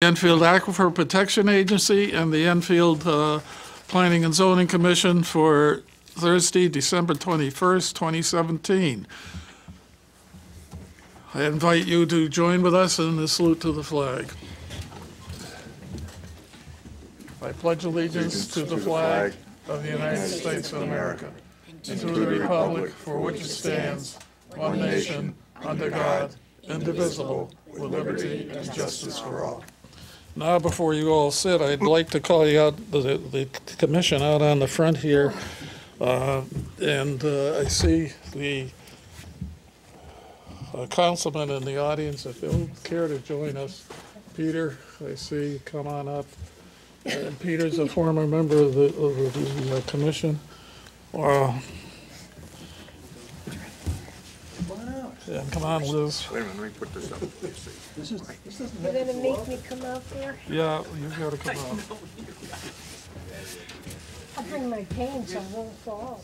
Enfield Aquifer Protection Agency and the Enfield Planning and Zoning Commission for Thursday, December 21st, 2017. I invite you to join with us in the salute to the flag. I pledge allegiance to the flag of the United States of America and to the republic for which it stands, one nation, under God, indivisible, with liberty and justice for all. Now, before you all sit, I'd like to call you out, the commission out on the front here. I see the councilman in the audience. If you'll care to join us. Peter, I see you, come on up. And Peter's a former member of the commission. Yeah, come on, Liz. Wait a minute, let me put this up. You're gonna make me come out there? Yeah, you've got to come out. I'll bring my cane so I won't fall.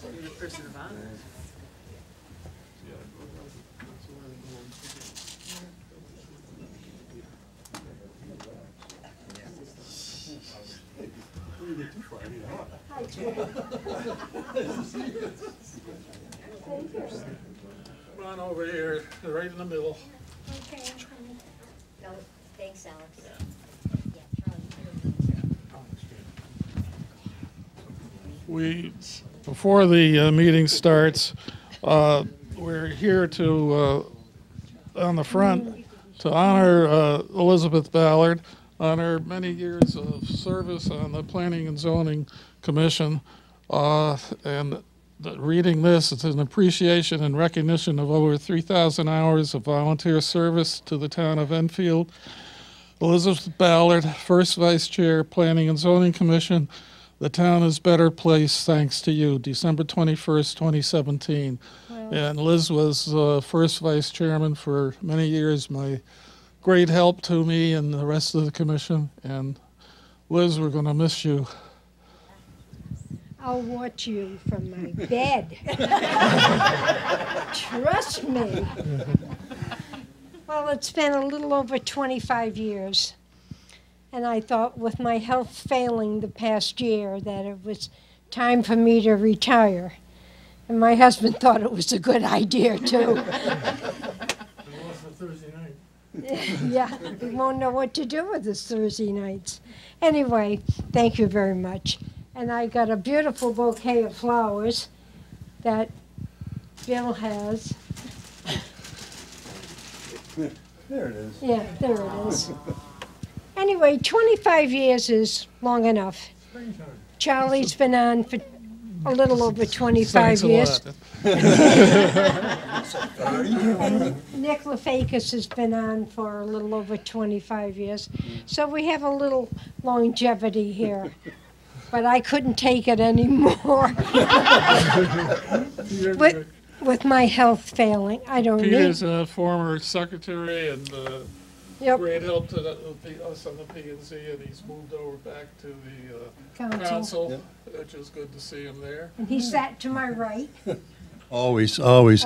Come on over here, right in the middle. Okay, I'm coming. No, thanks, Alex. Before the meeting starts, we're here to, on the front, to honor Elizabeth Ballard on her many years of service on the Planning and Zoning Commission. Reading this, it's an appreciation and recognition of over 3,000 hours of volunteer service to the town of Enfield. Elizabeth Ballard, first Vice Chair, Planning and Zoning Commission. The town is better placed thanks to you, December 21st, 2017. Wow. And Liz was first Vice Chairman for many years, my great help to me and the rest of the commission. And Liz, we're going to miss you. I'll watch you from my bed. Trust me. Well, it's been a little over 25 years. And I thought with my health failing the past year that it was time for me to retire. And my husband thought it was a good idea, too. Yeah, we won't know what to do with this Thursday nights. Anyway, thank you very much. And I got a beautiful bouquet of flowers that Bill has. There it is. Yeah, there it is. Anyway, 25 years is long enough. Charlie's been on for a little over 25 Thanks a years. lot. And Nick LaFakis has been on for a little over 25 years. So we have a little longevity here. But I couldn't take it anymore. With my health failing, I don't need. Peter's a former secretary and Yep. great help to us on the P&Z, and he's moved over back to the council, which is good to see him there. And he sat to my right, Always. always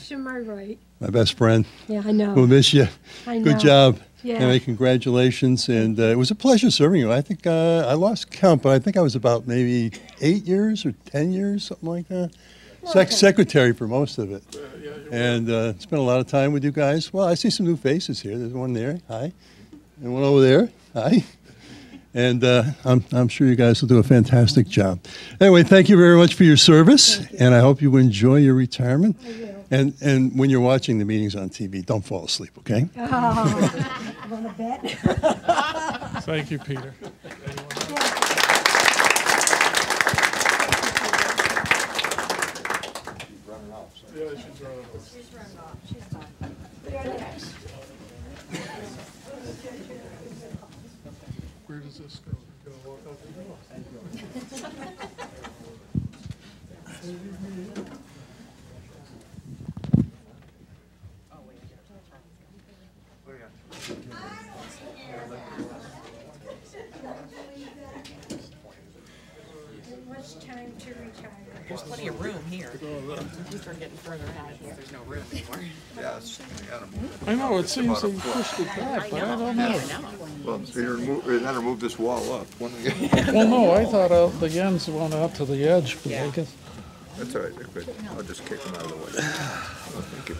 to my right. My best friend. Yeah, I know. We'll miss you. I know. Good job. Yeah. Anyway, congratulations. And it was a pleasure serving you. I think I lost count, but I think I was about maybe 8 years or 10 years, something like that. Secretary for most of it. And spent a lot of time with you guys. Well, I see some new faces here. There's one there. Hi. And one over there. Hi. And I'm sure you guys will do a fantastic job. Anyway, thank you very much for your service, and I hope you enjoy your retirement. I will. And when you're watching the meetings on TV, don't fall asleep, okay? Oh, want to bet? Thank you, Peter. Yeah, she's running off. She's run off. She's fine. You're next. Where does this go? You're gonna walk out the door. It was time to retire. There's plenty of room here. We start getting further out here. There's no room anymore. Yes. I know, it seems they pushed it back, but I don't know. Well, so you're then move this wall up. Well, no, I thought the ends went out to the edge, but I guess. That's all right, they're good. I'll just kick them out of the way. Thank you.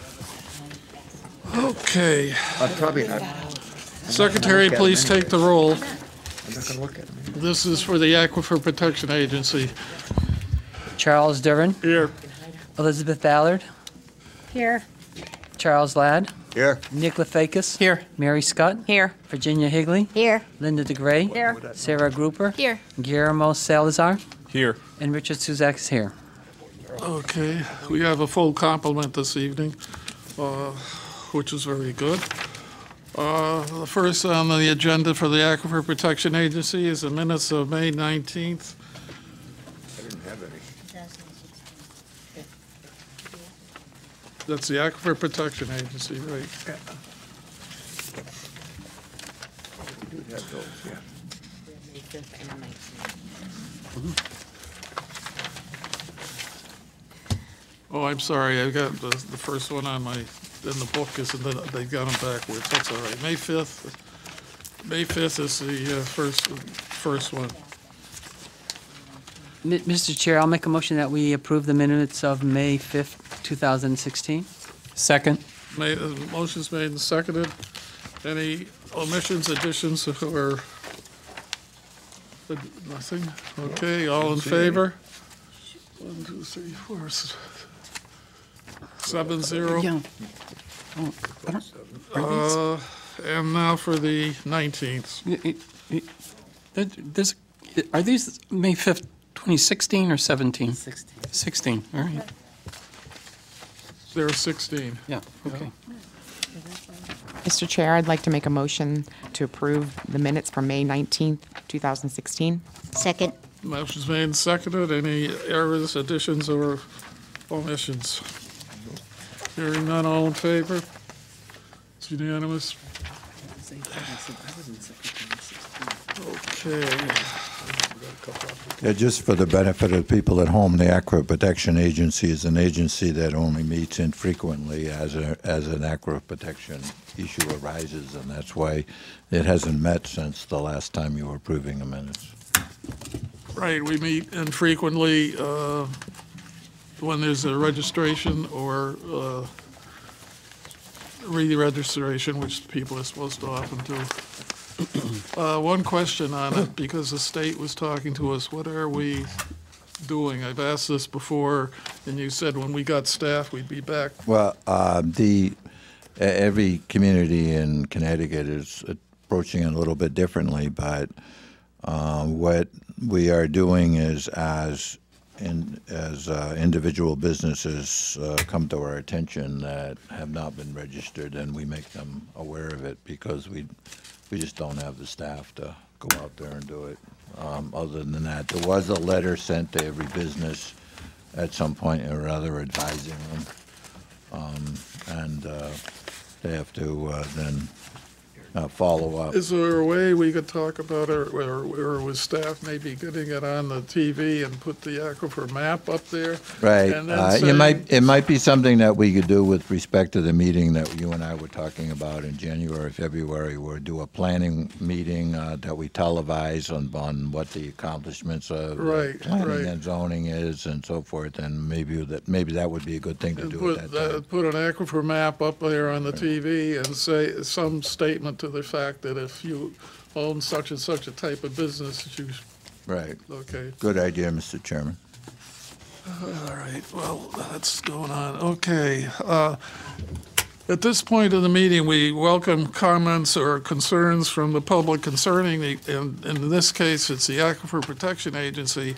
Okay. I'm probably not, Secretary, please take the roll. I'm not gonna look at them. This is for the Aquifer Protection Agency. Charles Durin, Here. Elizabeth Ballard, Here. Charles Ladd, Here. Nick Lefakis. Here. Mary Scott. Here. Virginia Higley. Here. Linda DeGray. Here. Sarah Grouper. Here. Guillermo Salazar. Here. And Richard Suzak is here. Okay, we have a full complement this evening, which is very good. The first on the agenda for the Aquifer Protection Agency is the minutes of May 19th. I didn't have any. That's the Aquifer Protection Agency, right? We do have those, yeah. May 5th and 19th. Oh, I'm sorry, I got the first one on in the book is, and then they got them backwards, that's all right. May 5th is the first one. Mr. Chair, I'll make a motion that we approve the minutes of May 5th, 2016. Second. Motion's made and seconded. Any omissions, additions, or nothing? Okay, all in favor? 1, 2, 3, 4, 7, 0. Yeah. Oh, I don't- And now for the 19th. Are these May 5th, 2016 or 17? 16. 16, all right. There are 16. Yeah, okay. Mr. Chair, I'd like to make a motion to approve the minutes from May 19th, 2016. Second. Motion's made and seconded. Any errors, additions, or omissions? Hearing none, all in favor? It's unanimous. Okay. Yeah, just for the benefit of the people at home, the Aquifer Protection Agency is an agency that only meets infrequently as an aquifer protection issue arises, and that's why it hasn't met since the last time you were approving the minutes. Right, we meet infrequently when there's a registration or re-registration, which people are supposed to often do. One question on it, because the state was talking to us, what are we doing? I've asked this before, and you said when we got staff, we'd be back. Well, every community in Connecticut is approaching it a little bit differently, but what we are doing is as individual businesses come to our attention that have not been registered, and we make them aware of it because we just don't have the staff to go out there and do it. Other than that, there was a letter sent to every business at some point or other advising them, and they have to then follow up. Is there a way we could talk about it, or with staff maybe getting it on the TV and put the aquifer map up there? Right. And then It might be something that we could do with respect to the meeting that you and I were talking about in January, February. We'll do a planning meeting that we televise on what the accomplishments of Right, planning right. and zoning is and so forth, and maybe that would be a good thing to And do at that time. put an aquifer map up there on the TV and say some statement to the fact that if you own such and such a type of business, you, Right. okay. Good idea, Mr. Chairman. All right, well, that's going on. Okay. At this point in the meeting, we welcome comments or concerns from the public concerning, in this case, it's the Aquifer Protection Agency,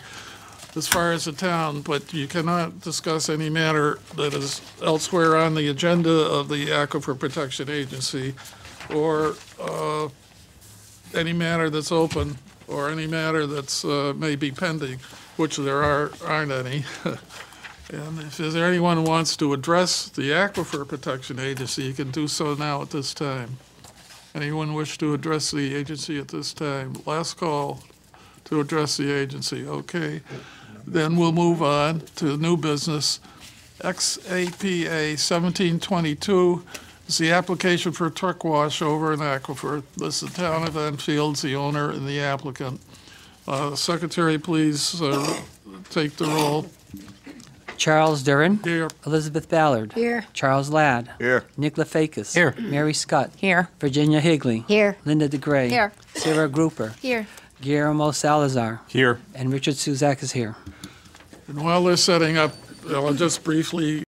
as far as the town, but you cannot discuss any matter that is elsewhere on the agenda of the Aquifer Protection Agency, or any matter that's open, or any matter that's maybe pending, which there aren't any. And if there's anyone who wants to address the Aquifer Protection Agency, you can do so now at this time. Anyone wish to address the agency at this time? Last call to address the agency. Okay. Then we'll move on to new business. XAPA 1722 is the application for a truck wash over an aquifer. This is the town of Enfield's the owner and the applicant. Secretary, please take the roll. Charles Durin. Here. Elizabeth Ballard. Here. Charles Ladd. Here. Nick Lefakis. Here. Mary Scott. Here. Virginia Higley. Here. Linda DeGray. Here. Sarah Grouper. Here. Guillermo Salazar. Here. And Richard Suzak is here. And while they're setting up, I'll just briefly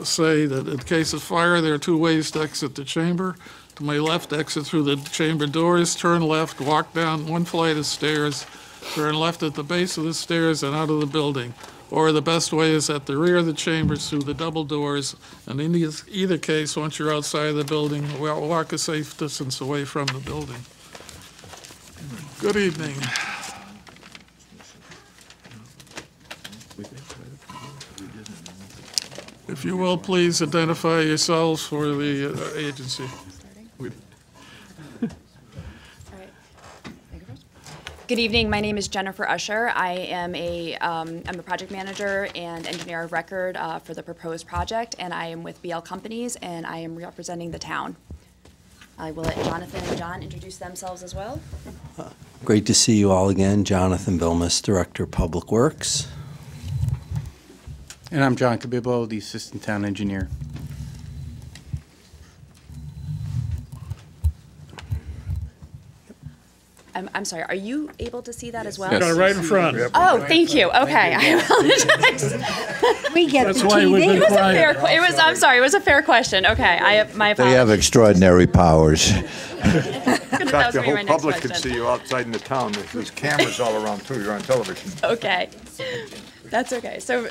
say that in case of fire, there are two ways to exit the chamber. To my left, exit through the chamber doors, turn left, walk down one flight of stairs, turn left at the base of the stairs and out of the building. Or the best way is at the rear of the chambers through the double doors. And in either case, once you're outside the building, walk a safe distance away from the building. Good evening. If you will, please identify yourselves for the agency. Good evening. My name is Jennifer Usher. I am I'm the project manager and engineer of record for the proposed project, and I am with BL Companies, and I am representing the town. I will let Jonathan and John introduce themselves as well. Great to see you all again. Jonathan Vilmus, Director of Public Works. And I'm John Cabibbo, the Assistant Town Engineer. I'm sorry, are you able to see that as well? Yes. Got it right in front. Oh, thank you. Okay, I apologize. We get That's the why we've TV. been It was a quiet. fair, it was, I'm sorry, it was a fair question. Okay, my They have apologies. extraordinary powers. In That fact, was the gonna be whole my next public can question. see you outside in the town. There's cameras all around too. You're on television. Okay, that's okay. So,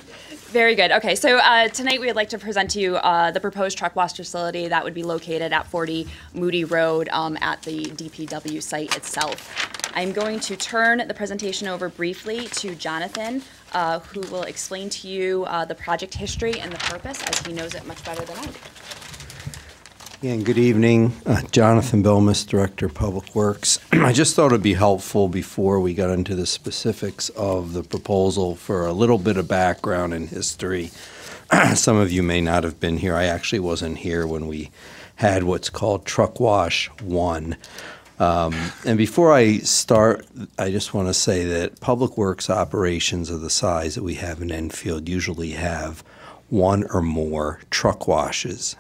very good. Okay, so tonight we would like to present to you the proposed truck wash facility that would be located at 40 Moody Road at the DPW site itself. I'm going to turn the presentation over briefly to Jonathan, who will explain to you the project history and the purpose, as he knows it much better than I do. Again, good evening. Jonathan Vilmus, Director of Public Works. I just thought it'd be helpful before we got into the specifics of the proposal for a little bit of background and history. Some of you may not have been here. I actually wasn't here when we had what's called Truck Wash 1. And before I start, I just want to say that public works operations of the size that we have in Enfield usually have one or more truck washes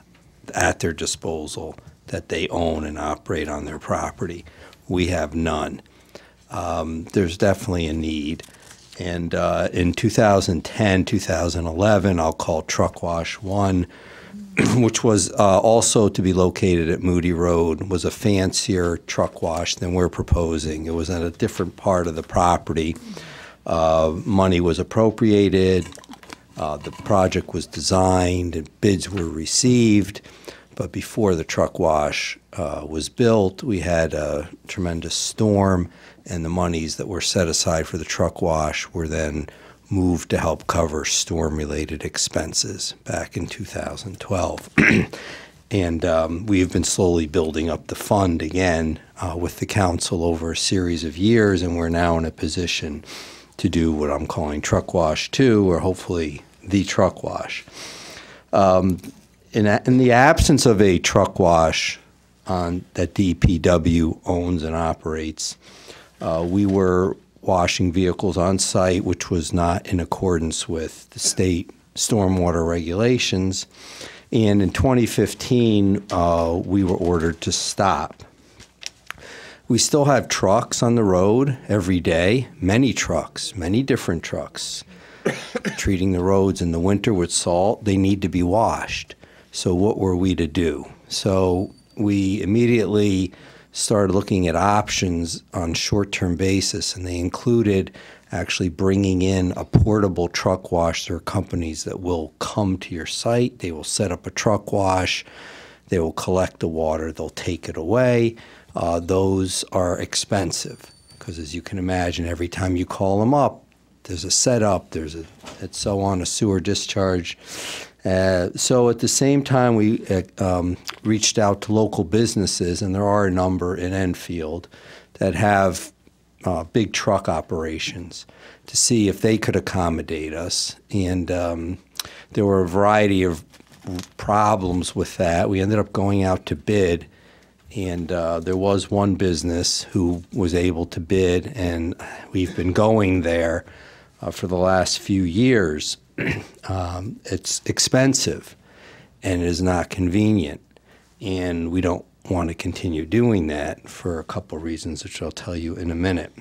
at their disposal that they own and operate on their property. We have none. There's definitely a need. And in 2010, 2011, I'll call Truck Wash 1, which was also to be located at Moody Road, was a fancier truck wash than we're proposing. It was at a different part of the property. Money was appropriated. The project was designed and bids were received. But before the truck wash was built, we had a tremendous storm, and the monies that were set aside for the truck wash were then moved to help cover storm-related expenses back in 2012. And we have been slowly building up the fund again with the council over a series of years, and we're now in a position to do what I'm calling Truck Wash 2, or hopefully the truck wash. In the absence of a truck wash that DPW owns and operates, we were washing vehicles on site, which was not in accordance with the state stormwater regulations. And in 2015, we were ordered to stop. We still have trucks on the road every day, many trucks, many different trucks, treating the roads in the winter with salt. They need to be washed. So what were we to do? So we immediately started looking at options on short-term basis, and they included actually bringing in a portable truck wash. There are companies that will come to your site. They will set up a truck wash. They will collect the water. They'll take it away. Those are expensive because, as you can imagine, every time you call them up, there's a setup, it's so on, a sewer discharge. So at the same time, we reached out to local businesses, and there are a number in Enfield that have big truck operations to see if they could accommodate us. And there were a variety of problems with that. We ended up going out to bid, and there was one business who was able to bid, and we've been going there for the last few years. It's expensive and it is not convenient, and we don't want to continue doing that for a couple reasons, which I'll tell you in a minute.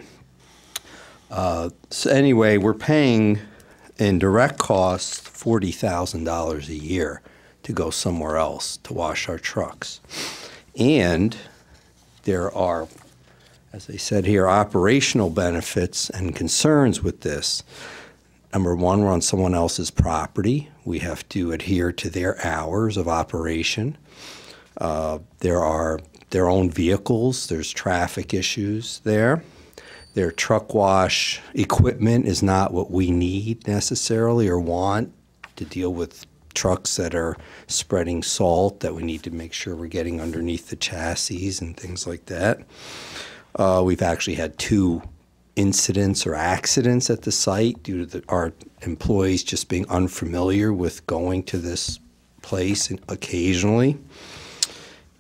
So anyway, we're paying in direct costs $40,000 a year to go somewhere else to wash our trucks. And there are, as I said here, operational benefits and concerns with this. Number one, we're on someone else's property. We have to adhere to their hours of operation. There are their own vehicles. There's traffic issues there. Their truck wash equipment is not what we need necessarily or want to deal with trucks that are spreading salt that we need to make sure we're getting underneath the chassis and things like that. We've actually had 2 incidents or accidents at the site due to our employees just being unfamiliar with going to this place occasionally.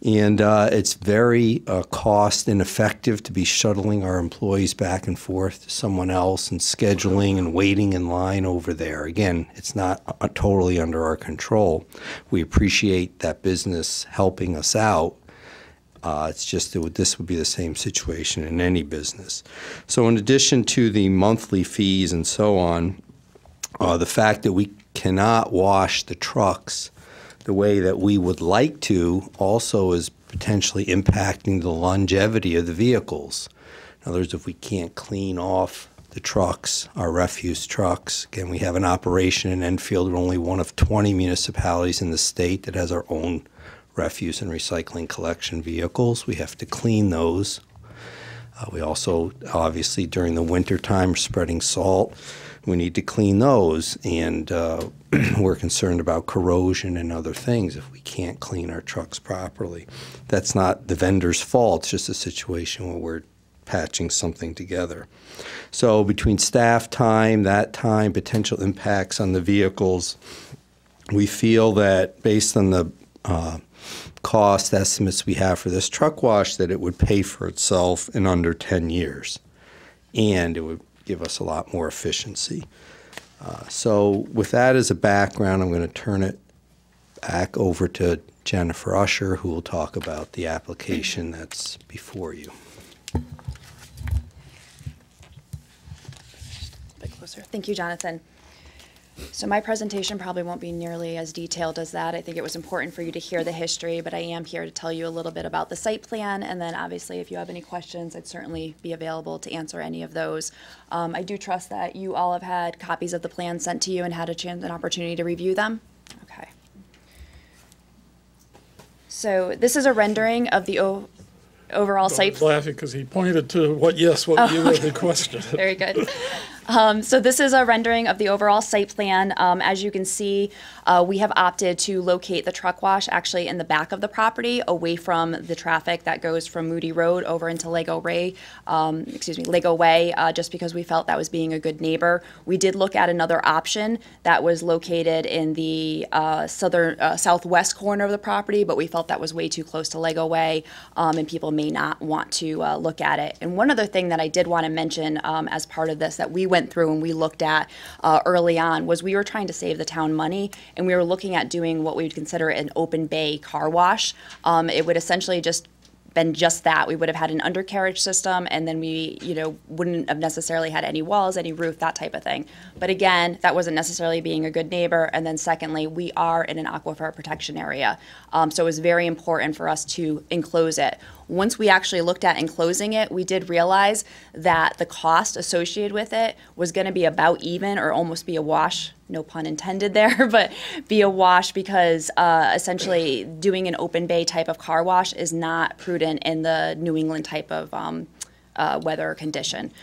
And it's very cost ineffective to be shuttling our employees back and forth to someone else and scheduling and waiting in line over there. Again, it's not totally under our control. We appreciate that business helping us out. It's just that this would be the same situation in any business. So in addition to the monthly fees and so on, the fact that we cannot wash the trucks the way that we would like to also is potentially impacting the longevity of the vehicles. In other words, if we can't clean off the trucks, our refuse trucks, again, we have an operation in Enfield. We're only one of 20 municipalities in the state that has our own refuse and recycling collection vehicles. We have to clean those. We also, obviously, during the winter time, are spreading salt. We need to clean those, and we're concerned about corrosion and other things if we can't clean our trucks properly. That's not the vendor's fault. It's just a situation where we're patching something together. So between staff time, that time, potential impacts on the vehicles, we feel that based on the cost estimates we have for this truck wash, that it would pay for itself in under 10 years, and it would give us a lot more efficiency. So with that as a background, I'm going to turn it back over to Jennifer Usher, who will talk about the application that's before you. A bit closer. Thank you, Jonathan. So my presentation probably won't be nearly as detailed as that. I think it was important for you to hear the history, but I am here to tell you a little bit about the site plan, and then obviously if you have any questions, I'd certainly be available to answer any of those. I do trust that you all have had copies of the plan sent to you and had an opportunity to review them. Okay. So this is a rendering of the overall site. I was laughing because he pointed to what you had requested. Very good. So this is a rendering of the overall site plan. As you can see, we have opted to locate the truck wash actually in the back of the property, away from the traffic that goes from Moody Road over into Lego Way, just because we felt that was being a good neighbor. We did look at another option that was located in the southwest corner of the property, but we felt that was way too close to Lego Way, and people may not want to look at it. And one other thing that I did want to mention as part of this that we went through and we looked at early on was we were trying to save the town money, and we were looking at doing what we would consider an open bay car wash. It would essentially just been just that. We would have had an undercarriage system, and then we, wouldn't have necessarily had any walls, any roof, that type of thing. But again, that wasn't necessarily being a good neighbor. And then secondly, we are in an aquifer protection area. So it was very important for us to enclose it. Once we actually looked at enclosing it, we did realize that the cost associated with it was going to be about even, or almost be a wash, no pun intended there, but be a wash, because essentially doing an open bay type of car wash is not prudent in the New England type of weather condition.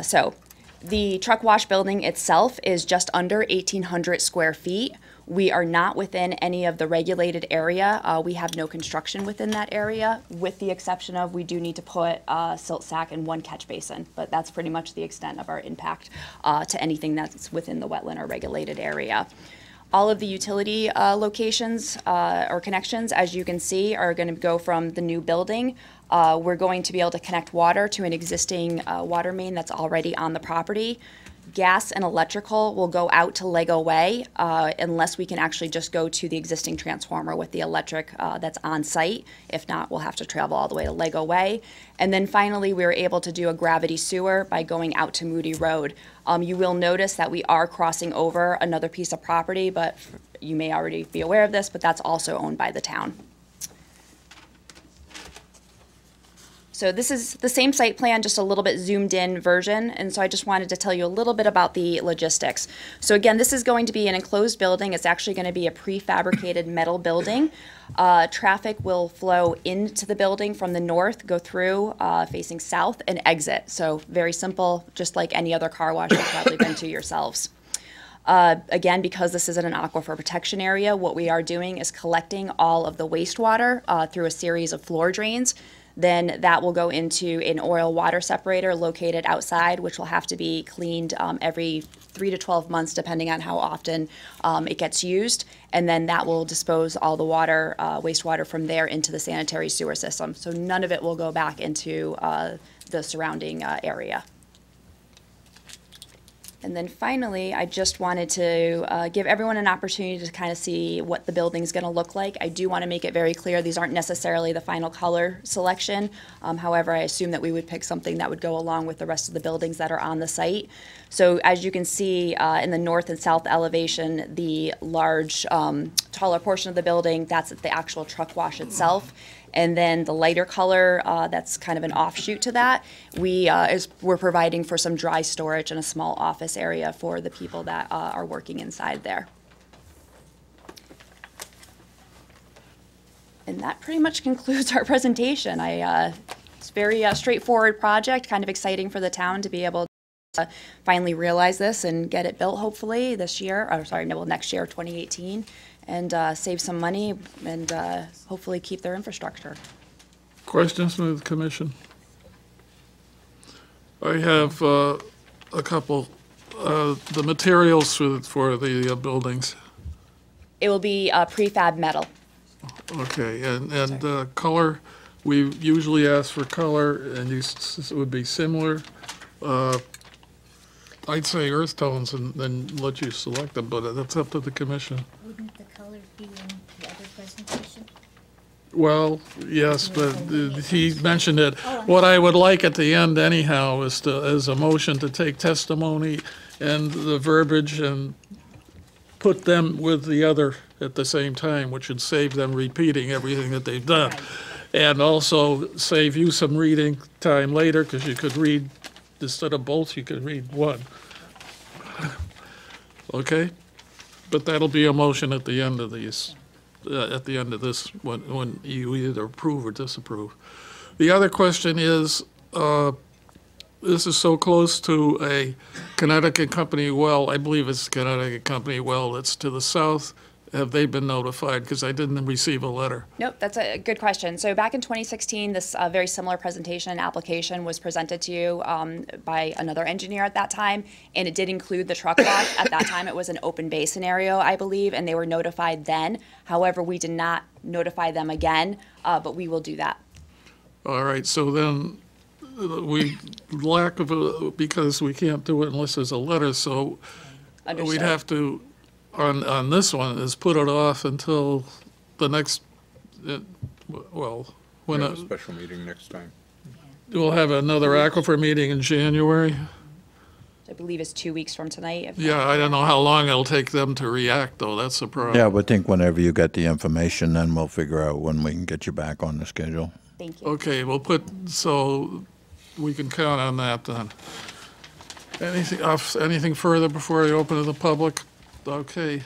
So the truck wash building itself is just under 1,800 square feet. We are not within any of the regulated area. We have no construction within that area, with the exception of we do need to put a silt sack in one catch basin, but that's pretty much the extent of our impact to anything that's within the wetland or regulated area. All of the utility locations or connections, as you can see, are going to go from the new building. We're going to be able to connect water to an existing water main that's already on the property. Gas and electrical will go out to Lego Way unless we can actually just go to the existing transformer with the electric that's on site. If not, we'll have to travel all the way to Lego Way. And then finally, we were able to do a gravity sewer by going out to Moody Road. You will notice that we are crossing over another piece of property, but you may already be aware of this, but that's also owned by the town. So this is the same site plan, just a little bit zoomed in version, and so I just wanted to tell you a little bit about the logistics. So again, this is going to be an enclosed building. It's actually going to be a prefabricated metal building. Traffic will flow into the building from the north, go through facing south, and exit. So very simple, just like any other car wash you've probably been to yourselves. Again, because this isn't an aquifer protection area, what we are doing is collecting all of the wastewater through a series of floor drains. Then that will go into an oil water separator located outside, which will have to be cleaned every 3 to 12 months, depending on how often it gets used. And then that will dispose all the water, wastewater from there into the sanitary sewer system. So none of it will go back into the surrounding area. And then finally, I just wanted to give everyone an opportunity to kind of see what the building's going to look like. I do want to make it very clear these aren't necessarily the final color selection. However, I assume that we would pick something that would go along with the rest of the buildings that are on the site. So as you can see in the north and south elevation, the large, taller portion of the building, that's the actual truck wash itself. And then the lighter color, that's kind of an offshoot to that, we're providing for some dry storage and a small office area for the people that are working inside there. And that pretty much concludes our presentation. It's a very straightforward project, kind of exciting for the town to be able to finally realize this and get it built hopefully this year, or sorry, no, well, next year, 2018. And save some money and hopefully keep their infrastructure. Questions from the commission? I have a couple. The materials for the buildings. It will be prefab metal. Okay, and color, we usually ask for color, and it would be similar. I'd say earth tones and then let you select them, but that's up to the commission. Wouldn't the color be in the other presentation? Well, yes, but he mentioned it. What I would like at the end anyhow is a motion to take testimony and the verbiage and put them with the other at the same time, which would save them repeating everything that they've done. Right. And also save you some reading time later, because you could read, instead of both, you could read one. Okay? But that'll be a motion at the end of these, at the end of this, when you either approve or disapprove. The other question is, this is so close to a Connecticut company well, I believe it's a Connecticut company well that's to the south. Have they been notified? Because I didn't receive a letter. Nope, that's a good question. So back in 2016, this very similar presentation and application was presented to you by another engineer at that time, and it did include the truck wash. At that time, it was an open bay scenario, I believe, and they were notified then. However, we did not notify them again, but we will do that. All right, so then we lack of a, because we can't do it unless there's a letter, so Understood. we'd have to, on this one, is put it off until the next, well, when We have a special meeting next time. we'll have another aquifer meeting in January. I believe it's 2 weeks from tonight. Yeah, I don't know how long it'll take them to react, though, that's the problem. Yeah, but think whenever you get the information, then we'll figure out when we can get you back on the schedule. Thank you. Okay, we'll put, so we can count on that then. Anything further before I open to the public? Okay.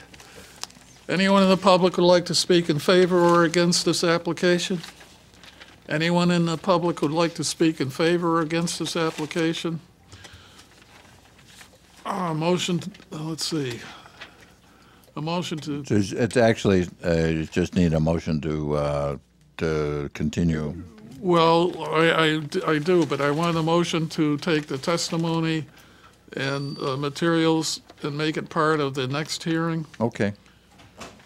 Anyone in the public would like to speak in favor or against this application? Anyone in the public would like to speak in favor or against this application? Motion, let's see. A motion to, It's actually, you just need a motion to continue. well, I do, but I want a motion to take the testimony and materials and make it part of the next hearing. Okay.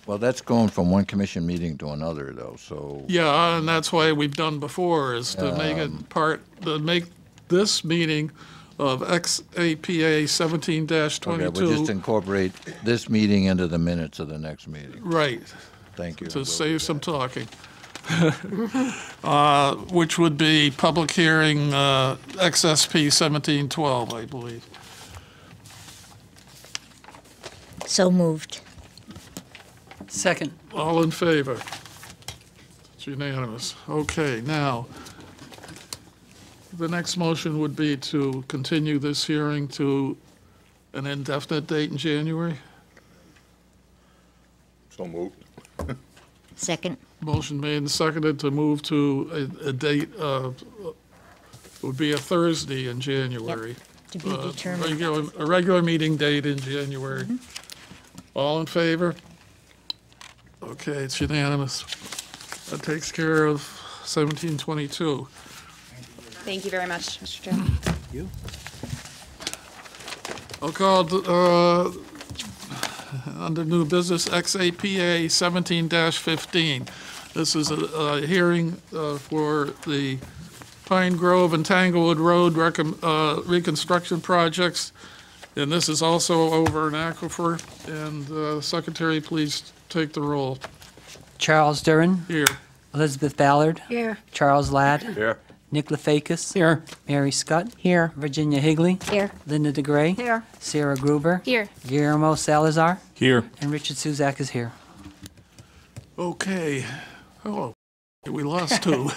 Well, that's going from one commission meeting to another, though, so. Yeah, and that's why we've done before, is to make it part, to make this meeting of XAPA 17-22. Okay, we'll just incorporate this meeting into the minutes of the next meeting. Right, Thank you. to save some talking. Which would be public hearing XSP 1712, I believe. So moved. Second. All in favor? It's unanimous. Okay, now, the next motion would be to continue this hearing to an indefinite date in January. So moved. Second. Motion made and seconded to move to a date of, would be a Thursday in January. To be determined. A regular meeting date in January. All in favor? Okay, it's unanimous. That takes care of 1722. Thank you very much, Mr. Chairman. I'll call, under new business, XAPA 17-15. This is a hearing for the Pine Grove and Tanglewood Road reconstruction projects, and this is also over an aquifer. And Secretary, please take the roll. Charles Durin. Here. Elizabeth Ballard. Here. Charles Ladd. Here. Nick Lefakis. Here. Mary Scott. Here. Virginia Higley. Here. Linda DeGray. Here. Sarah Gruber. Here. Guillermo Salazar. Here. And Richard Suzak is here. Okay. Oh, we lost two.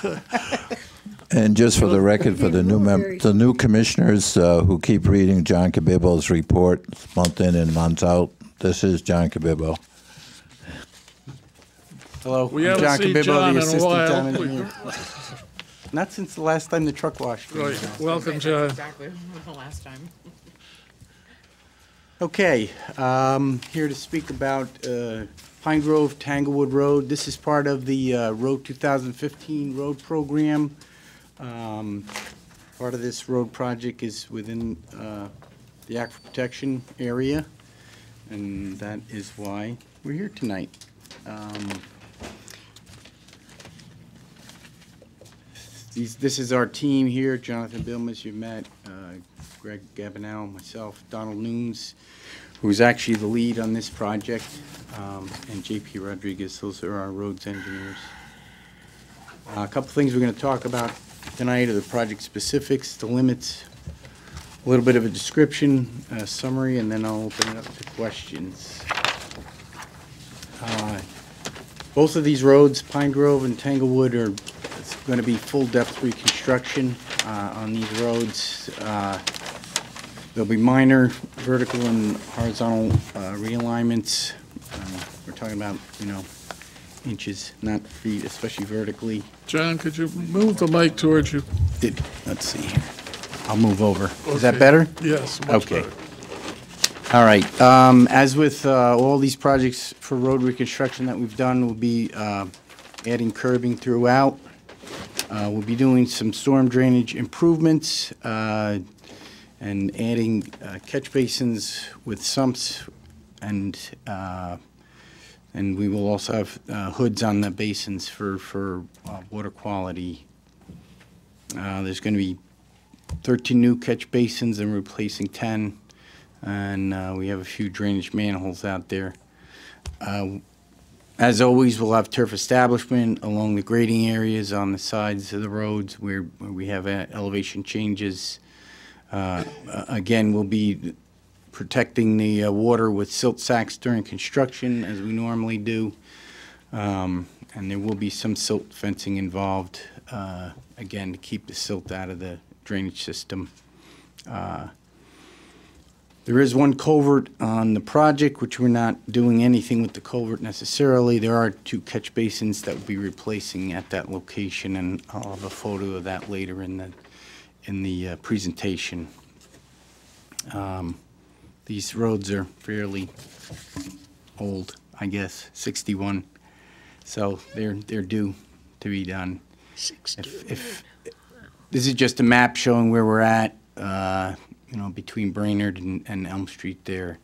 And just for the record, for the new commissioners who keep reading John Cabibbo's report month in and month out, this is John Cabibbo. Hello, We I'm haven't John seen Cabibbo, John the in a assistant while. town engineer. Not since the last time the truck washed. Right. Welcome, John. Exactly, the last time. Okay, here to speak about Pine Grove Tanglewood Road. This is part of the Road 2015 road program. Part of this road project is within the aquifer protection area, and that is why we're here tonight. This is our team here, Jonathan Bilmes, you've met, Greg Gabinow, myself, Donald Nunes, who's actually the lead on this project, and JP Rodriguez, those are our roads engineers. A couple things we're going to talk about tonight are the project specifics, the limits, a little bit of a description, a summary, and then I'll open it up to questions. Both of these roads, Pine Grove and Tanglewood, are going to be full depth reconstruction on these roads. There'll be minor vertical and horizontal realignments. We're talking about, inches, not feet, especially vertically. John, could you move the mic towards you? Let's see here. I'll move over. Is that Okay. better? Yes, much Okay. better. All right. As with all these projects for road reconstruction that we've done, we'll be adding curbing throughout. We'll be doing some storm drainage improvements and adding catch basins with sumps, and we will also have hoods on the basins for water quality. There's going to be 13 new catch basins and replacing 10. And we have a few drainage manholes out there. As always, we'll have turf establishment along the grading areas on the sides of the roads where we have elevation changes. Again, we'll be protecting the water with silt sacks during construction, as we normally do. And there will be some silt fencing involved, again, to keep the silt out of the drainage system. There is one culvert on the project, which we're not doing anything with the culvert necessarily. There are 2 catch basins that we'll be replacing at that location, and I'll have a photo of that later in the presentation. These roads are fairly old, I guess, 61. So they're due to be done. If this is just a map showing where we're at, you know, between Brainerd and Elm Street there.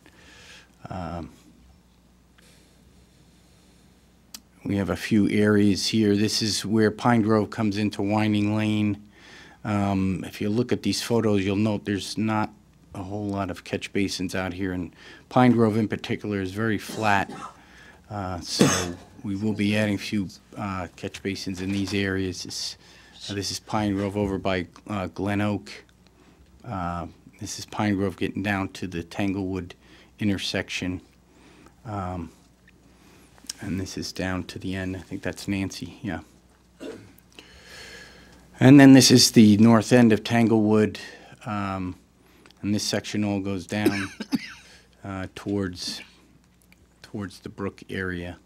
We have a few areas here. This is where Pine Grove comes into Winding Lane. If you look at these photos, you'll note there's not a whole lot of catch basins out here, and Pine Grove in particular is very flat. So we will be adding a few catch basins in these areas. This is Pine Grove over by Glen Oak. This is Pine Grove getting down to the Tanglewood intersection. And this is down to the end. I think that's Nancy, yeah. And then this is the north end of Tanglewood. And this section all goes down towards the brook area.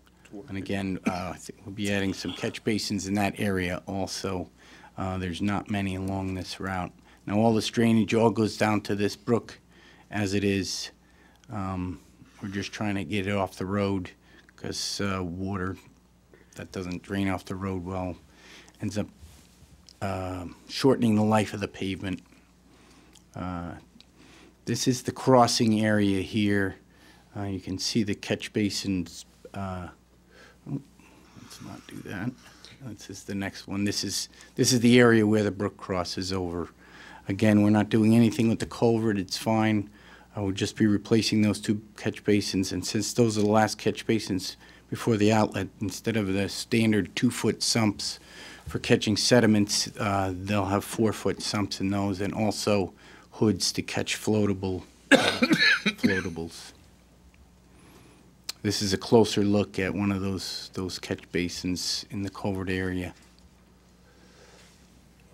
And again, I think we'll be adding some catch basins in that area also. There's not many along this route. Now all this drainage all goes down to this brook as it is. We're just trying to get it off the road because water that doesn't drain off the road well ends up shortening the life of the pavement. This is the crossing area here. You can see the catch basins. Let's not do that. This is the next one. This is the area where the brook crosses over. Again, we're not doing anything with the culvert. It's fine. I would just be replacing those two catch basins. And since those are the last catch basins before the outlet, instead of the standard 2-foot sumps for catching sediments, they'll have 4-foot sumps in those, and also hoods to catch floatables. This is a closer look at one of those catch basins in the culvert area.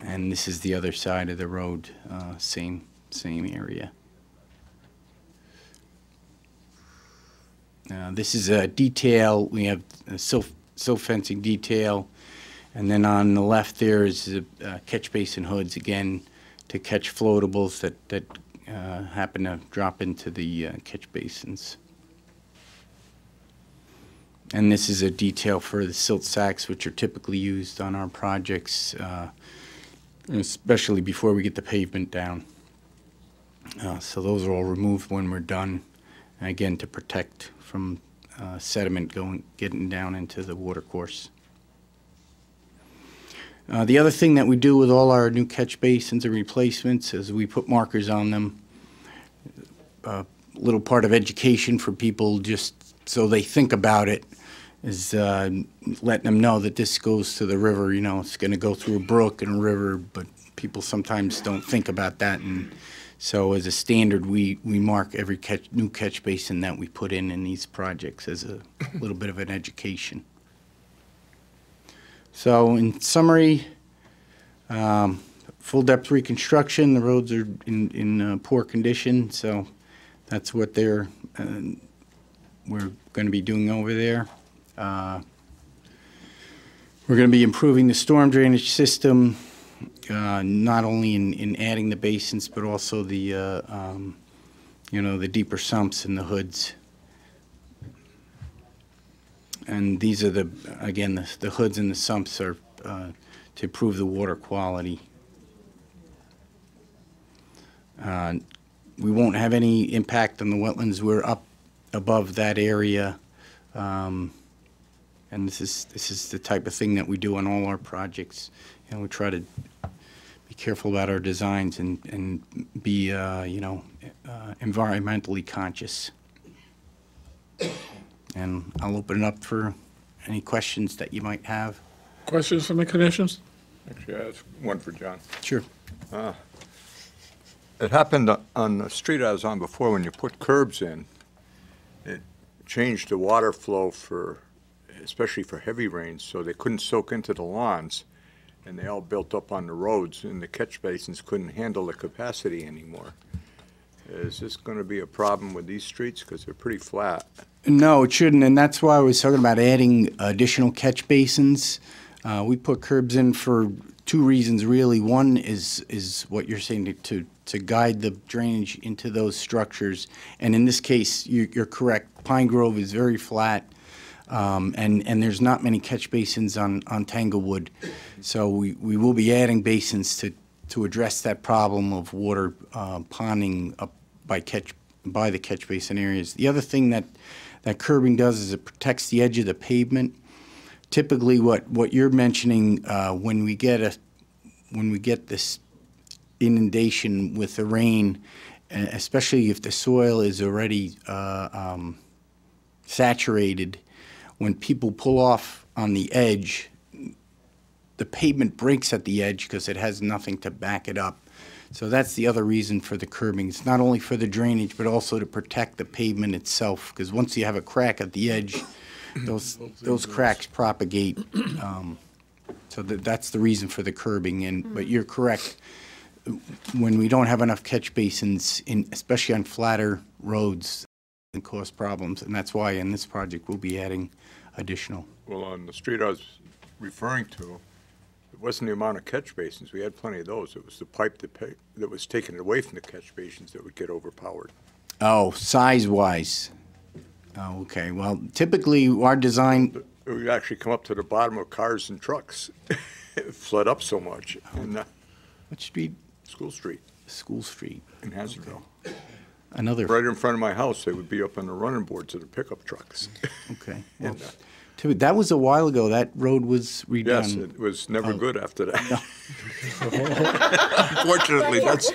And this is the other side of the road, same area. This is a detail. We have a silt fencing detail. And then on the left there is catch basin hoods, again, to catch floatables that happen to drop into the catch basins. And this is a detail for the silt sacks, which are typically used on our projects, especially before we get the pavement down. So those are all removed when we're done, again, to protect from sediment getting down into the watercourse. The other thing that we do with all our new catch basins and replacements is we put markers on them. A little part of education for people, just so they think about it, is letting them know that this goes to the river. You know, it's going to go through a brook and a river, but people sometimes don't think about that. And so as a standard, we mark every new catch basin that we put in these projects as a little bit of an education. So in summary, full depth reconstruction. The roads are in poor condition, so that's what we're going to be doing over there. We're going to be improving the storm drainage system, not only in adding the basins, but also the the deeper sumps and the hoods. And these are the hoods and the sumps are to improve the water quality. We won't have any impact on the wetlands. We're up above that area, and this is the type of thing that we do on all our projects. And we try to be careful about our designs and be environmentally conscious. And I'll open it up for any questions that you might have. Questions from the commissions? Actually, I have one for John. Sure. It happened on the street I was on before when you put curbs in. It changed the water flow especially for heavy rains, so they couldn't soak into the lawns, and they all built up on the roads, and the catch basins couldn't handle the capacity anymore. Is this going to be a problem with these streets because they're pretty flat? No, it shouldn't, and that's why I was talking about adding additional catch basins. We put curbs in for two reasons, really. One is what you're saying, to to guide the drainage into those structures. And in this case, you're correct. Pine Grove is very flat, and there's not many catch basins on Tanglewood. So we will be adding basins to address that problem of water ponding up by the catch basin areas. The other thing that curbing does is it protects the edge of the pavement. Typically, what you're mentioning, when we get this inundation with the rain, especially if the soil is already saturated, when people pull off on the edge, the pavement breaks at the edge because it has nothing to back it up. So that's the other reason for the curbing. It's not only for the drainage, but also to protect the pavement itself, because once you have a crack at the edge, those cracks propagate. So that's the reason for the curbing. But you're correct. When we don't have enough catch basins, especially on flatter roads, it can cause problems. And that's why in this project we'll be adding additional. Well, on the street I was referring to, it wasn't the amount of catch basins. We had plenty of those. It was the pipe that was taken away from the catch basins that would get overpowered. Oh, size-wise. Oh, okay. Well, typically our design... It would actually come up to the bottom of cars and trucks. It flood up so much. What street? School Street. School Street. In Hazardville. Another... Right in front of my house, they would be up on the running boards of the pickup trucks. Okay. Well, that was a while ago. That road was redone. Yes, it was never good after that. No. Unfortunately, that's...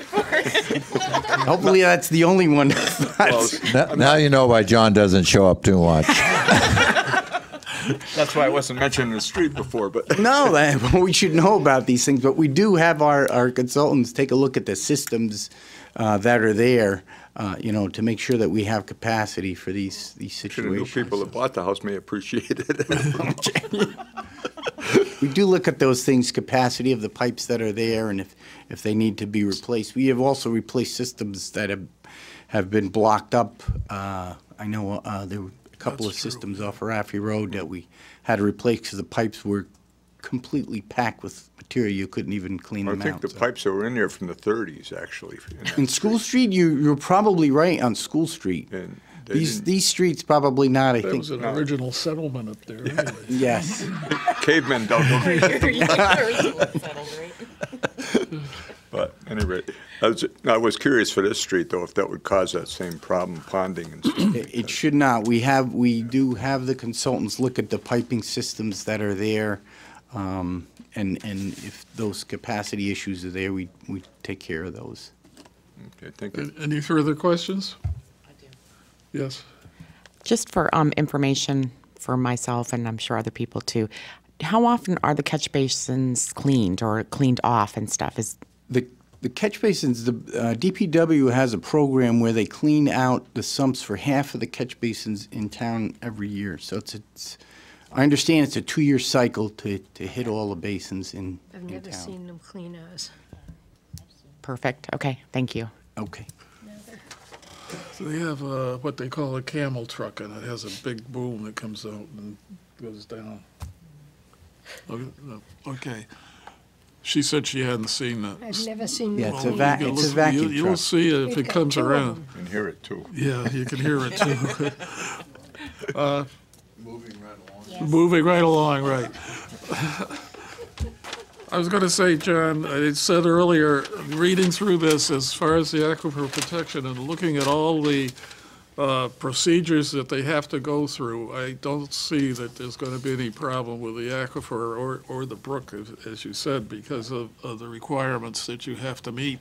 Hopefully that's the only one. Now you know why John doesn't show up too much. That's why I wasn't mentioning the street before, but... No, we should know about these things, but we do have our consultants take a look at the systems that are there, to make sure that we have capacity for these situations. The new people that bought the house may appreciate it. We do look at those things, capacity of the pipes that are there, and if they need to be replaced. We have also replaced systems that have been blocked up. I know there were a couple of systems off Rafferty Road that we had to replace because the pipes were completely packed with material. You couldn't even clean them out. I think the pipes that were in there from the 30s, actually. In School Street, you're probably right on School Street. And these streets probably not, I think. There was an original settlement up there. Anyway. Yes. Cavemen dug them. But anyway, I was curious for this street, though, if that would cause that same problem, ponding and stuff. It should not. We do have the consultants look at the piping systems that are there, and if those capacity issues are there, we take care of those. Okay, thank you. Any further questions? I do. Yes. Just for information for myself, and I'm sure other people too, how often are the catch basins cleaned or cleaned off and stuff? The catch basins, the DPW has a program where they clean out the sumps for half of the catch basins in town every year. So I understand it's a 2-year cycle to hit all the basins in town. I've never seen them clean ours. Perfect. Okay. Thank you. Okay. So they have what they call a camel truck, and it has a big boom that comes out and goes down. Okay. She said she hadn't seen that. I've never seen Yeah, them. it's a vacuum truck. You'll see it if We've it got comes 2 of around. them. You can hear it, too. Yeah, you can hear it, too. Moving right along. Moving right along, right. I was going to say, John, I said earlier, reading through this as far as the aquifer protection and looking at all the procedures that they have to go through, I don't see that there's going to be any problem with the aquifer or the brook, as you said, because of the requirements that you have to meet.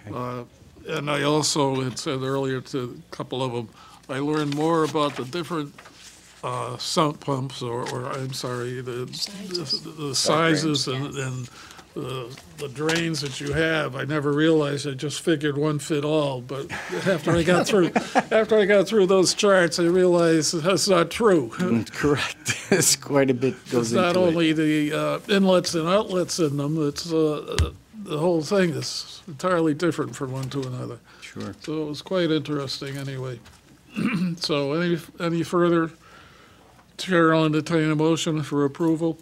Okay. And I also had said earlier to a couple of them, I learned more about the different sump pumps, or I'm sorry, the sizes and the drains that you have. I never realized. I just figured one fit all. But after I got through those charts, I realized that's not true. Correct. It's quite a bit goes into it. It's not only the inlets and outlets in them. It's the whole thing is entirely different from one to another. Sure. So it was quite interesting, anyway. So any further? Chair will entertain a motion for approval.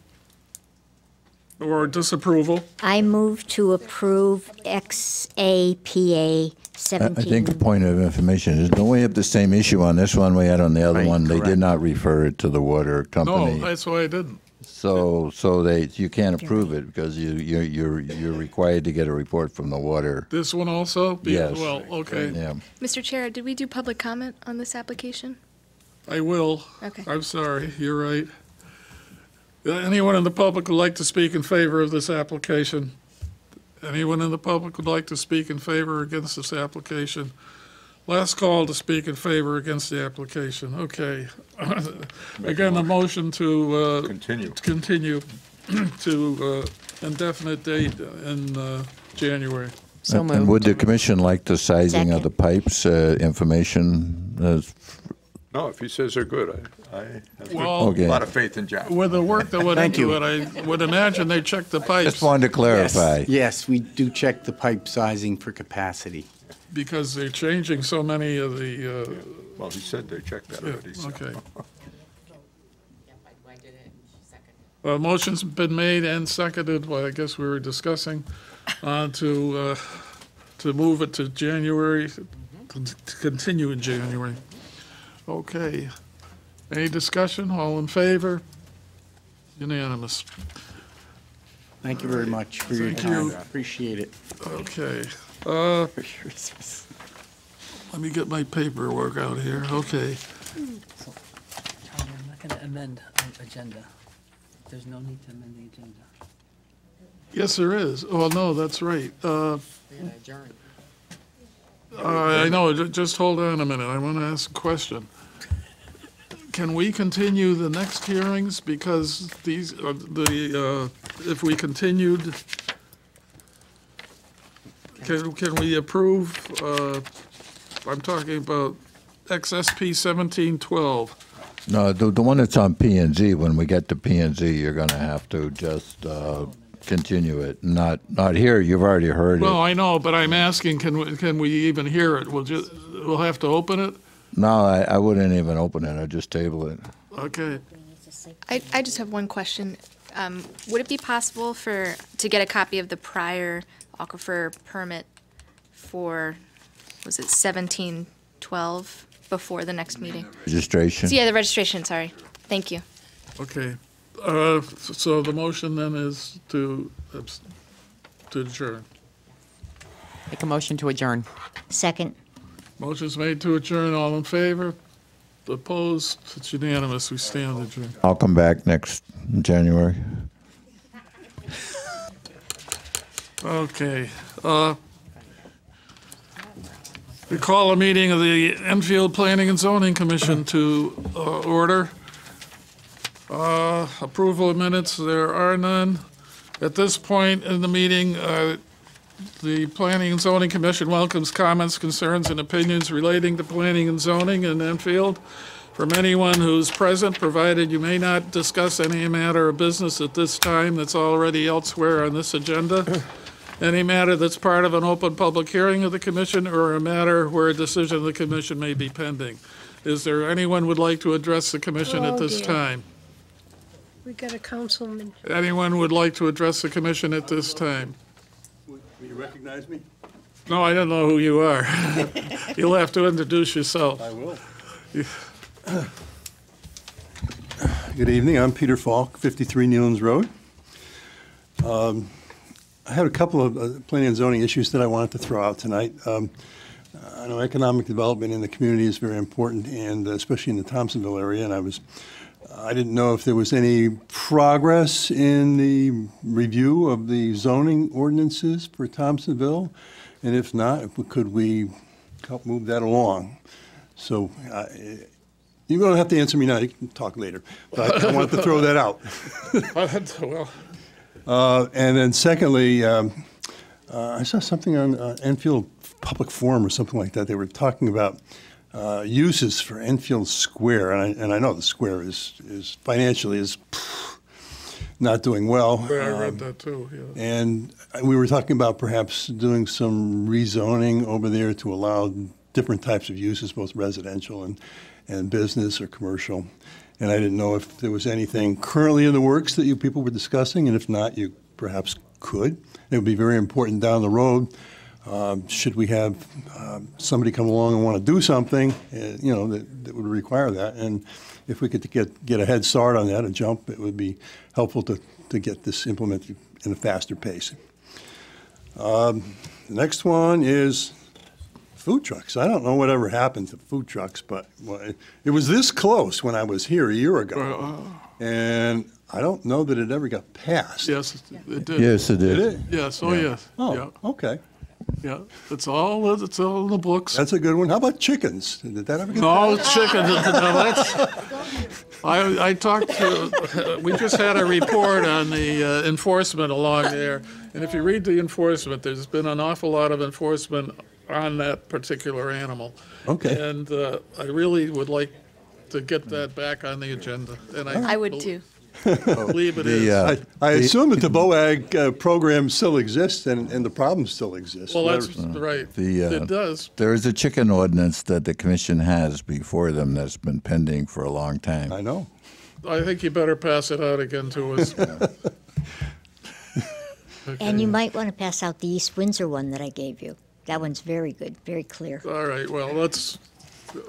or disapproval? I move to approve XAPA 17. I think a point of information is, don't we have the same issue on this one we had on the other Right, one? They correct. did not refer it to the water No, company. that's why I didn't. So you can't approve it because you're required to get a report from the water. This one also? Yes. Well, okay, Yeah. Mr. Chair, did we do public comment on this application? I will. Okay. I'm sorry, you're right. Anyone in the public would like to speak in favor of this application? Anyone in the public would like to speak in favor or against this application? Last call to speak in favor or against the application. Okay. Again, the motion to continue to indefinite date in January. So And moved. would the commission like the sizing of the pipes, information? No, if he says they're good, I have Well- a lot of faith in John. With the work that went Thank into you. it, I would imagine they checked the pipes. Just wanted to clarify. Yes, we do check the pipe sizing for capacity. Because they're changing so many of the, Well, he said they checked that already. so. okay. Motion's been made and seconded, well, I guess we were discussing, to move it to January, to continue in January. Okay. Any discussion? All in favor? Unanimous. Thank you very much for your Thank time. you. Appreciate it. Okay. Let me get my paperwork out here. Okay. Charlie, I'm not going to amend the agenda. There's no need to amend the agenda. Yes, there is. Oh, no, that's right. I know, just hold on a minute. I want to ask a question. Can we continue the next hearings? Because these, if we continued, can we approve, I'm talking about XSP 1712. No, the one that's on P and Z, when we get to P and Z, you're going to have to just continue it. Not here, you've already heard Well, it. I know, but I'm asking, can we even hear it? We'll have to open it? No, I wouldn't even open it, I'd just table it. Okay. I just have one question. Would it be possible to get a copy of the prior aquifer permit for, was it 1712, before the next meeting? Registration? So, yeah, the registration, sorry. Thank you. Okay. So the motion then is to adjourn. Make a motion to adjourn. Second. Motion's made to adjourn. All in favor? Opposed? It's unanimous. We stand adjourned. I'll come back next January. Okay. We call a meeting of the Enfield Planning and Zoning Commission to order. Approval of minutes, there are none. At this point in the meeting, the Planning and Zoning Commission welcomes comments, concerns, and opinions relating to planning and zoning in Enfield from anyone who's present, provided you may not discuss any matter of business at this time that's already elsewhere on this agenda. Any matter that's part of an open public hearing of the commission or a matter where a decision of the commission may be pending. Is there anyone would like to address the commission at Oh, this dear. time? We got a councilman. Anyone would like to address the commission at this time? Will you recognize me? No, I don't know who you are. You'll have to introduce yourself. I will. Good evening, I'm Peter Falk, 53 Newlands Road. I had a couple of planning and zoning issues that I wanted to throw out tonight. I know economic development in the community is very important, and especially in the Thompsonville area, and I didn't know if there was any progress in the review of the zoning ordinances for Thompsonville, and if not, could we help move that along? So you don't have to answer me now, you can talk later, but I wanted to throw that out. Well, And then secondly, I saw something on Enfield Public Forum or something like that. They were talking about uses for Enfield Square, and I know the square is financially not doing well. I read that too, yeah. And we were talking about perhaps doing some rezoning over there to allow different types of uses, both residential and business or commercial. And I didn't know if there was anything currently in the works that you people were discussing, and if not, you perhaps could. It would be very important down the road. Should we have somebody come along and want to do something, you know, that would require that. And if we could get a head start on that, a jump, it would be helpful to get this implemented in a faster pace. The next one is food trucks. I don't know whatever happened to food trucks, but it was this close when I was here a year ago. And I don't know that it ever got passed. Yes, it did. Yes, it did. Did it? Yes, oh, yes. Oh, Yeah. okay. Yeah, it's all in the books. That's a good one. How about chickens? Did that ever get No, passed? chicken, no, that's, I talked to, we just had a report on the enforcement along there, and if you read the enforcement, there's been an awful lot of enforcement on that particular animal. Okay. And I really would like to get that back on the agenda, and I would too. believe it is. I assume that the BOAG program still exists and the problem still exists. Well, that's right. It does. There is a chicken ordinance that the commission has before them that's been pending for a long time. I know. I think you better pass it out again to us. And you might want to pass out the East Windsor one that I gave you. That one's very good, very clear. All right, well, let's,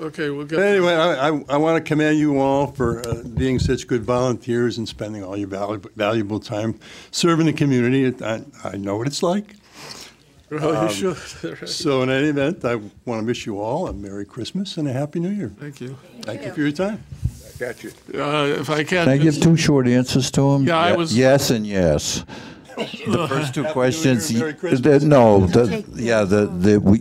okay, we'll get. Anyway, I want to commend you all for being such good volunteers and spending all your valuable time serving the community. I know what it's like. Well, you should. So in any event, I want to wish you all a Merry Christmas and a Happy New Year. Thank you. Thank you for your time. I got you. If I can. Can I give two short answers to him? Yeah, I was. Yes and yes. The first two questions, Merry Christmas.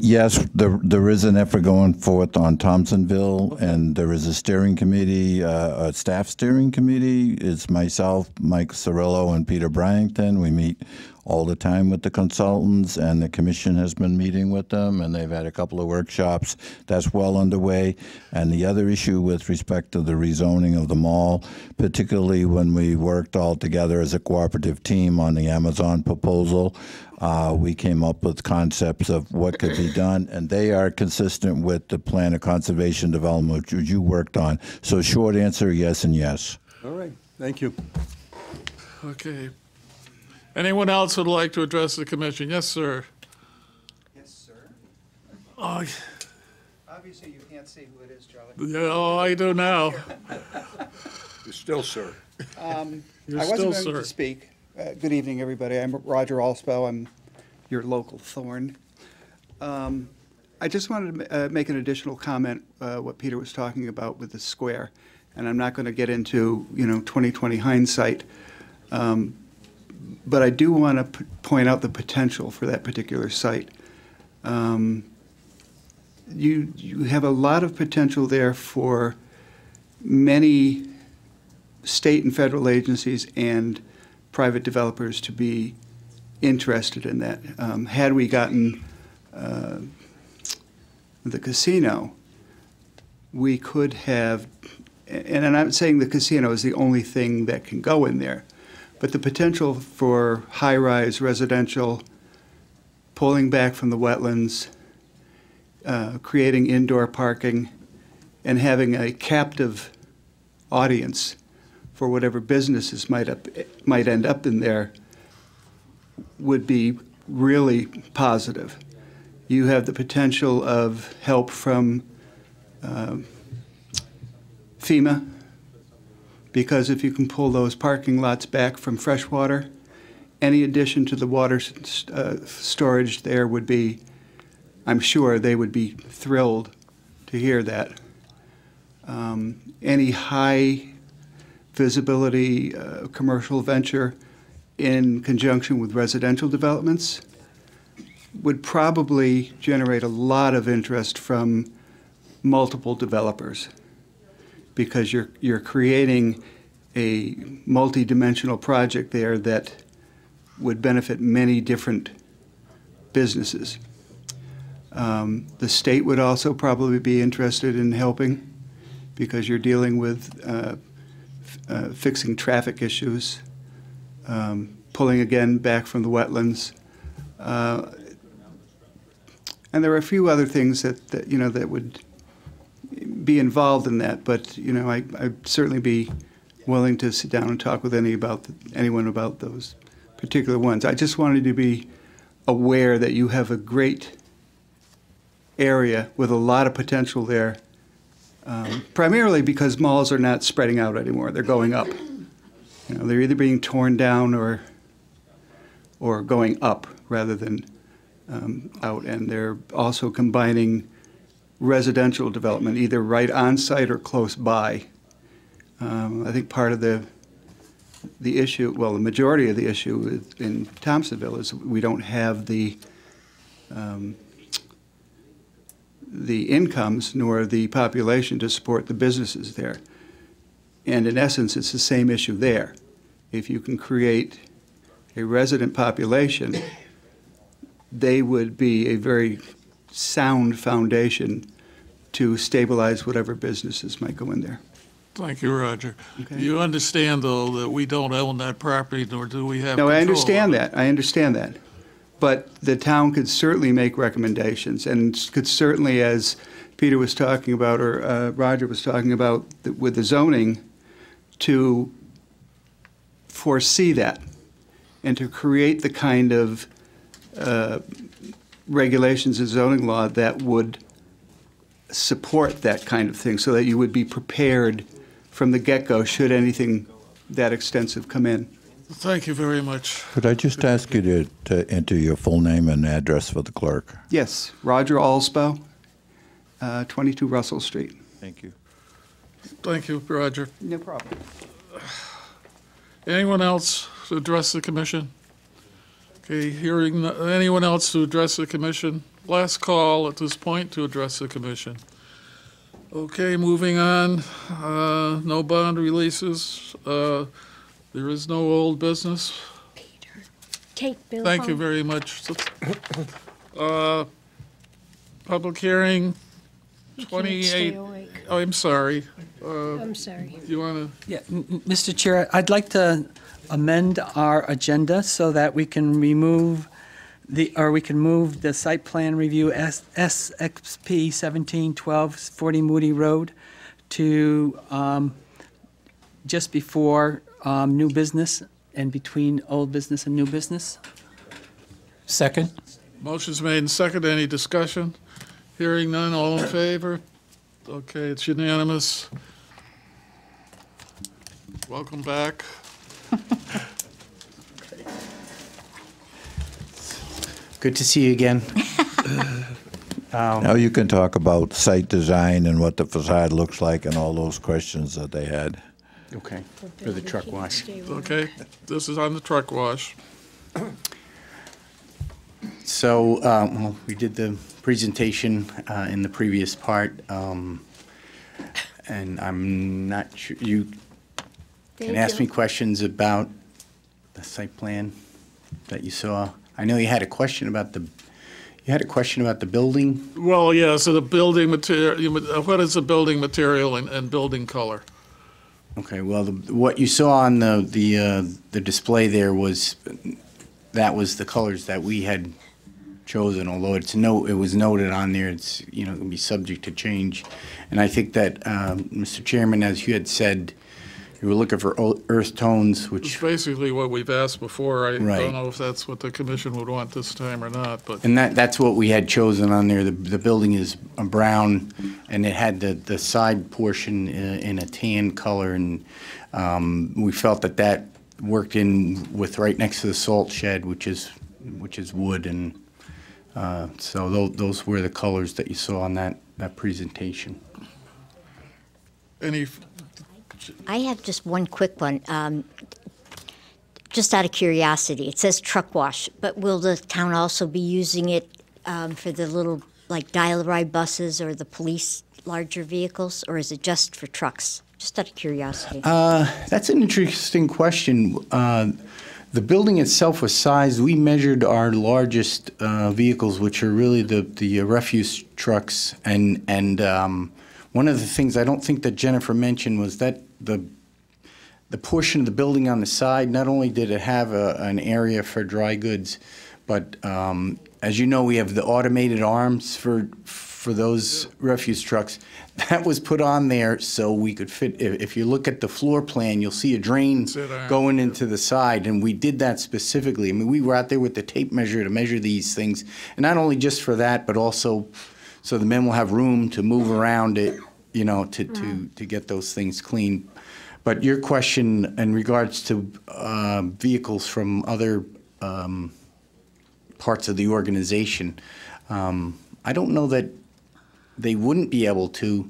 yes, there is an effort going forth on Thompsonville, and there is a steering committee, a staff steering committee. It's myself, Mike Cirillo, and Peter Bryington. We meet all the time with the consultants, and the commission has been meeting with them, and they've had a couple of workshops. That's well underway. And the other issue with respect to the rezoning of the mall, particularly when we worked all together as a cooperative team on the Amazon proposal, we came up with concepts of what could be done, and they are consistent with the plan of conservation development which you worked on. So short answer, yes and yes. All right. Thank you. Okay. Anyone else would like to address the commission? Yes, sir. Yes, sir. Oh, Obviously, you can't see who it is, Charlie. yeah, oh, I do now. You're still, sir. You're I still, wasn't going sir. to speak. Good evening, everybody. I'm Roger Allspell. I'm your local thorn. I just wanted to make an additional comment, what Peter was talking about with the square. And I'm not going to get into, 20/20 hindsight. But I do want to point out the potential for that particular site. You have a lot of potential there for many state and federal agencies and private developers to be interested in that. Had we gotten the casino, we could have, and I'm not saying the casino is the only thing that can go in there, but the potential for high-rise residential, pulling back from the wetlands, creating indoor parking, and having a captive audience for whatever businesses might end up in there would be really positive. You have the potential of help from FEMA, because if you can pull those parking lots back from freshwater, any addition to the water storage there would be, I'm sure they would be thrilled to hear that. Any high visibility commercial venture in conjunction with residential developments would probably generate a lot of interest from multiple developers, because you're creating a multi-dimensional project there that would benefit many different businesses. The state would also probably be interested in helping, because you're dealing with fixing traffic issues, pulling again back from the wetlands. And there are a few other things that would be involved in that, but I'd certainly be willing to sit down and talk with anyone about particular ones. I just wanted to be aware that you have a great area with a lot of potential there, primarily because malls are not spreading out anymore. They're going up. You know, they're either being torn down or going up rather than out. And they're also combining residential development, either right on site or close by. I think part of the issue, well, the majority of the issue in Thompsonville is we don't have the incomes nor the population to support the businesses there. And in essence, it's the same issue there. If you can create a resident population, they would be a very sound foundation to stabilize whatever businesses might go in there. Thank you, Roger. Okay. You understand, though, that we don't own that property, nor do we have No, control I understand of it. that. I understand that. But the town could certainly make recommendations and could certainly, as Peter was talking about, or Roger was talking about with the zoning, to foresee that and to create the kind of regulations and zoning law that would support that kind of thing so that you would be prepared from the get-go should anything that extensive come in. Thank you very much. Could I just ask you to enter your full name and address for the clerk? Yes, Roger Allsbow, 22 Russell Street. Thank you. Thank you, Roger. No problem. Anyone else to address the commission? Okay, hearing anyone else to address the commission? Last call at this point to address the commission. Okay, moving on. No bond releases. There is no old business. Take Bill Thank you home. very much. Public hearing, You can't stay 28. awake. Oh, I'm sorry. I'm sorry. You want to? Yeah, Mr. Chair, I'd like to amend our agenda so that we can remove we can move the site plan review SXP 171240 Moody Road to just before new business and between old business and new business. Second. Motion's made and seconded. Any discussion? Hearing none, all in favor? Okay, it's unanimous. Welcome back. Good to see you again. Now you can talk about site design and what the facade looks like and all those questions that they had. Okay, for the truck wash. Okay, this is on the truck wash. So, well, we did the presentation in the previous part, and I'm not sure, you can ask me questions about the site plan that you saw. I know you had a question about the building. Well, yeah, so the building material, what is the building material and building color? Okay, well, what you saw on the display there was, that was the colors that we had chosen, although it was noted on there, it's, going to be subject to change. And I think that, Mr. Chairman, as you had said, you were looking for earth tones, which... It's basically what we've asked before. I Right. don't know if that's what the commission would want this time or not, but... And that's what we had chosen on there. The building is a brown, and it had the side portion in a tan color, and we felt that worked in with right next to the salt shed, which is wood, and so those were the colors that you saw on that presentation. I have just one quick one. Just out of curiosity, it says truck wash, but will the town also be using it for the little, like, dial-a-ride buses or the police larger vehicles, or is it just for trucks? Just out of curiosity. That's an interesting question. The building itself was sized. We measured our largest vehicles, which are really the refuse trucks, and one of the things I don't think that Jennifer mentioned was that the portion of the building on the side, not only did it have an area for dry goods, but as you know, we have the automated arms for for those refuse trucks, that was put on there so we could fit, if you look at the floor plan, you'll see a drain going into the side, and we did that specifically. I mean, we were out there with the tape measure to measure these things, and not only just for that, but also so the men will have room to move around it, you know, to get those things clean. But your question in regards to vehicles from other parts of the organization, I don't know that they wouldn't be able to.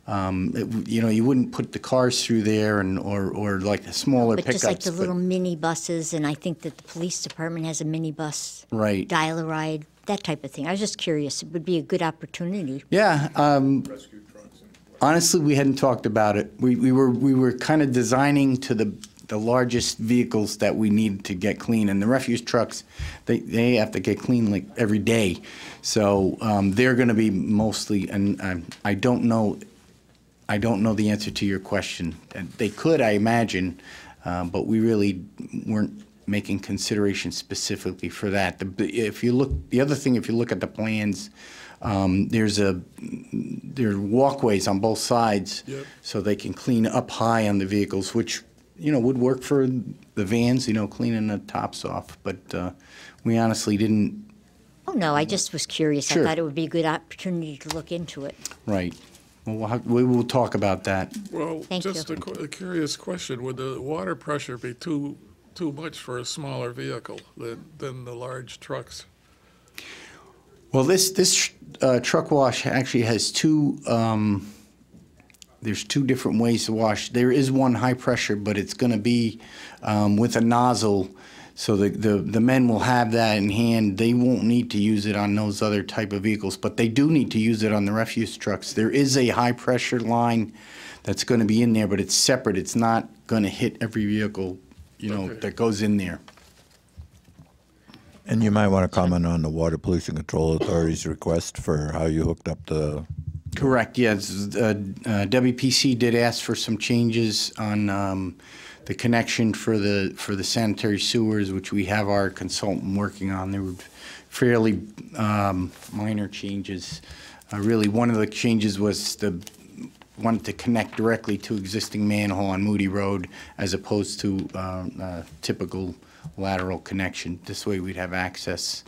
You know, you wouldn't put the cars through there, and or like the smaller But pickups. just like the little mini buses, and I think that the police department has a mini bus. Right. Dial-a-ride, that type of thing. I was just curious. It would be a good opportunity. Yeah. Honestly, we hadn't talked about it. We were kind of designing to the largest vehicles that we need to get clean, and the refuse trucks, they have to get clean like every day. So they're going to be mostly, and I don't know the answer to your question. They could, I imagine, but we really weren't making consideration specifically for that. If you look, the other thing, if you look at the plans, there are walkways on both sides, so they can clean up high on the vehicles, which, you know, would work for the vans, you know, cleaning the tops off. But we honestly didn't. Oh, no, I just was curious. Sure. I thought it would be a good opportunity to look into it. Right. Well, we will talk about that. Well, Thank just you. a curious question. Would the water pressure be too much for a smaller vehicle than the large trucks? Well, this truck wash actually has two. There's two different ways to wash. There is one high pressure, but it's going to be with a nozzle, so the men will have that in hand. They won't need to use it on those other type of vehicles, but they do need to use it on the refuse trucks. There is a high pressure line that's going to be in there, but it's separate. It's not going to hit every vehicle, you know, that goes in there. And you might want to comment on the Water Pollution Control Authority's request for how you hooked up the. Correct, yes. WPC did ask for some changes on the connection for the sanitary sewers, which we have our consultant working on. They were fairly minor changes. Really, one of the changes was wanted to connect directly to existing manhole on Moody Road as opposed to typical lateral connection. This way we'd have access.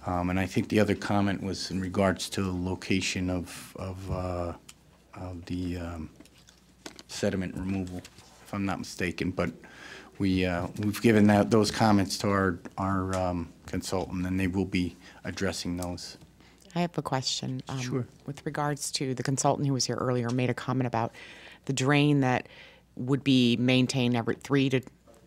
And I think the other comment was in regards to the location of the sediment removal, if I'm not mistaken. But we've given those comments to our consultant, and they will be addressing those. I have a question. Sure. With regards to the consultant who was here earlier made a comment about the drain that would be maintained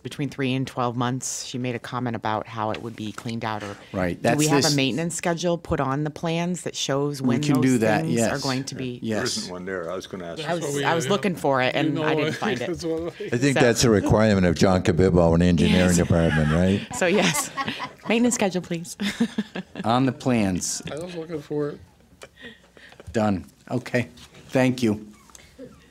between 3 and 12 months. She made a comment about how it would be cleaned out. Or right. Do we have a maintenance schedule put on the plans that shows when we can those do that, things yes. are going to be? Yes. There isn't one there. I was going to ask. I was looking for it, and I didn't find it. I think that's a requirement of John Kabibbo in the engineering department, right? So yes, maintenance schedule, please. On the plans. I was looking for it. Done. Okay. Thank you.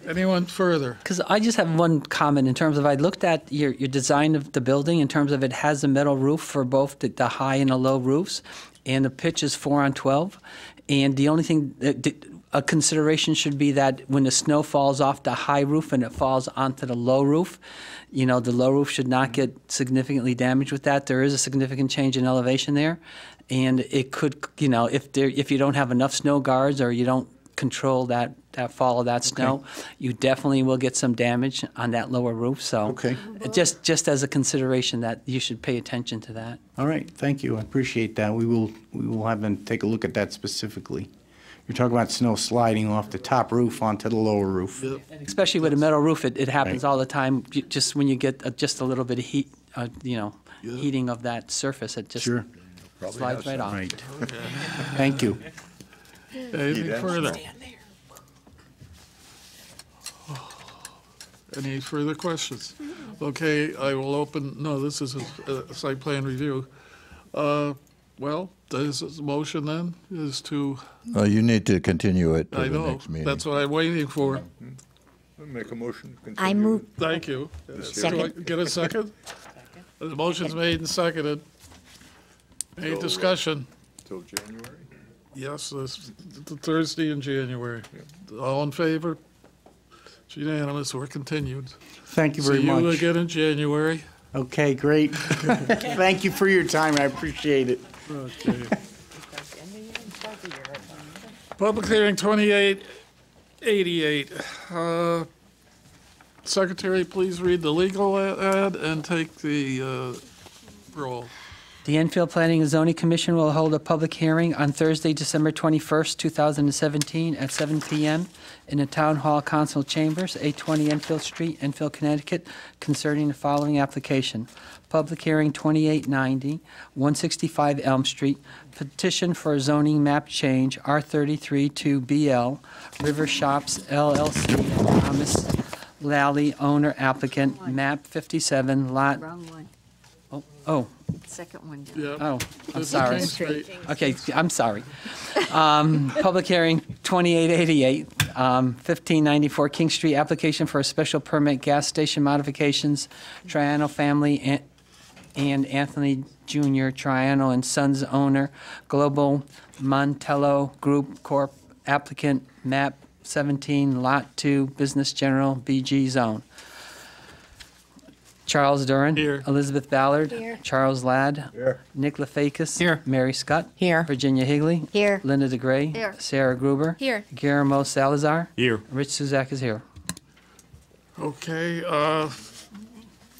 Anyone further? Because I just have one comment in terms of, I looked at your design of the building in terms of it has a metal roof for both the high and the low roofs, and the pitch is 4-on-12. And the only thing, a consideration should be that when the snow falls off the high roof and it falls onto the low roof, you know, the low roof should not get significantly damaged with that. There is a significant change in elevation there. And it could, you know, if you don't have enough snow guards or you don't control that fall of that snow, you definitely will get some damage on that lower roof. So just as a consideration that you should pay attention to that. All right, thank you. I appreciate that. We will have them take a look at that specifically. You're talking about snow sliding off the top roof onto the lower roof. And especially with a metal roof, it happens all the time. Just when you get just a little bit of heat, you know, heating of that surface, it just slides right off. Right. Thank you. Anything further? Any further questions? Okay, I will open, no, this is a site plan review. Well, this motion then is to, You need to continue it to I the know, next meeting. that's what I'm waiting for. I'll make a motion to continue. I move. Thank you. Second. Do I get a second? The motion's made and seconded. Any discussion? Till January? Yes, this the Thursday in January. All in favor? It's unanimous. We're continued. Thank you very See you much. again in January. Okay, great. Thank you for your time. I appreciate it. Okay. Public hearing 2888. Secretary, please read the legal ad and take the roll. The Enfield Planning and Zoning Commission will hold a public hearing on Thursday, December 21st, 2017, at 7 p.m. in the Town Hall Council Chambers, 820 Enfield Street, Enfield, Connecticut, concerning the following application. Public hearing 2890, 165 Elm Street, petition for a zoning map change, R33 to BL, River Shops LLC, and Thomas Lally, owner applicant, map 57, lot. Wrong one. Oh. Second one. Yeah. Oh, I'm This is sorry. King Street. Okay, I'm sorry. Public hearing 2888, 1594 King Street, application for a special permit, gas station modifications, Triano family and Anthony Jr., Triano and Sons owner, Global Montello Group Corp., applicant, map 17, lot 2, business general, BG zone. Charles Duran. Here. Elizabeth Ballard. Here. Charles Ladd. Here. Nick Lefakis. Here. Mary Scott. Here. Virginia Higley. Here. Linda DeGray. Here. Sarah Gruber. Here. Guillermo Salazar. Here. Rich Suzak is here. Okay,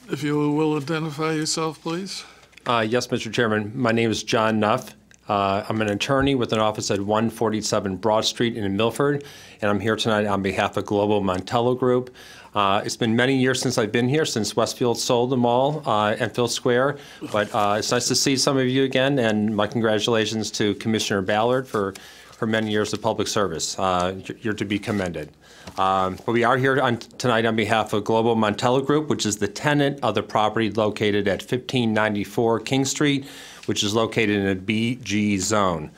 if you will identify yourself, please. Yes, Mr. Chairman. My name is John Nuff. I'm an attorney with an office at 147 Broad Street in Milford, and I'm here tonight on behalf of Global Montello Group. It's been many years since I've been here, since Westfield sold the mall, Enfield Square, but it's nice to see some of you again, and my congratulations to Commissioner Ballard for her many years of public service. You're to be commended. But we are here tonight on behalf of Global Montello Group, which is the tenant of the property located at 1594 King Street, which is located in a BG zone.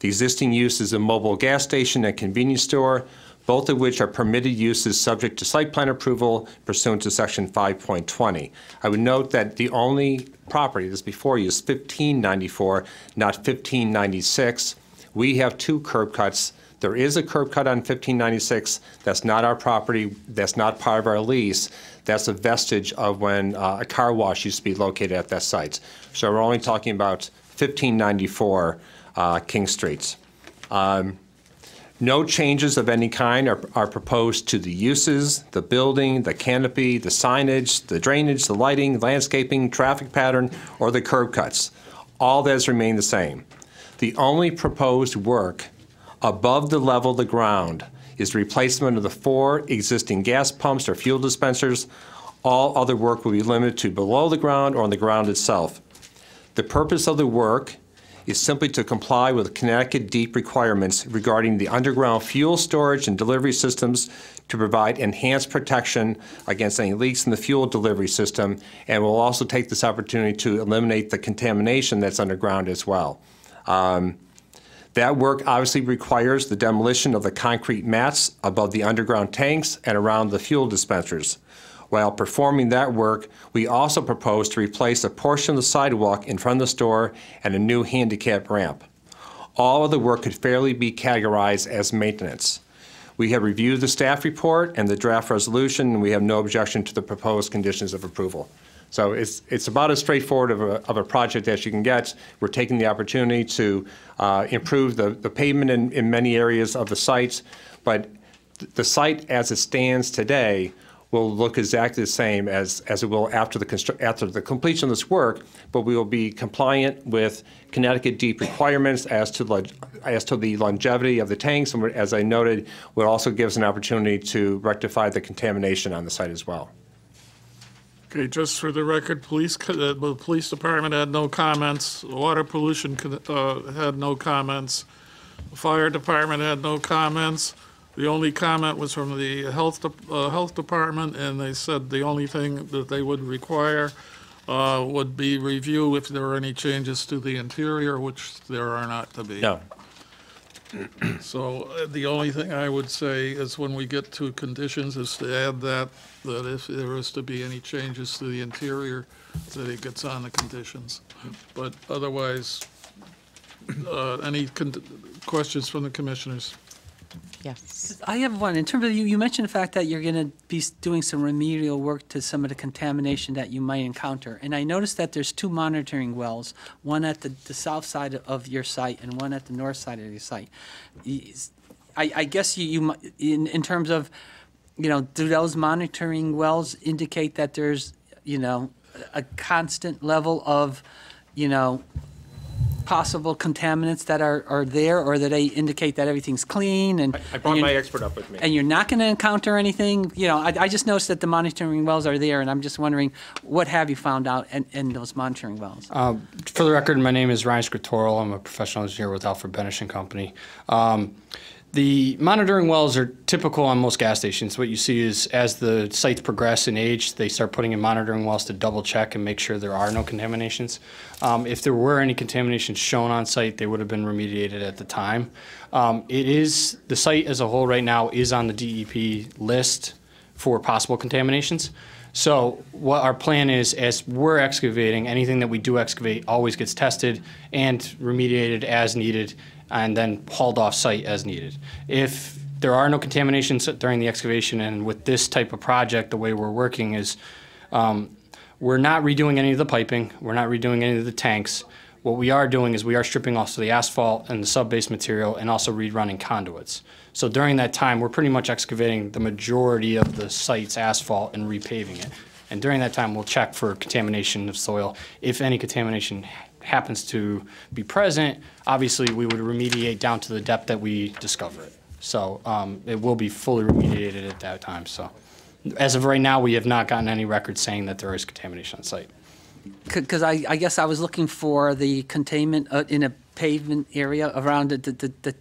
The existing use is a mobile gas station and convenience store, both of which are permitted uses subject to site plan approval pursuant to Section 5.20. I would note that the only property that's before you is 1594, not 1596. We have two curb cuts. There is a curb cut on 1596. That's not our property. That's not part of our lease. That's a vestige of when a car wash used to be located at that site. So we're only talking about 1594 King Street. No changes of any kind are proposed to the uses, the building, the canopy, the signage, the drainage, the lighting, landscaping, traffic pattern, or the curb cuts. All that has remained the same. The only proposed work above the level of the ground is the replacement of the 4 existing gas pumps or fuel dispensers. All other work will be limited to below the ground or on the ground itself. The purpose of the work is simply to comply with Connecticut DEEP requirements regarding the underground fuel storage and delivery systems to provide enhanced protection against any leaks in the fuel delivery system, and we'll also take this opportunity to eliminate the contamination that's underground as well. That work obviously requires the demolition of the concrete mats above the underground tanks and around the fuel dispensers. While performing that work, we also propose to replace a portion of the sidewalk in front of the store and a new handicap ramp. All of the work could fairly be categorized as maintenance. We have reviewed the staff report and the draft resolution, and we have no objection to the proposed conditions of approval. So it's about as straightforward of a project as you can get. We're taking the opportunity to improve the pavement in many areas of the site, but the site as it stands today will look exactly the same as it will after the completion of this work, but we will be compliant with Connecticut DEEP requirements as to the longevity of the tanks, and as I noted, will also give us an opportunity to rectify the contamination on the site as well. Okay, just for the record, the police department had no comments. Water pollution had no comments. The fire department had no comments. The only comment was from the health department, and they said the only thing that they would require would be review if there were any changes to the interior, which there are not to be. No. So the only thing I would say is when we get to conditions is to add that if there is to be any changes to the interior, that it gets on the conditions. But otherwise, Any questions from the commissioners? Yes. I have one. In terms of, you mentioned the fact that you're going to be doing some remedial work to some of the contamination that you might encounter. And I noticed that there's 2 monitoring wells, one at the south side of your site and one at the north side of your site. I guess in terms of, do those monitoring wells indicate that there's, a constant level of, possible contaminants that are there, or that they indicate that everything's clean? And I brought my expert up with me. And you're not going to encounter anything? I just noticed that the monitoring wells are there, and I'm just wondering, what have you found out in those monitoring wells? For the record, my name is Ryan Scritorel. I'm a professional engineer with Alfred Benish & Company. The monitoring wells are typical on most gas stations. What you see is, as the sites progress in age, they start putting in monitoring wells to double check and make sure there are no contaminations. If there were any contaminations shown on site, they would have been remediated at the time. The site as a whole right now is on the DEP list for possible contaminations. So what our plan is, as we're excavating, anything that we do excavate always gets tested and remediated as needed, and then hauled off site as needed. If there are no contaminations during the excavation, and with this type of project, the way we're working is we're not redoing any of the piping, we're not redoing any of the tanks. What we are doing is we are stripping off the asphalt and the sub-base material, and also rerunning conduits. So during that time, we're pretty much excavating the majority of the site's asphalt and repaving it. And during that time, we'll check for contamination of soil. If any contamination happens to be present, obviously we would remediate down to the depth that we discover it. So it will be fully remediated at that time. So as of right now, we have not gotten any records saying that there is contamination on site. Because I guess I was looking for the containment in a pavement area around the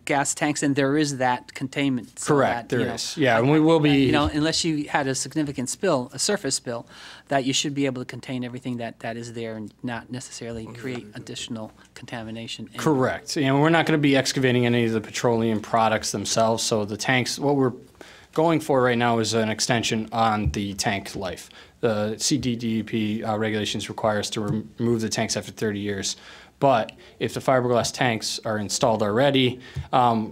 gas tanks, and there is that containment. So Correct, that, there is. Yeah, and we will be... unless you had a significant spill, a surface spill, that you should be able to contain everything that is there and not necessarily create additional contamination. Correct. We're not going to be excavating any of the petroleum products themselves, so the tanks, what we're going for right now is an extension on the tank life. The CDDEP regulations require us to remove the tanks after 30 years. But if the fiberglass tanks are installed already,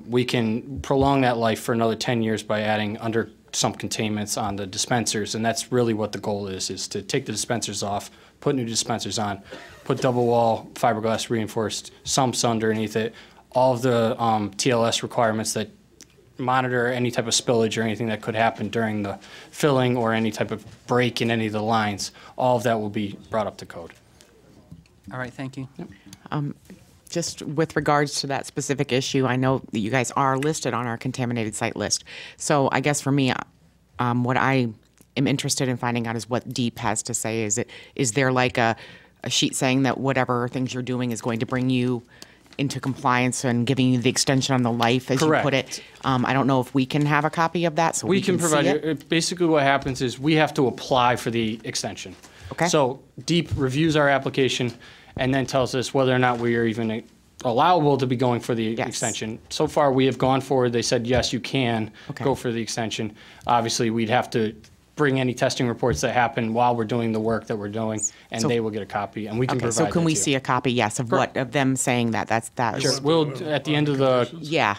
we can prolong that life for another 10 years by adding under sump containments on the dispensers. And that's really what the goal is to take the dispensers off, put new dispensers on, put double wall fiberglass reinforced sumps underneath it, all of the TLS requirements that monitor any type of spillage or anything that could happen during the filling or any type of break in any of the lines. All of that will be brought up to code. All right, thank you. Yep. Just with regards to that specific issue, I know that you guys are listed on our contaminated site list. So I guess for me, what I am interested in finding out is what DEEP has to say. Is there like a sheet saying that whatever things you're doing is going to bring you into compliance and giving you the extension on the life, as Correct. you put it? I don't know if we can have a copy of that, so we can provide see it. it. Basically what happens is we have to apply for the extension. Okay. So DEEP reviews our application and then tells us whether or not we are even allowable to be going for the extension. So far, we have gone forward. They said, yes, you can go for the extension. Obviously, we'd have to bring any testing reports that happen while we're doing the work that we're doing, and So- they will get a copy, and we can Okay, provide so can that we to you. see a copy, yes, of Correct. what, of them saying that? That's Sure. We'll, at the end of the... Yeah,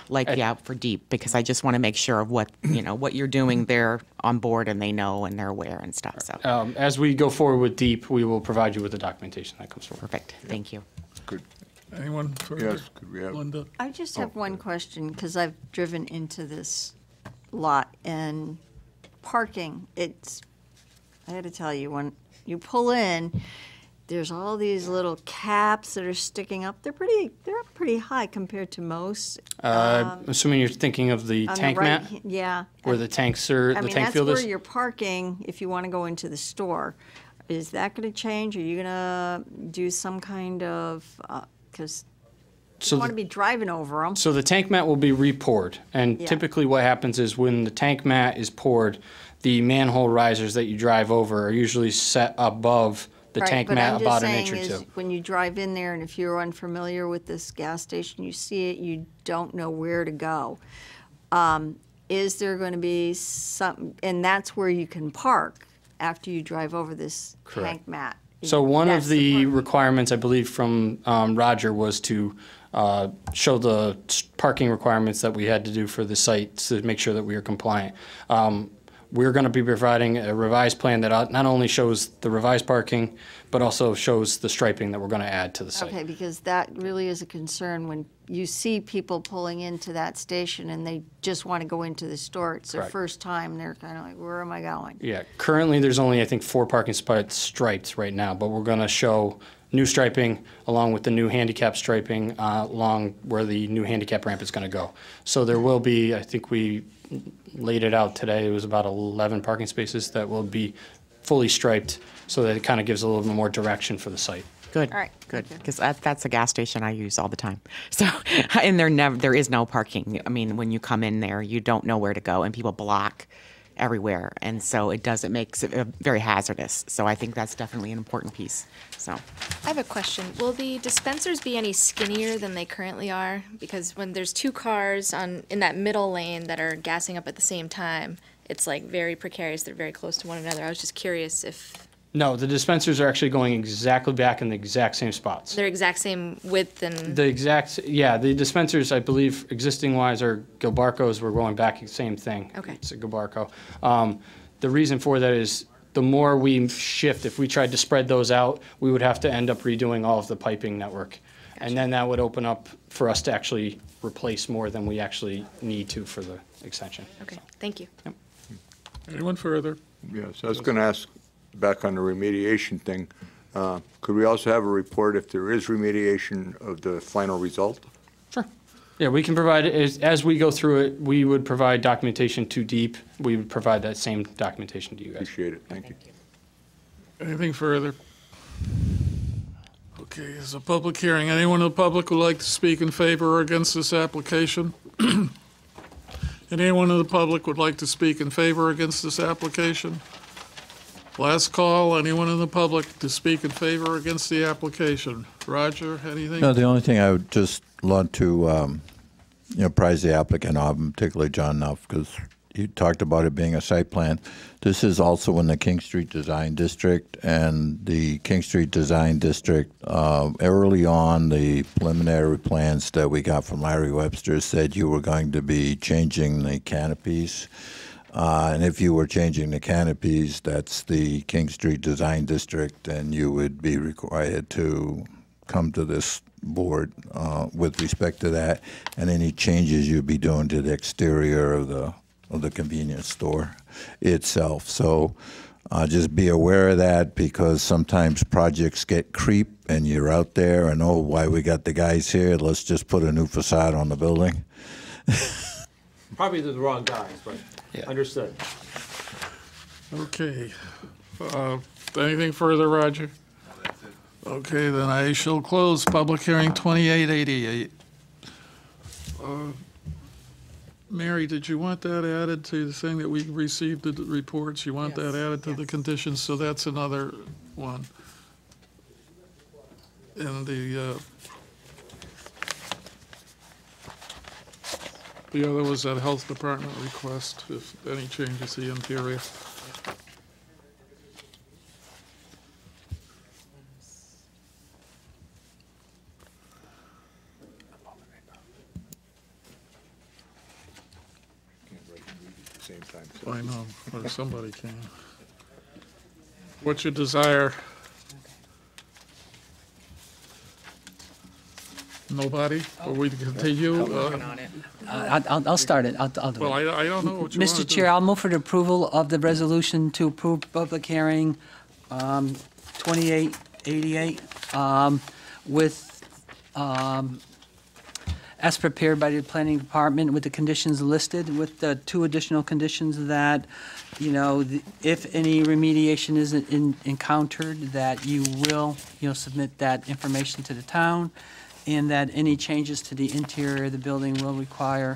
for DEEP, because I just want to make sure of what, what you're doing, they're on board and they know and they're aware and stuff, so. As we go forward with DEEP, we will provide you with the documentation that comes forward. Perfect, thank you. Good. Anyone further? Yes, could we have? Linda? I just have one question, because I've driven into this lot, and parking, I had to tell you, when you pull in, there's all these little caps that are sticking up. They're up pretty high compared to most. Assuming you're thinking of the On the tank right mat? ha- yeah. Where the tanks are, the tank field that's is? where you're parking if you want to go into the store. Is that going to change? Are you going to do some kind of, because So you want the- to be driving over them. So the tank mat will be re-poured, and Yeah. typically what happens is when the tank mat is poured, the manhole risers that you drive over are usually set above the Right, tank but mat I'm about just an inch or saying is two. when you drive in there, and if you're unfamiliar with this gas station, you see it, you don't know where to go. Is there going to be some, and that's where you can park after you drive over this Correct. tank mat. So one That's of the the requirements, I believe, from Roger was to show the parking requirements that we had to do for the site to make sure that we are compliant. We're going to be providing a revised plan that not only shows the revised parking, but also shows the striping that we're going to add to the site. Okay, because that really is a concern when you see people pulling into that station and they just want to go into the store. It's their Correct. first time. They're kind of like, where am I going? Yeah, currently there's only, I think, 4 parking spots striped right now, but we're going to show new striping along with the new handicap striping along where the new handicap ramp is going to go. So there will be, I think we laid it out today, it was about 11 parking spaces that will be fully striped so that it kind of gives a little bit more direction for the site. Good. All right, Good. thank you. Because that's a gas station I use all the time. So, and there is no parking. I mean, when you come in there, you don't know where to go, and people block everywhere, and so it makes it very hazardous. So I think that's definitely an important piece. So, I have a question. Will the dispensers be any skinnier than they currently are? Because when there's 2 cars in that middle lane that are gassing up at the same time, it's like very precarious. They're very close to one another. I was just curious if No, the dispensers are actually going exactly back in the exact same spots. they're exact same width and. The dispensers, I believe, existing wise are Gilbarco's, we're going back, same thing. Okay. It's a Gilbarco. The reason for that is the more we shift, if we tried to spread those out, we would have to end up redoing all of the piping network. And then that would open up for us to actually replace more than we actually need to for the extension. Okay, thank you. Anyone further? Yes, I was going to ask, back on the remediation thing, could we also have a report if there is remediation of the final result? Sure. Yeah, we can provide, as we go through it, we would provide documentation to DEEP. We would provide that same documentation to you guys. Appreciate it, thank you. Anything further? Okay, it's a public hearing. Anyone in the public would like to speak in favor or against this application? Anyone in the public would like to speak in favor or against this application? Last call, anyone in the public to speak in favor or against the application? Roger, anything? No, the only thing I would just want to, apprise the applicant of, and particularly John Nuff, because you talked about it being a site plan. This is also in the King Street Design District, and the King Street Design District, early on, the preliminary plans that we got from Larry Webster said you were going to be changing the canopies. And if you were changing the canopies, that's the King Street Design District, and you would be required to come to this board with respect to that, and any changes you'd be doing to the exterior of the convenience store itself. So just be aware of that, because sometimes projects get creep and you're out there and, oh, why we got the guys here, let's just put a new facade on the building. Probably the wrong guys, but understood. Okay. Anything further, Roger? Okay, then I shall close public hearing 2888. Mary, did you want that added to the thing that we received the reports? You want that added to the conditions? So that's another one. And the other was that health department request, if any changes to the interior. Same time. I know, or somebody can. What's your desire? Nobody? Or we continue? I'll start it. I'll do it. Well, I don't know what you want to do. Mr. Chair, I'll move for the approval of the resolution to approve public hearing 2888 with, as prepared by the planning department, with the conditions listed, with the 2 additional conditions that, if any remediation is encountered, that you will, submit that information to the town, and that any changes to the interior of the building will require,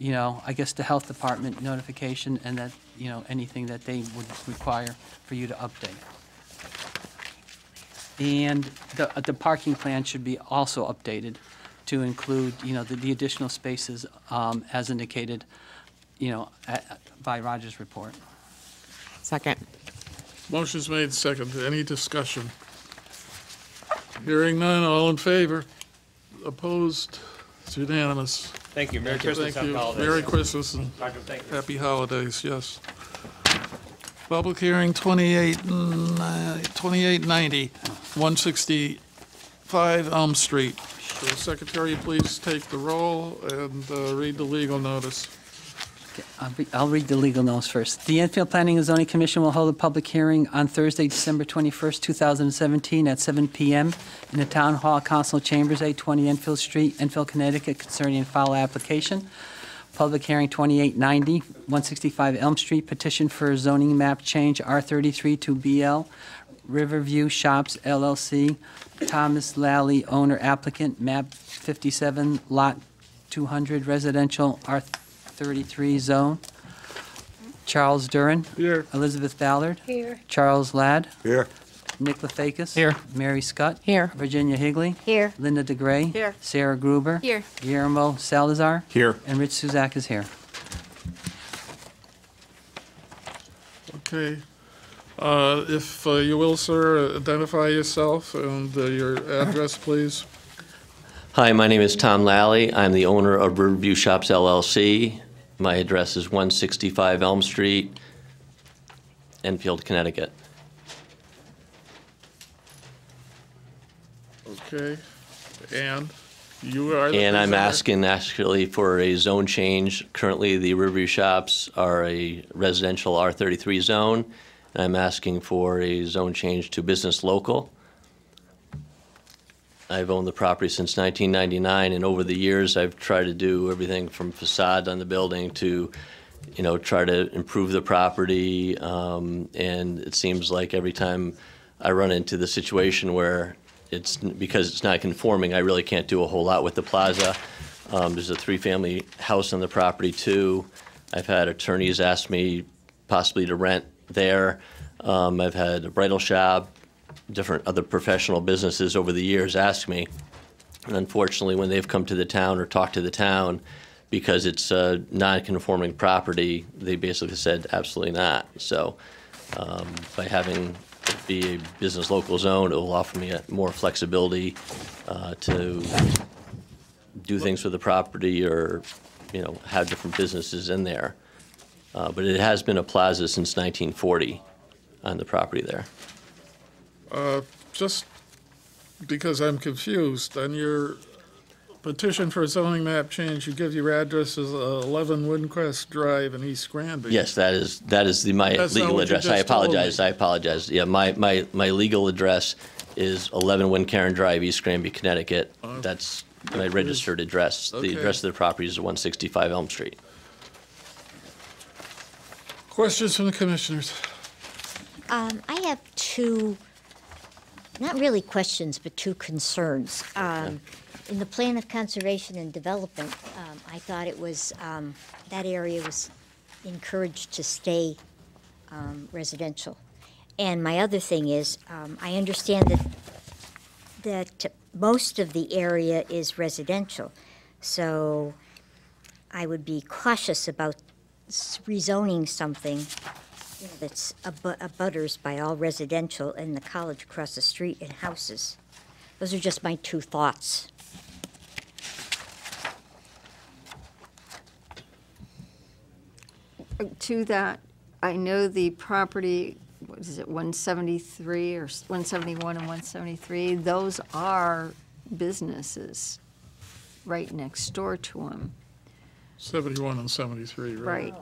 I guess, the health department notification, and that, anything that they would require for you to update. And the parking plan should be also updated to include, the additional spaces as indicated, by Roger's report. second. Motion's made second. Any discussion? Hearing none, all in favor? Opposed? It's unanimous. Thank you. Merry Christmas. Thank you. Happy holidays. Merry Christmas and Thank you. happy holidays, yes. Public hearing 2890, 165 Elm Street. Will the secretary please take the roll and read the legal notice? I'll read the legal notice first. The Enfield Planning and Zoning Commission will hold a public hearing on Thursday, December 21st, 2017 at 7 p.m. in the Town Hall Council Chambers, 820 Enfield Street, Enfield, Connecticut, concerning a file application. Public hearing 2890, 165 Elm Street, petition for a zoning map change R33 to BL, Riverview Shops LLC, Thomas Lally, owner applicant, map 57, lot 200, residential R33 zone. Charles Duran. Here. Elizabeth Ballard. Here. Charles Ladd. Here. Nick Lefakis. Here. Mary Scott. Here. Virginia Higley. Here. Linda DeGray. Here. Sarah Gruber. Here. Guillermo Salazar. Here. And Rich Suzak is here. Okay. If you will, sir, identify yourself and your address, please. Hi, my name is Tom Lally. I'm the owner of Riverview Shops LLC. My address is 165 Elm Street, Enfield, Connecticut. Okay. And you are the And I'm presenter. asking actually for a zone change. Currently, the Riverview Shops are a residential R33 zone. And I'm asking for a zone change to business local. I've owned the property since 1999, and over the years, I've tried to do everything from facade on the building to, try to improve the property. And it seems like every time I run into the situation where because it's not conforming, I really can't do a whole lot with the plaza. There's a 3-family house on the property too. I've had attorneys ask me possibly to rent there. I've had a bridal shop, different other professional businesses over the years ask me. And unfortunately, when they've come to the town or talked to the town, because it's a non-conforming property, they basically said absolutely not. So by having it be a business local zone, it will offer me more flexibility to do things with the property or, have different businesses in there. But it has been a plaza since 1940 on the property there. Just because I'm confused, on your petition for a zoning map change, you give your address as 11 Windcrest Drive in East Granby. Yes, that is my That's not legal what you address. just told me. I apologize. Yeah, my legal address is 11 Windcaren Drive, East Granby, Connecticut. That's my registered address. Okay. The address of the property is 165 Elm Street. Questions from the commissioners? I have two, not really questions, but two concerns. In the plan of conservation and development, I thought it was, that area was encouraged to stay residential. And my other thing is, I understand that most of the area is residential. So I would be cautious about rezoning something that's abutters by all residential and the college across the street and houses. Those are just my two thoughts. To that, I know the property, what is it, 173 or 171 and 173, those are businesses right next door to them. 71 and 73, right? Right.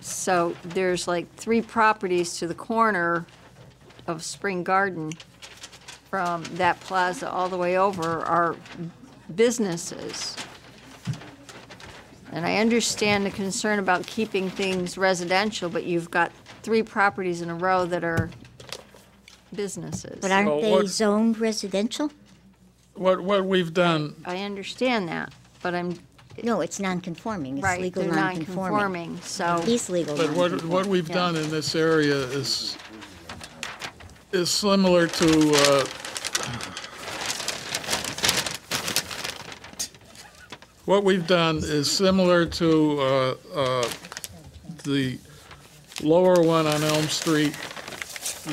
So there's like 3 properties to the corner of Spring Garden from that plaza all the way over are businesses. And I understand the concern about keeping things residential, but you've got 3 properties in a row that are businesses. But aren't they zoned residential? What we've done, I understand that, but No, it's non-conforming. It's right, legal they're non-conforming. non-conforming, so. He's legal but non-conforming. what we've Yeah. done in this area is similar to what we've done is similar to the lower one on Elm Street,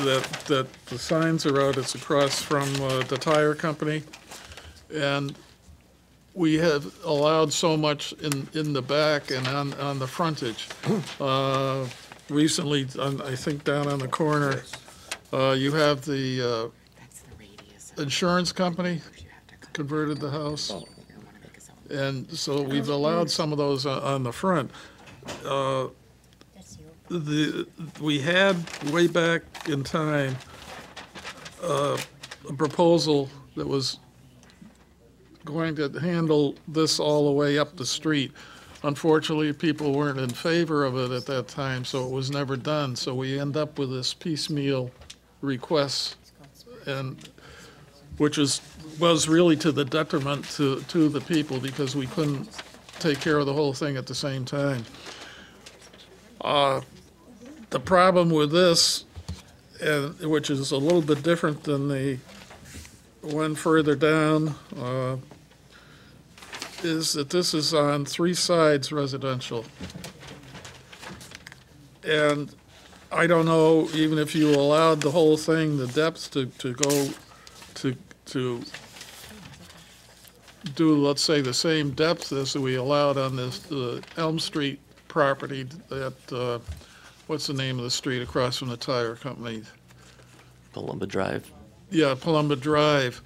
that the signs are out. It's across from the tire company. And we have allowed so much in the back and on the frontage. Recently, I think down on the corner, you have the insurance company converted the house. And so we've allowed some of those on the front. We had, way back in time, a proposal that was going to handle this all the way up the street. Unfortunately, people weren't in favor of it at that time, so it was never done. So we end up with this piecemeal request, and which was really to the detriment to the people, because we couldn't take care of the whole thing at the same time. The problem with this, which is a little bit different than the one further down, is that this is on 3 sides residential. And I don't know, even if you allowed the whole thing, the depth to go to do, let's say, the same depth as we allowed on this Elm Street property at, what's the name of the street across from the tire company? Palumba Drive. Yeah, Palumba Drive.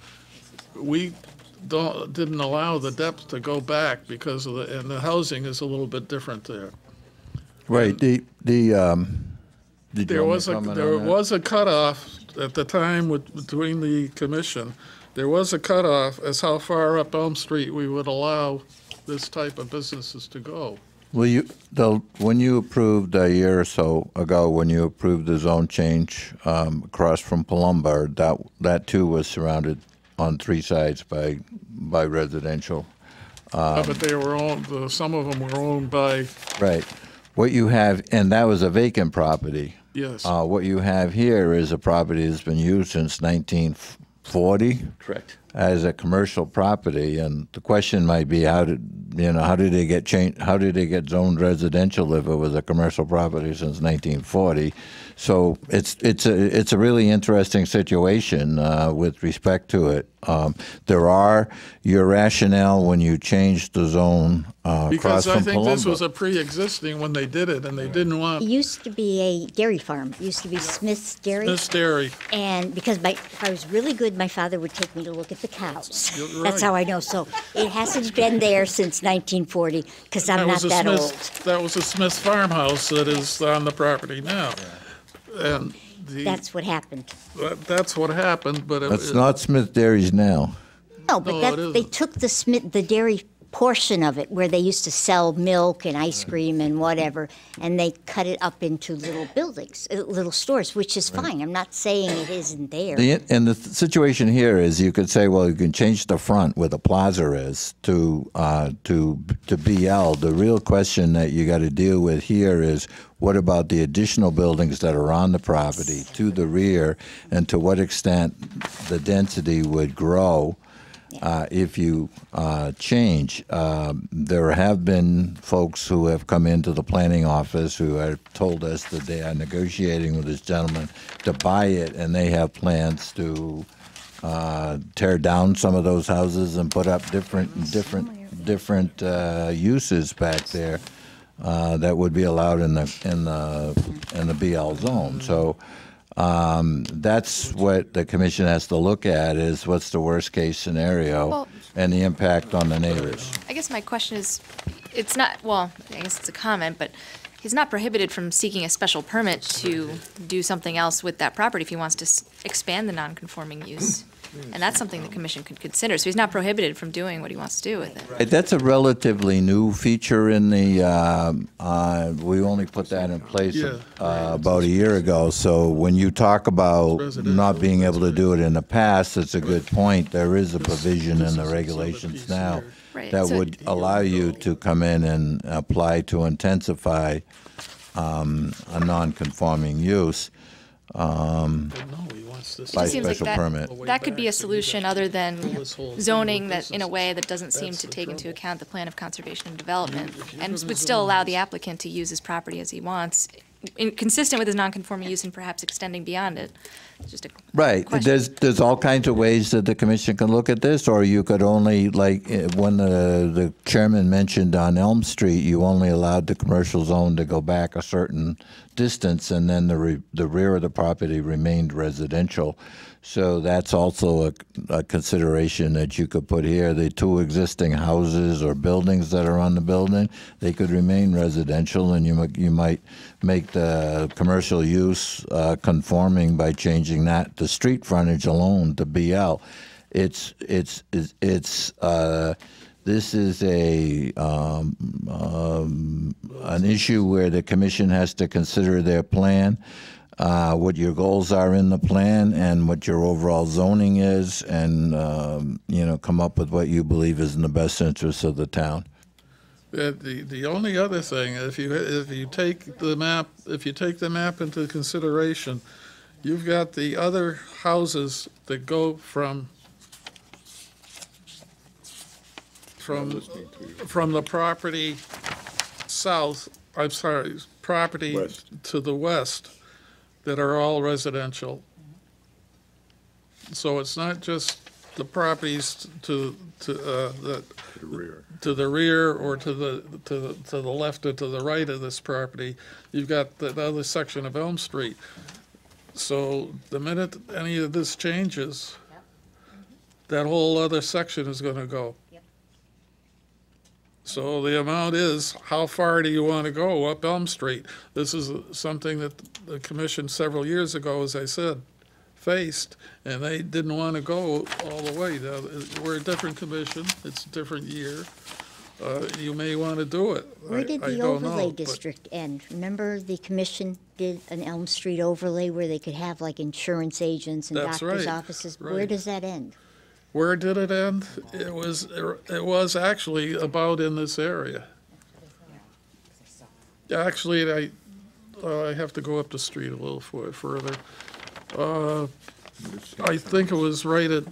We didn't allow the depth to go back because of and the housing is a little bit different there. Right. Did There was a cutoff at the time between the commission. There was a cutoff as how far up Elm Street we would allow this type of businesses to go. Well, when you approved a year or so ago, when you approved the zone change across from Palumba, that too was surrounded on 3 sides by residential. But they were owned. Some of them were owned by. Right. What you have, and that was a vacant property. Yes. What you have here is a property that's been used since 1940. Correct. As a commercial property, and the question might be, how did they get zoned residential if it was a commercial property since 1940? So it's a really interesting situation with respect to it. Your rationale when you changed the zone because across I from think this Palumba. was a pre-existing when they did it, and they didn't want. It used to be a dairy farm. It used to be Smith's Dairy. Smith's Dairy. And because if I was really good, my father would take me to look at the cows. You're That's right. how I know. So it hasn't been there since 1940 because I'm not that old. That was a Smith's farmhouse that is on the property now. And That's what happened. That's what happened, but It's not Smith Dairies now. No, but they took the dairy portion of it where they used to sell milk and ice cream and whatever, and they cut it up into little buildings, little stores, which is fine. I'm not saying it isn't there. And the situation here is, you could say, well, you can change the front where the plaza is to BL. The real question that you got to deal with here is, what about the additional buildings that are on the property to the rear, and to what extent the density would grow if you change. There have been folks who have come into the planning office who have told us that they are negotiating with this gentleman to buy it, and they have plans to tear down some of those houses and put up different uses back there that would be allowed in the BL zone. So. That's what the commission has to look at, is what's the worst case scenario and the impact on the neighbors. I guess my question is, it's not, well, I guess it's a comment, but he's not prohibited from seeking a special permit to do something else with that property if he wants to expand the non-conforming use. And that's something the commission could consider. So he's not prohibited from doing what he wants to do with it. Right, that's a relatively new feature in the, we only put that in place about a year ago. So when you talk about not being able to do it in the past, it's a good point. There is a provision in the regulations now that would allow you to come in and apply to intensify a non-conforming use. by It seems like special permit. that could be a solution other than zoning that in a way that doesn't seem to take into account the plan of conservation and development, and would still allow the applicant to use his property as he wants, consistent with his non-conforming use and perhaps extending beyond it. Just a Right. question. There's all kinds of ways that the commission can look at this, or you could only, like, when the chairman mentioned on Elm Street, you only allowed the commercial zone to go back a certain distance, and then the rear of the property remained residential. So that's also a consideration that you could put here. The two existing houses or buildings that are on the building, they could remain residential, and you might make the commercial use conforming by changing that, the street frontage alone, to BL. This is an issue where the commission has to consider their plan, what your goals are in the plan, and what your overall zoning is, and come up with what you believe is in the best interest of the town. The only other thing, if you take the map into consideration, you've got the other houses that go from the property property West. to the west that are all residential. So it's not just the properties to the rear or to the left or to the right of this property. You've got the other section of Elm Street. So the minute any of this changes, that whole other section is going to go. So the amount is, how far do you want to go up Elm Street? This is something that the commission several years ago, as I said, faced, and they didn't want to go all the way. Now, we're a different commission, it's a different year. You may want to do it. Where did the overlay district end? Remember the commission did an Elm Street overlay where they could have like insurance agents and doctors' offices? Right. Where does that end? Where did it end? It was actually about in this area. Actually, I have to go up the street a little further. I think it was right at.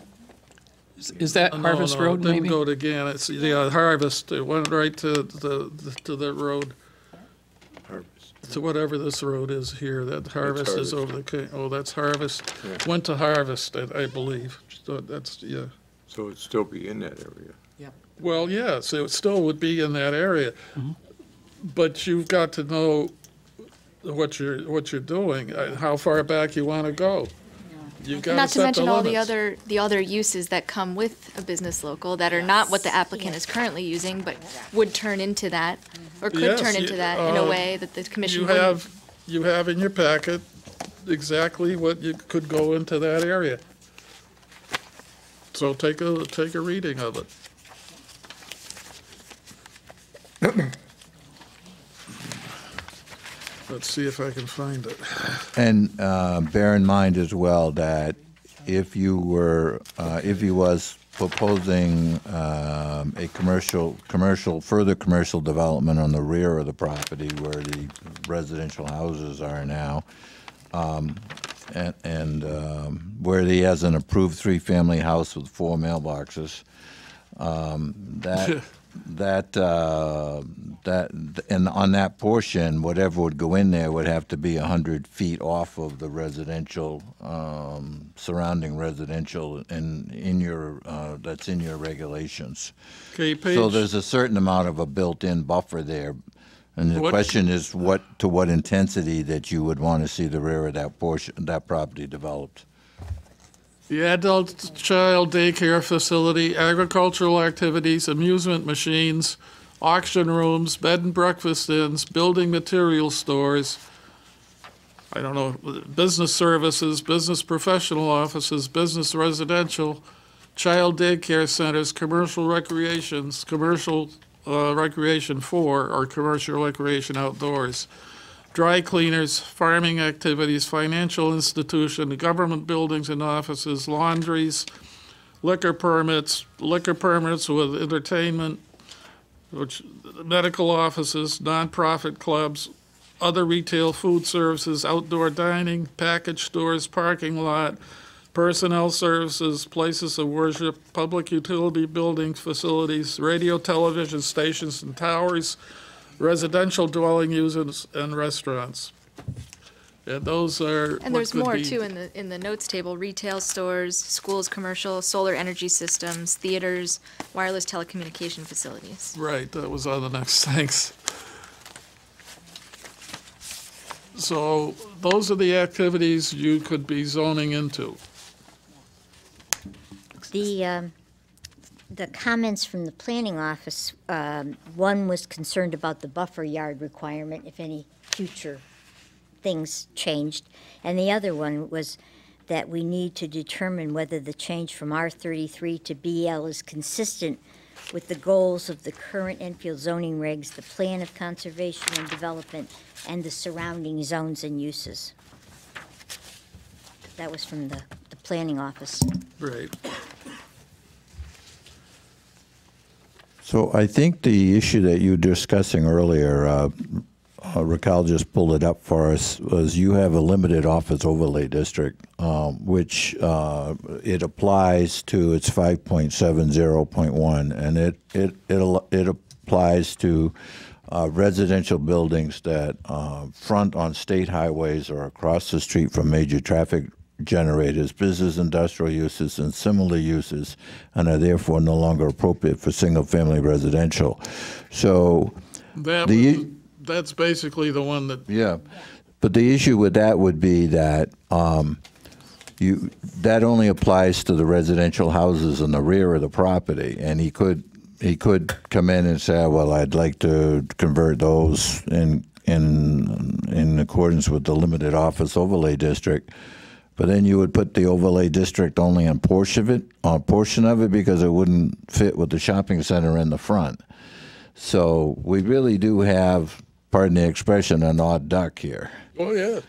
Is that Harvest Road, it didn't maybe? go to Gannett. Harvest. It went right to the road. To whatever this road is here. That Harvest is over the. Oh, that's Harvest. Yeah. Went to Harvest, I believe. So that's So it'd still be in that area. Well, yes, it still would be in that area, but you've got to know what you're doing, how far back you want to go. You've got Not to to set mention the all limits. the other uses that come with a business local that are not what the applicant is currently using, but would turn into that, or could Yes, turn into that in a way that the commission You wouldn't. you have in your packet exactly what you could go into that area. So take a reading of it. Let's see if I can find it. And bear in mind as well that if you was proposing a further commercial development on the rear of the property where the residential houses are now, and where he has an approved three-family house with 4 mailboxes, and on that portion, whatever would go in there would have to be 100 feet off of the residential, surrounding residential, and that's in your regulations. Okay, So there's a certain amount of a built-in buffer there, and the What- question is to what intensity that you would want to see the rear of that property developed. The adult child daycare facility, agricultural activities, amusement machines, auction rooms, bed and breakfast inns, building material stores, I don't know, business services, business professional offices, business residential, child daycare centers, commercial recreations, commercial recreation or commercial recreation outdoors, dry cleaners, farming activities, financial institution, government buildings and offices, laundries, liquor permits with entertainment, medical offices, nonprofit clubs, other retail food services, outdoor dining, package stores, parking lot, personnel services, places of worship, public utility buildings, facilities, radio, television stations and towers, residential dwelling uses, and restaurants. And those are And there's more too in the notes table: retail stores, schools, commercial, solar energy systems, theaters, wireless telecommunication facilities. Right, that was on the next, thanks. So those are the activities you could be zoning into. The comments from the planning office, one was concerned about the buffer yard requirement if any future things changed, and the other one was that we need to determine whether the change from R33 to BL is consistent with the goals of the current Enfield zoning regs, the plan of conservation and development, and the surrounding zones and uses. That was from the planning office. Right. So I think the issue that you were discussing earlier, Raquel just pulled it up for us, was you have a limited office overlay district, which it applies to, it's 5.70.1, and it applies to residential buildings that front on state highways or across the street from major traffic generators, business industrial uses, and similar uses, and are therefore no longer appropriate for single-family residential. So that's basically the one that... Yeah, but the issue with that would be that that only applies to the residential houses in the rear of the property, and he could come in and say, well, I'd like to convert those in accordance with the limited office overlay district. But then you would put the overlay district only on portion of it because it wouldn't fit with the shopping center in the front. So we really do have, pardon the expression, an odd duck here. Oh, yeah.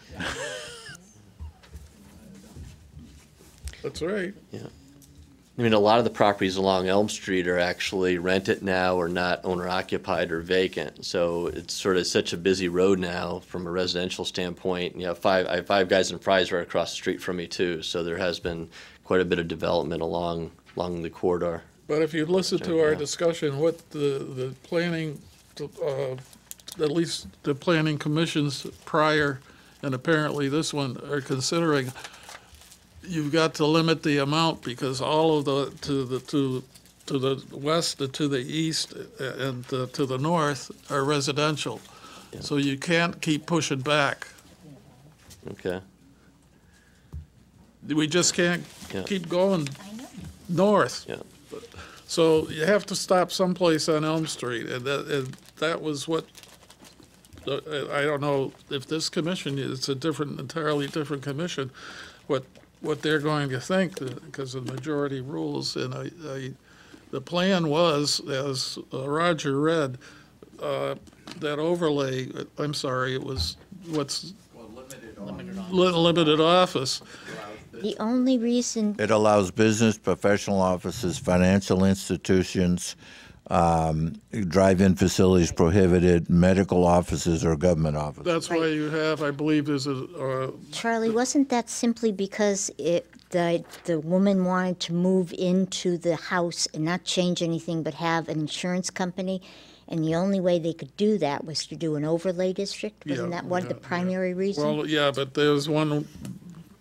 That's right. Yeah. I mean, a lot of the properties along Elm Street are actually rented now or not owner-occupied or vacant. So it's sort of such a busy road now from a residential standpoint. You know, I have Five Guys and Fries right across the street from me, too. So there has been quite a bit of development along the corridor. But if you listen to our discussion, what the planning, at least the planning commissions prior, and apparently this one, are considering, you've got to limit the amount because all of the to the west and to the east and to the north are residential. Yeah. So you can't keep pushing back. Okay. We just can't keep going north. Yeah. So you have to stop someplace on Elm Street, and that was what. I don't know if this commission is a entirely different commission, what they're going to think, because of majority rules. And the plan was, as Roger read, that overlay, I'm sorry, it was limited office. The only reason... It allows business, professional offices, financial institutions, drive-in facilities prohibited, medical offices, or government offices. That's why you have, I believe, there's a... Charlie, wasn't that simply because the woman wanted to move into the house and not change anything but have an insurance company, and the only way they could do that was to do an overlay district? Wasn't that one of the primary reasons? Well, yeah, but there's one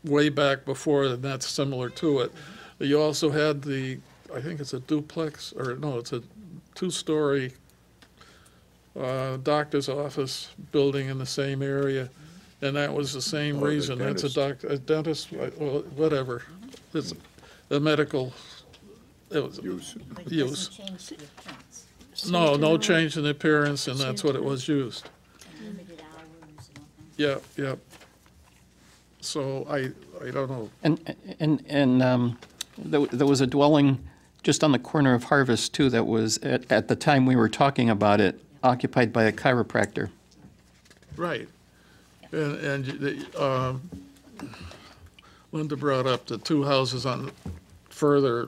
way back before, and that's similar to it. You also had I think it's a duplex, or no, it's a two-story doctor's office building in the same area, and that was the same reason. That's a dentist, well, whatever. It's a medical use. No change in appearance, and that's what it was used. Yeah. So I don't know. And there was a dwelling just on the corner of Harvest, too, that was, at the time we were talking about it, occupied by a chiropractor. Right. And Linda brought up the two houses on further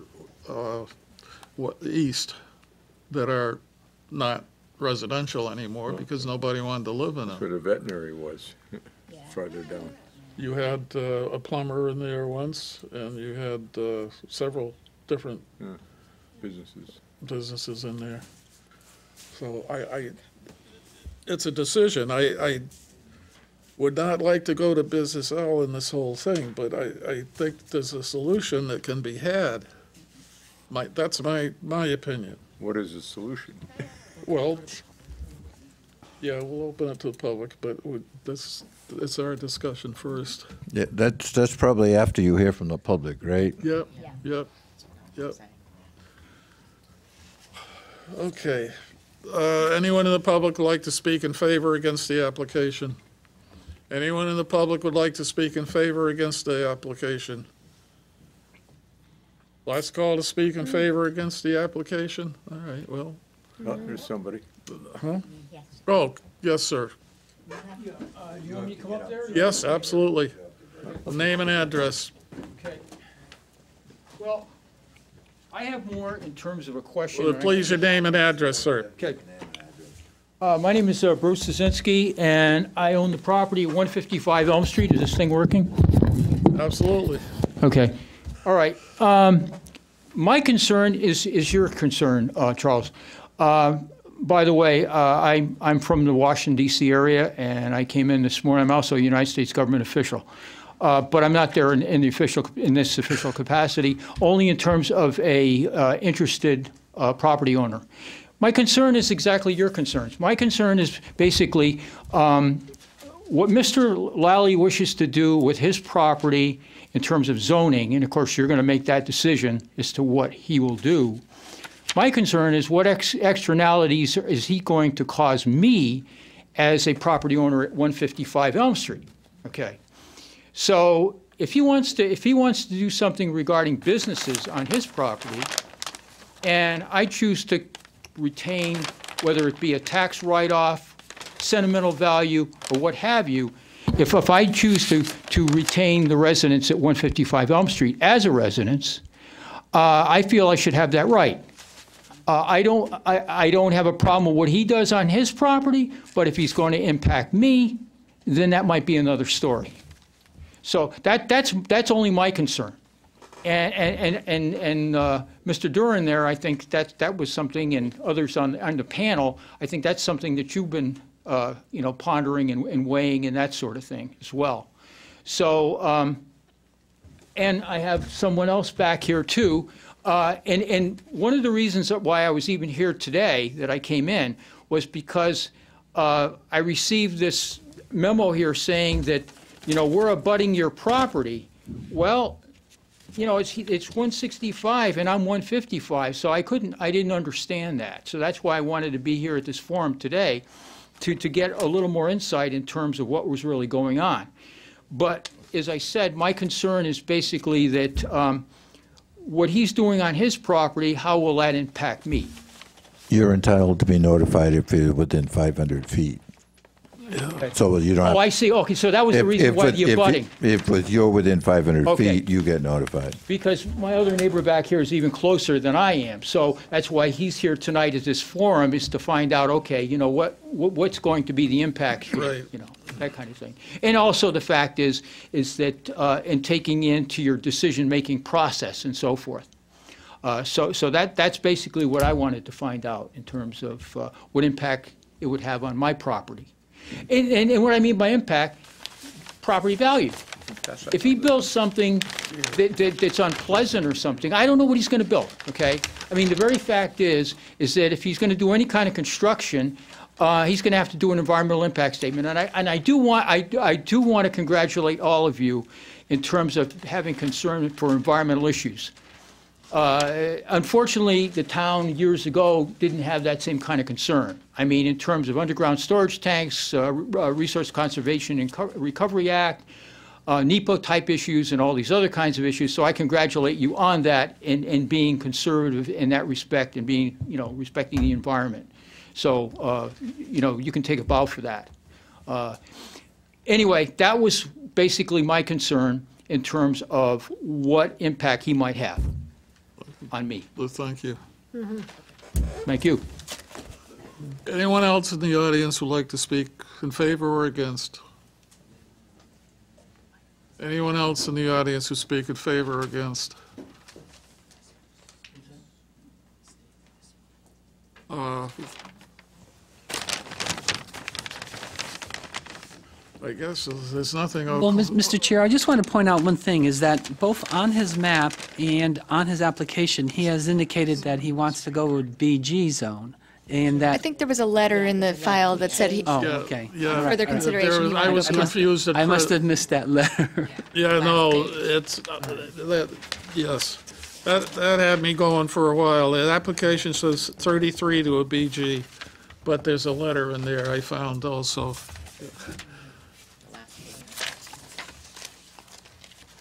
east that are not residential anymore because nobody wanted to live in That's them. where the veterinary was, farther down. You had a plumber in there once, and you had several different businesses in there. So it's a decision. I would not like to go to business L in this whole thing, but I think there's a solution that can be had. That's my opinion. What is the solution? Well, yeah, we'll open it to the public, but it's our discussion first. Yeah, that's probably after you hear from the public, right? Yep, yep. Okay. Anyone in the public would like to speak in favor or against the application? Anyone in the public would like to speak in favor or against the application? Last call to speak in favor or against the application? All right, well. Oh, there's somebody. Huh? Oh, yes, sir. You want me to come up there? Yes, absolutely. Name and address. Okay. Well, I have more in terms of a question. Will it please your name and address, sir? Okay. My name is Bruce Szynski, and I own the property at 155 Elm Street. Is this thing working? Absolutely. Okay. All right. My concern is your concern, Charles. By the way, I'm from the Washington, D.C. area, and I came in this morning. I'm also a United States government official. But I'm not there in this official capacity, only in terms of a interested property owner. My concern is exactly your concerns. My concern is basically what Mr. Lally wishes to do with his property in terms of zoning, and of course you're going to make that decision as to what he will do. My concern is what externalities is he going to cause me as a property owner at 155 Elm Street? Okay. So if he wants to do something regarding businesses on his property, and I choose to retain, whether it be a tax write-off, sentimental value, or what have you, if I choose to retain the residence at 155 Elm Street as a residence, I feel I should have that right. I don't have a problem with what he does on his property, but if he's going to impact me, then that might be another story. So that's only my concern. And Mr. Duran there, I think that was something, and others on the panel, I think that's something that you've been pondering and weighing and that sort of thing as well. So, and I have someone else back here too. And one of the reasons why I was even here today that I came in was because I received this memo here saying that, we're abutting your property. Well, it's 165 and I'm 155, so I didn't understand that. So that's why I wanted to be here at this forum today to get a little more insight in terms of what was really going on. But as I said, my concern is basically that what he's doing on his property, how will that impact me? You're entitled to be notified if you're within 500 feet. Okay. So you don't have, Oh, I see. Okay, so that was the reason why the abutting. If you're within 500 Okay. feet, you get notified. Because my other neighbor back here is even closer than I am. So that's why he's here tonight at this forum, is to find out, okay, what's going to be the impact here, Right. That kind of thing. And also the fact is that in taking into your decision-making process and so forth. So that's basically what I wanted to find out in terms of what impact it would have on my property. And what I mean by impact, property value. If he builds something that's unpleasant or something, I don't know what he's going to build, okay? I mean, the very fact is that if he's going to do any kind of construction, he's going to have to do an environmental impact statement. And I do want to congratulate all of you in terms of having concern for environmental issues. Unfortunately, the town years ago didn't have that same kind of concern. I mean, in terms of underground storage tanks, Resource Conservation and Recovery Act, NEPA type issues, and all these other kinds of issues. So I congratulate you on that and being conservative in that respect and being, respecting the environment. So, you can take a bow for that. Anyway, that was basically my concern in terms of what impact he might have on me. Well, thank you. Thank you. Anyone else in the audience would like to speak in favor or against? Anyone else in the audience who speak in favor or against? I guess there's nothing. Well, Mr. Chair, I just want to point out one thing, is that both on his map and on his application, he has indicated that he wants to go with BG zone, and that... I think there was a letter in the file that said he, Oh, okay. Yeah, All right, further all right. consideration. he I wanted was to go. confused at I must first. have missed that letter. Yeah, no, it's, yes. That had me going for a while. The application says 33 to a BG, but there's a letter in there I found also.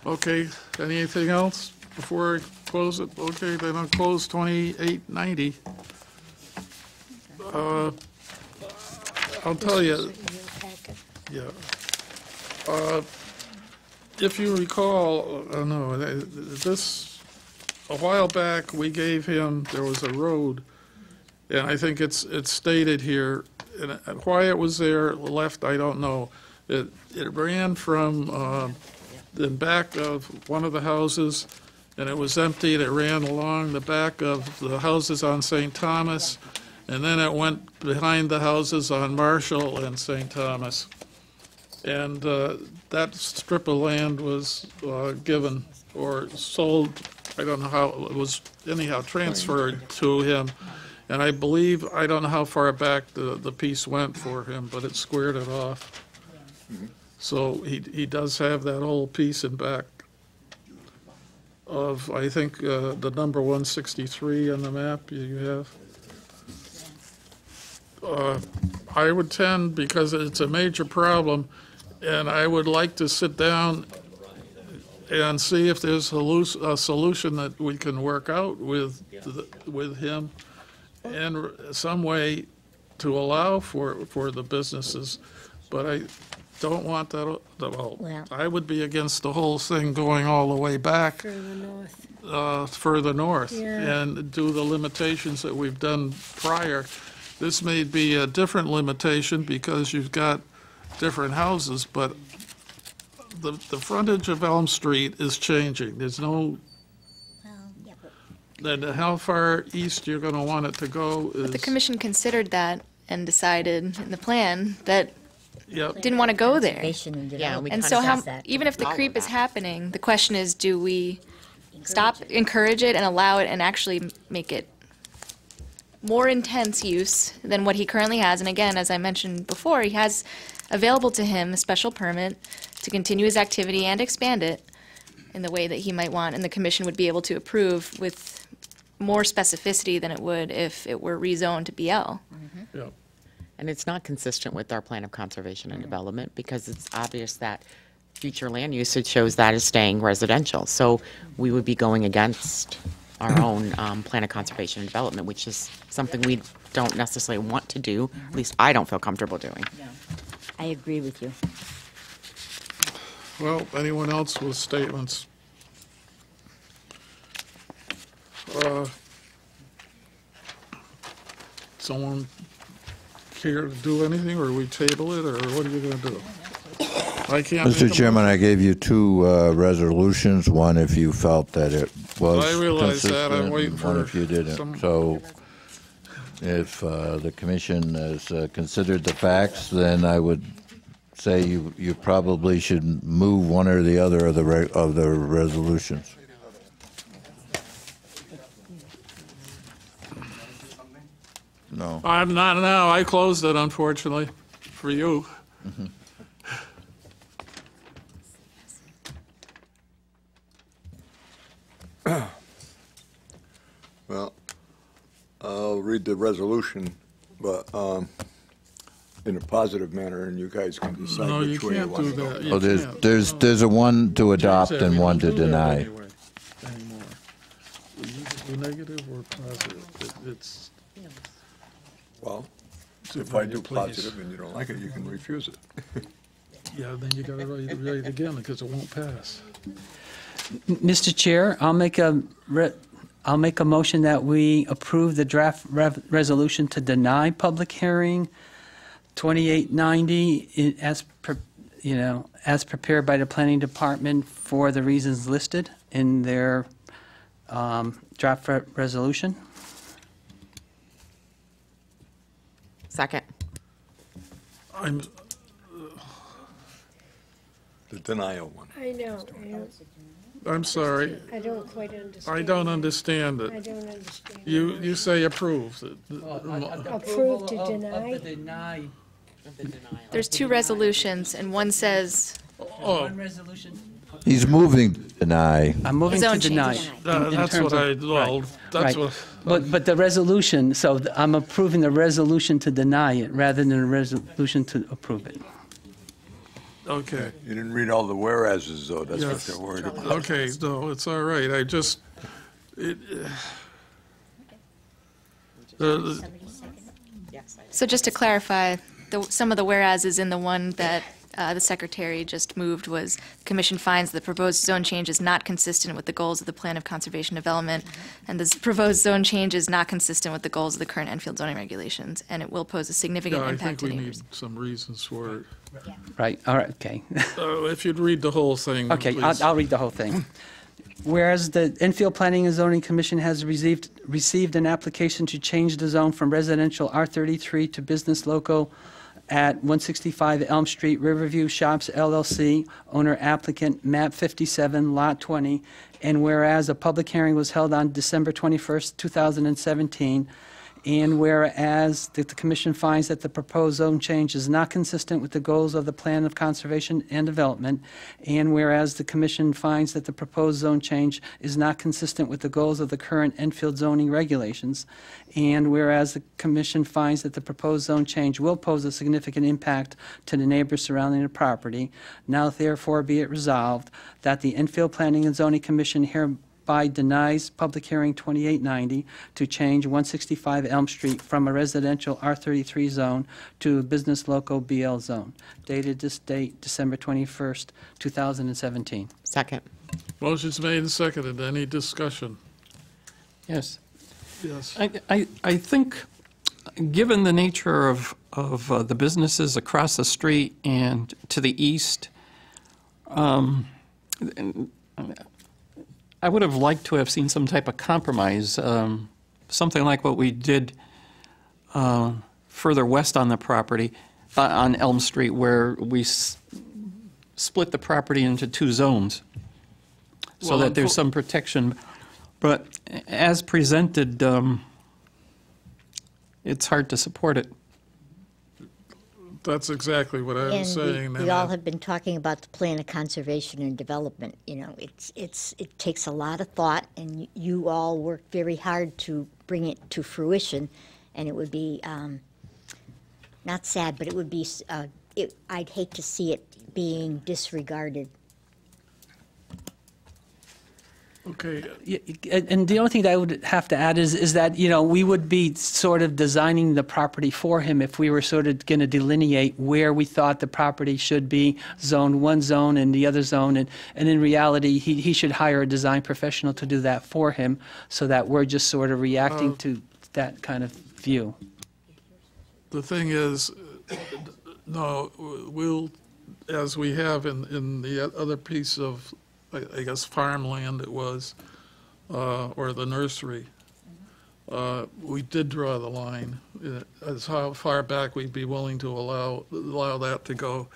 Okay, anything else before I close it? Okay, then I'll close 2890. I'll tell you, yeah. If you recall, this, a while back, we gave him, there was a road, and I think it's stated here, and why it was there left, I don't know. It ran from the back of one of the houses, and it was empty, and it ran along the back of the houses on St. Thomas, and then it went behind the houses on Marshall and St. Thomas. And that strip of land was given or sold, I don't know how, it was anyhow transferred to him. And I believe, I don't know how far back the piece went for him, but it squared it off. So he does have that whole piece in back of, I think, the number 163 on the map you have. I would tend, because it's a major problem, and I would like to sit down and see if there's a solution that we can work out with him, and some way to allow for the businesses. But I don't want that, well, I would be against the whole thing going all the way back further north and do the limitations that we've done prior. This may be a different limitation because you've got different houses, but the frontage of Elm Street is changing. There's no, and how far east you're going to want it to go is. But the commission considered that and decided in the plan that Yep. didn't want to go there. Yeah, And so even if the creep is happening, the question is, do we stop, encourage it, and allow it, and actually make it more intense use than what he currently has? And again, as I mentioned before, he has available to him a special permit to continue his activity and expand it in the way that he might want, and the commission would be able to approve with more specificity than it would if it were rezoned to BL. Yep. And it's not consistent with our plan of conservation and development because it's obvious that future land usage shows that is staying residential. So we would be going against our own plan of conservation and development, which is something we don't necessarily want to do. At least I don't feel comfortable doing. I agree with you. Well, anyone else with statements? Someone care to do anything, or we table it, or what are you going to do? I can't. Mr. Chairman, I gave you two resolutions, one if you felt that it was I realize that. I'm consistent, waiting and one for if you didn't. some- So if the commission has considered the facts, then I would say you probably should move one or the other of the resolutions. No. I'm not now. I closed it, unfortunately, for you. Well, I'll read the resolution, but in a positive manner, and you guys can decide No, you which way you can't want do to go. that. You Oh, can't. there's a one to adopt Change that. and We one don't to do that deny. anyway, anymore. We either do negative or positive. It's. Well, Do if I it, do please. positive and you don't like it, you can refuse it. Yeah, then you got to write it again because it won't pass. Mr. Chair, I'll make a I'll make a motion that we approve the draft resolution to deny public hearing 2890 as prepared by the Planning Department for the reasons listed in their draft resolution. Second. I'm, The denial one. I know. I'm sorry. I don't quite understand. I don't understand it. I don't understand. You say approve. Approve to deny? There's two resolutions, and one says, Oh, He's moving to deny. I'm moving to Zone deny. change. in that's terms what I, of- well, right, that's right. what. But the resolution, so I'm approving the resolution to deny it rather than a resolution to approve it. Okay. You didn't read all the whereases, though, that's what Yes. they're worried about. Okay, no, it's all right. I just, it, the- so just to clarify, some of the whereases in the one that the secretary just moved was, the commission finds the proposed zone change is not consistent with the goals of the plan of conservation development, and the proposed zone change is not consistent with the goals of the current Enfield zoning regulations, and it will pose a significant yeah, I impact think to we neighbors. need some reasons for it. Right, all right, okay. If you'd read the whole thing, Okay, please. I'll read the whole thing. Whereas the Enfield Planning and Zoning Commission has received an application to change the zone from residential R33 to business local at 165 Elm Street, Riverview Shops LLC, owner applicant, map 57, lot 20, and whereas a public hearing was held on December 21st, 2017, and whereas the commission finds that the proposed zone change is not consistent with the goals of the Plan of Conservation and Development, and whereas the commission finds that the proposed zone change is not consistent with the goals of the current Enfield zoning regulations, and whereas the commission finds that the proposed zone change will pose a significant impact to the neighbors surrounding the property, now therefore be it resolved that the Enfield Planning and Zoning Commission hereby denies public hearing 2890 to change 165 Elm Street from a residential R33 zone to a business local BL zone, dated this date, December 21st, 2017. Second. Motion's made and seconded. Any discussion? Yes. Yes. I think, given the nature of the businesses across the street and to the east, I would have liked to have seen some type of compromise, something like what we did further west on the property, on Elm Street, where we split the property into two zones, so that there's some protection. But as presented, it's hard to support it. That's exactly what I was saying. We all have been talking about the plan of conservation and development. You know, it takes a lot of thought, and you all work very hard to bring it to fruition. And it would be not sad, but it would be. I'd hate to see it being disregarded. Okay. And the only thing that I would have to add is that, you know, we would be sort of designing the property for him if we were sort of going to delineate where we thought the property should be zoned, one zone and the other zone. And in reality, he should hire a design professional to do that for him, so that we're just sort of reacting to that kind of view. The thing is, no, we'll, as we have in the other piece of, I guess, farmland it was, or the nursery, we did draw the line as how far back we'd be willing to allow that to go.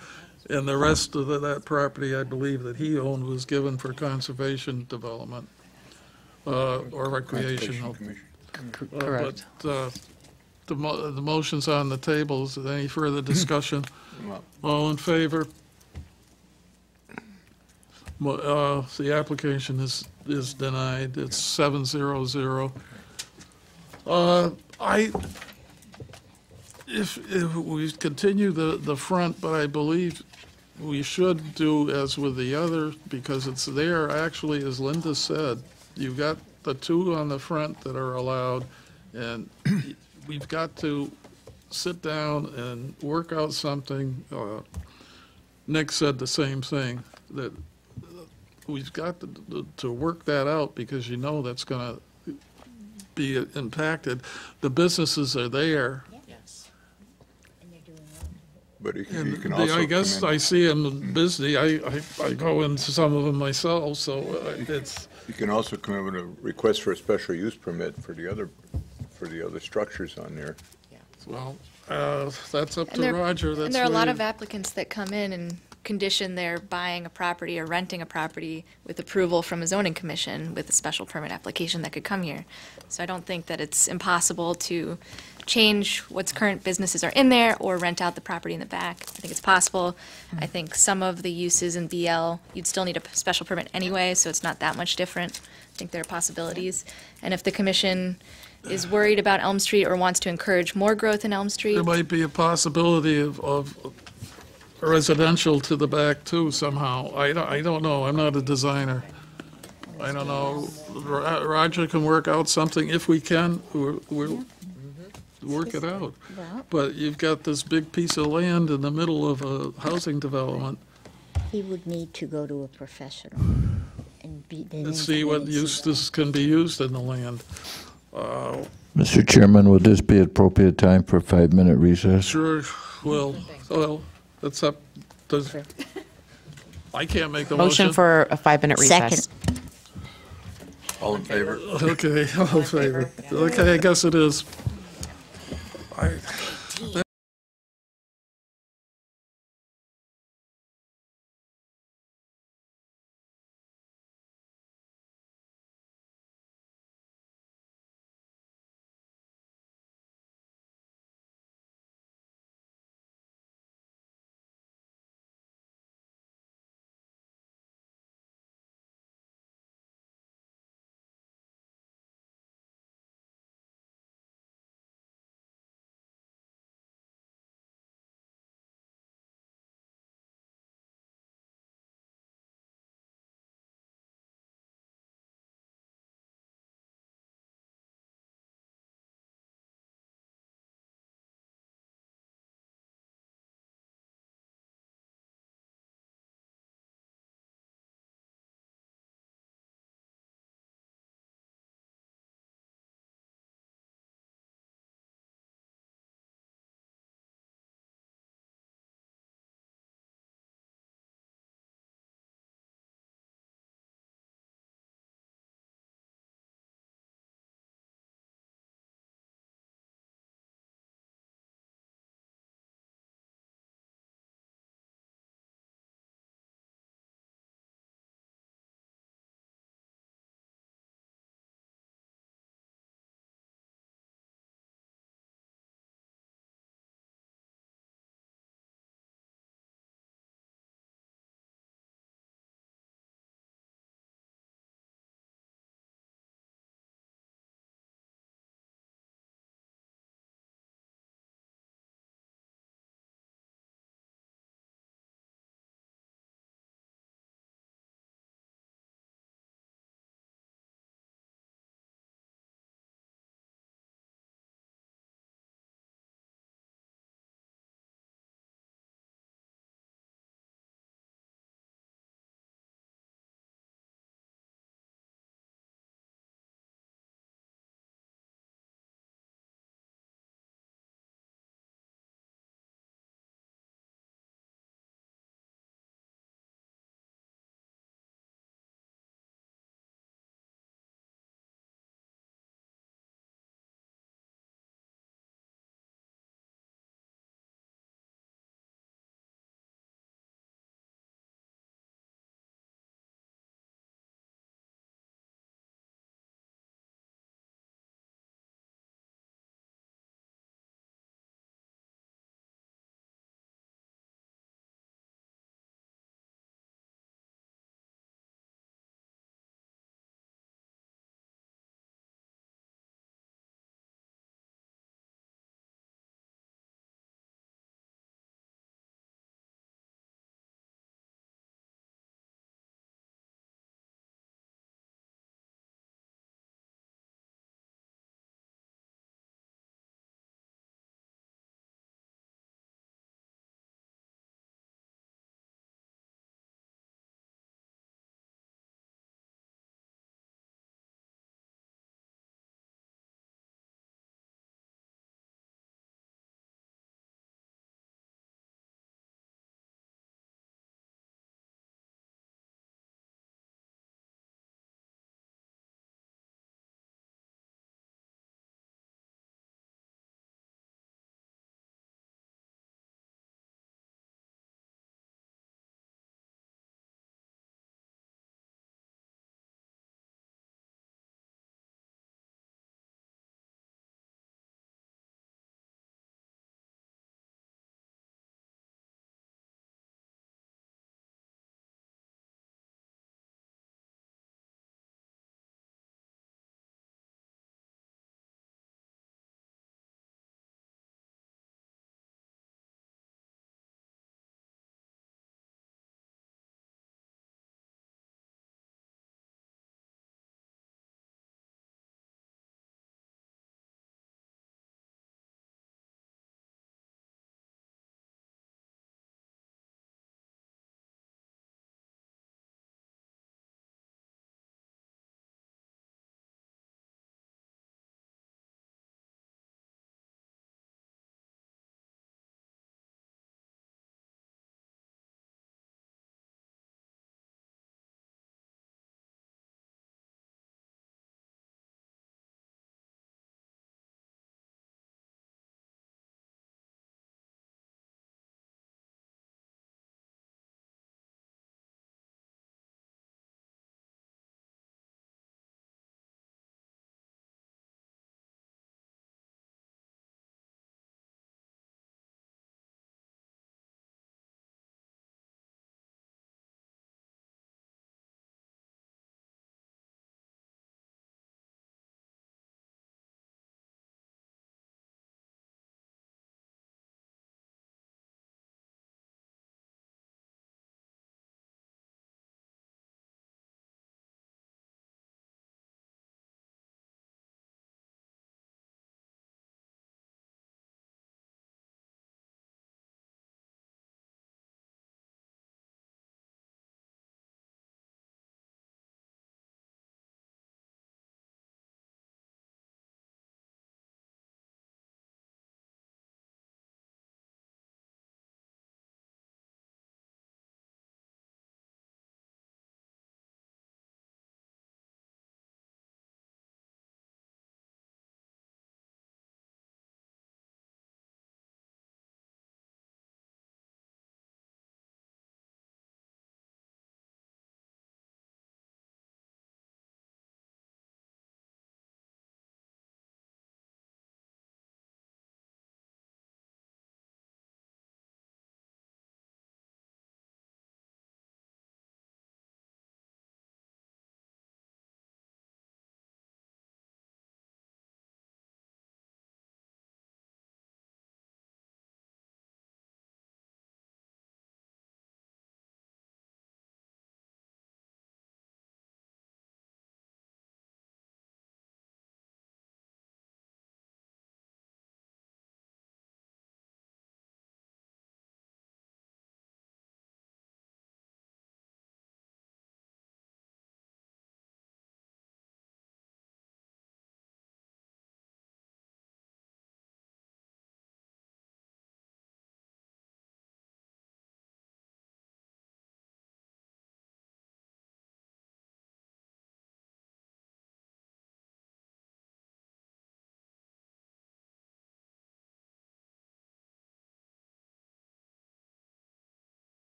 And the rest of that property, I believe, that he owned was given for conservation development or recreational. Correct. But the motion's on the table. Is there any further discussion? All in favor? The application is denied. It's 700. If we continue the front, but I believe we should do as with the other, because it's there, actually, as Linda said, you've got the two on the front that are allowed, and we've got to sit down and work out something. Nick said the same thing, that we've got to work that out, because you know that's going to be impacted. The businesses are there. But you And can also I guess come in- I see them busy. I go into some of them myself, so it's, You can also come in with a request for a special use permit for the other structures on there. well, that's up And to there- Roger. And That's there are a lot really- of applicants that come in and condition their buying a property or renting a property with approval from a zoning commission with a special permit application that could come here. So I don't think that it's impossible to change what's current businesses are in there or rent out the property in the back. I think it's possible. I think some of the uses in BL, you'd still need a special permit anyway, so it's not that much different. I think there are possibilities. And if the commission is worried about Elm Street or wants to encourage more growth in Elm Street, There might be a possibility of residential to the back too somehow. I don't know. I'm not a designer. I don't know. Roger can work out something if we can. We'll work it out. But you've got this big piece of land in the middle of a housing development. He would need to go to a professional and be. Let's see what use this can be used in the land. Mr. Chairman, would this be appropriate time for a 5-minute recess? Sure, well, it's up, I can't make the Motion motion. for a 5-minute recess. Second. All in favor? Okay, all in favor. Okay, I guess it is.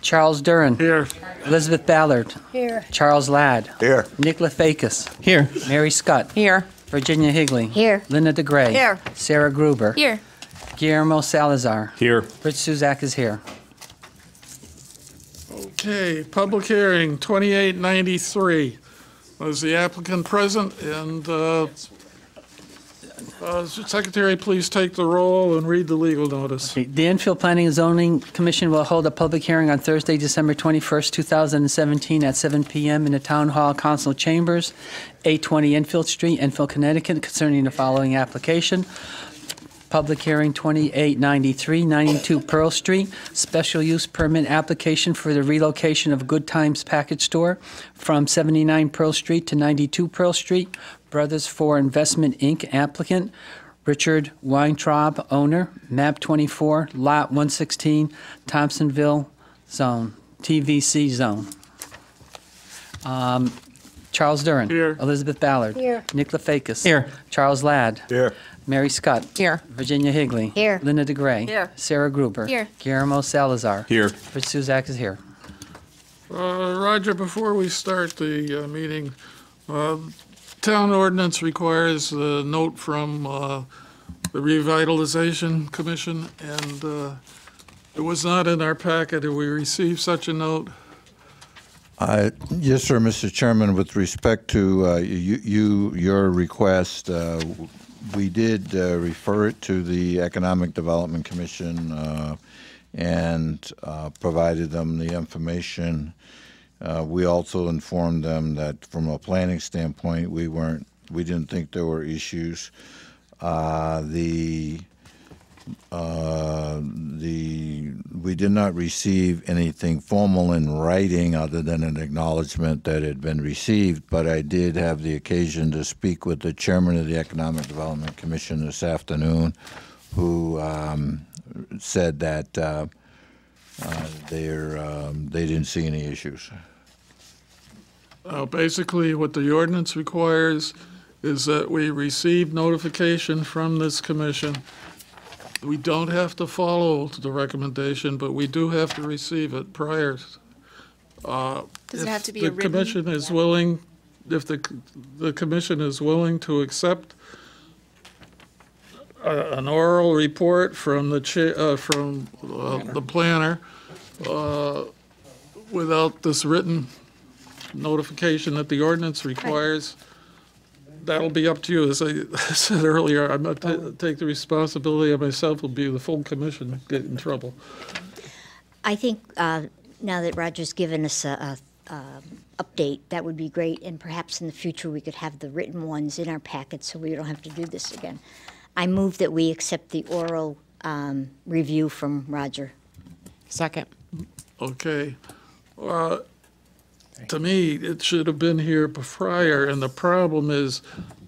Charles Duran. Here. Elizabeth Ballard. Here. Charles Ladd. Here. Nick Lefakis. Here. Mary Scott. Here. Virginia Higley. Here. Linda DeGray. Here. Sarah Gruber. Here. Guillermo Salazar. Here. Rich Suzak is here. Okay, public hearing, 2893. Was the applicant present? And Secretary, please take the roll and read the legal notice. The Enfield Planning and Zoning Commission will hold a public hearing on Thursday, December 21st, 2017 at 7 p.m. in the Town Hall Council Chambers, 820 Enfield Street, Enfield, Connecticut, concerning the following application. Public hearing 2893, 92 Pearl Street, special use permit application for the relocation of Good Times Package Store from 79 Pearl Street to 92 Pearl Street. Brothers for Investment, Inc. applicant, Richard Weintraub, owner, map 24, lot 116, Thompsonville zone, TVC zone. Charles Duran. Here. Elizabeth Ballard. Here. Nick Lefakis. Here. Charles Ladd. Here. Mary Scott. Here. Virginia Higley. Here. Linda DeGray. Here. Sarah Gruber. Here. Guillermo Salazar. Here. Rich Suzak is here. Roger, before we start the meeting, town ordinance requires a note from the Revitalization Commission, and it was not in our packet. Did we receive such a note? Yes, sir, Mr. Chairman. With respect to your request, we did refer it to the Economic Development Commission and provided them the information. We also informed them that from a planning standpoint, we didn't think there were issues. We did not receive anything formal in writing other than an acknowledgement that it had been received, but I did have the occasion to speak with the chairman of the Economic Development Commission this afternoon, who said that they didn't see any issues. Basically, what the ordinance requires is that we receive notification from this commission. We don't have to follow the recommendation, but we do have to receive it prior. Does it have to be a If the written? commission is willing, if the commission is willing to accept an oral report from the the planner without this written notification that the ordinance requires, that'll be up to you. As I said earlier, I'm not take the responsibility of myself. Will be the full commission get in trouble. I think now that Roger's given us a update, that would be great, and perhaps in the future we could have the written ones in our packet so we don't have to do this again. I move that we accept the oral review from Roger. Second. Okay. To me, it should have been here prior, and the problem is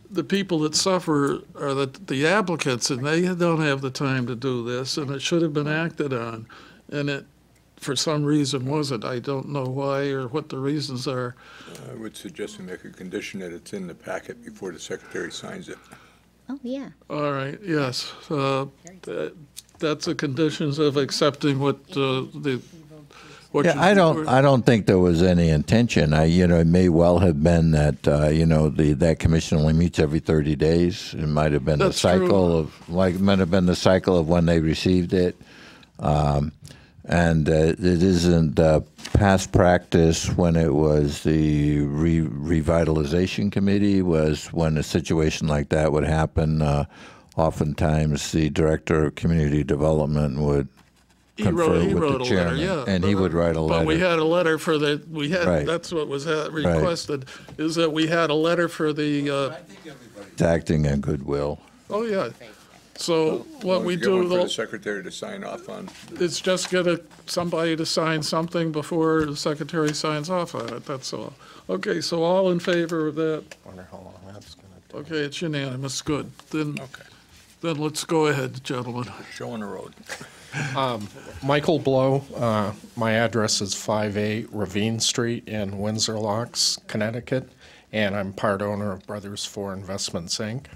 the people that suffer are the applicants, and they don't have the time to do this, and it should have been acted on, and it, for some reason, wasn't. I don't know why or what the reasons are. I would suggest we make a condition that it's in the packet before the secretary signs it. Oh, yeah. All right, yes. That's the conditions of accepting what what Yeah, I don't think there was any intention. It may well have been that that commission only meets every 30 days. It might have been the cycle the cycle of when they received it, and it isn't past practice when it was the revitalization committee was when a situation like that would happen. Oftentimes, the director of community development would confer with the chairman, and he would write a letter. But we had a letter for the, Right. that's what was requested, is that we had a letter for the, It's acting in goodwill. oh, yeah. So what we Get one do, for though, the secretary to sign off on. is just get somebody to sign something before the secretary signs off on it, that's all. Okay, so all in favor of that? Wonder how long that's gonna take. Okay, it's unanimous, good. Then let's go ahead, gentlemen. Showing the road. Michael Blow, my address is 58 Ravine Street in Windsor Locks, Connecticut, and I'm part owner of Brothers for Investments, Inc.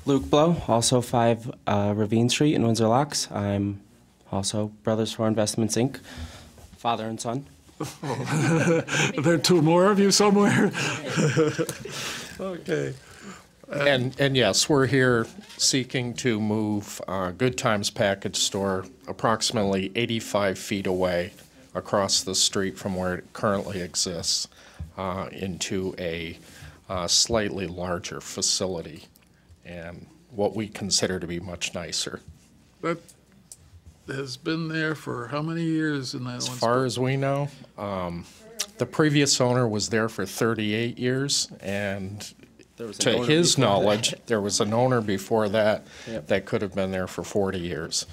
Luke Blow, also 5 Ravine Street in Windsor Locks. I'm also Brothers for Investments, Inc. Father and son. Are there two more of you somewhere? Okay. And yes, we're here seeking to move Good Times Package Store approximately 85 feet away across the street from where it currently exists into a slightly larger facility and what we consider to be much nicer. That has been there for how many years in that As one? far as we know, the previous owner was there for 38 years, and There was an to owner his before knowledge, that. there was an owner before that Yep. that could have been there for 40 years.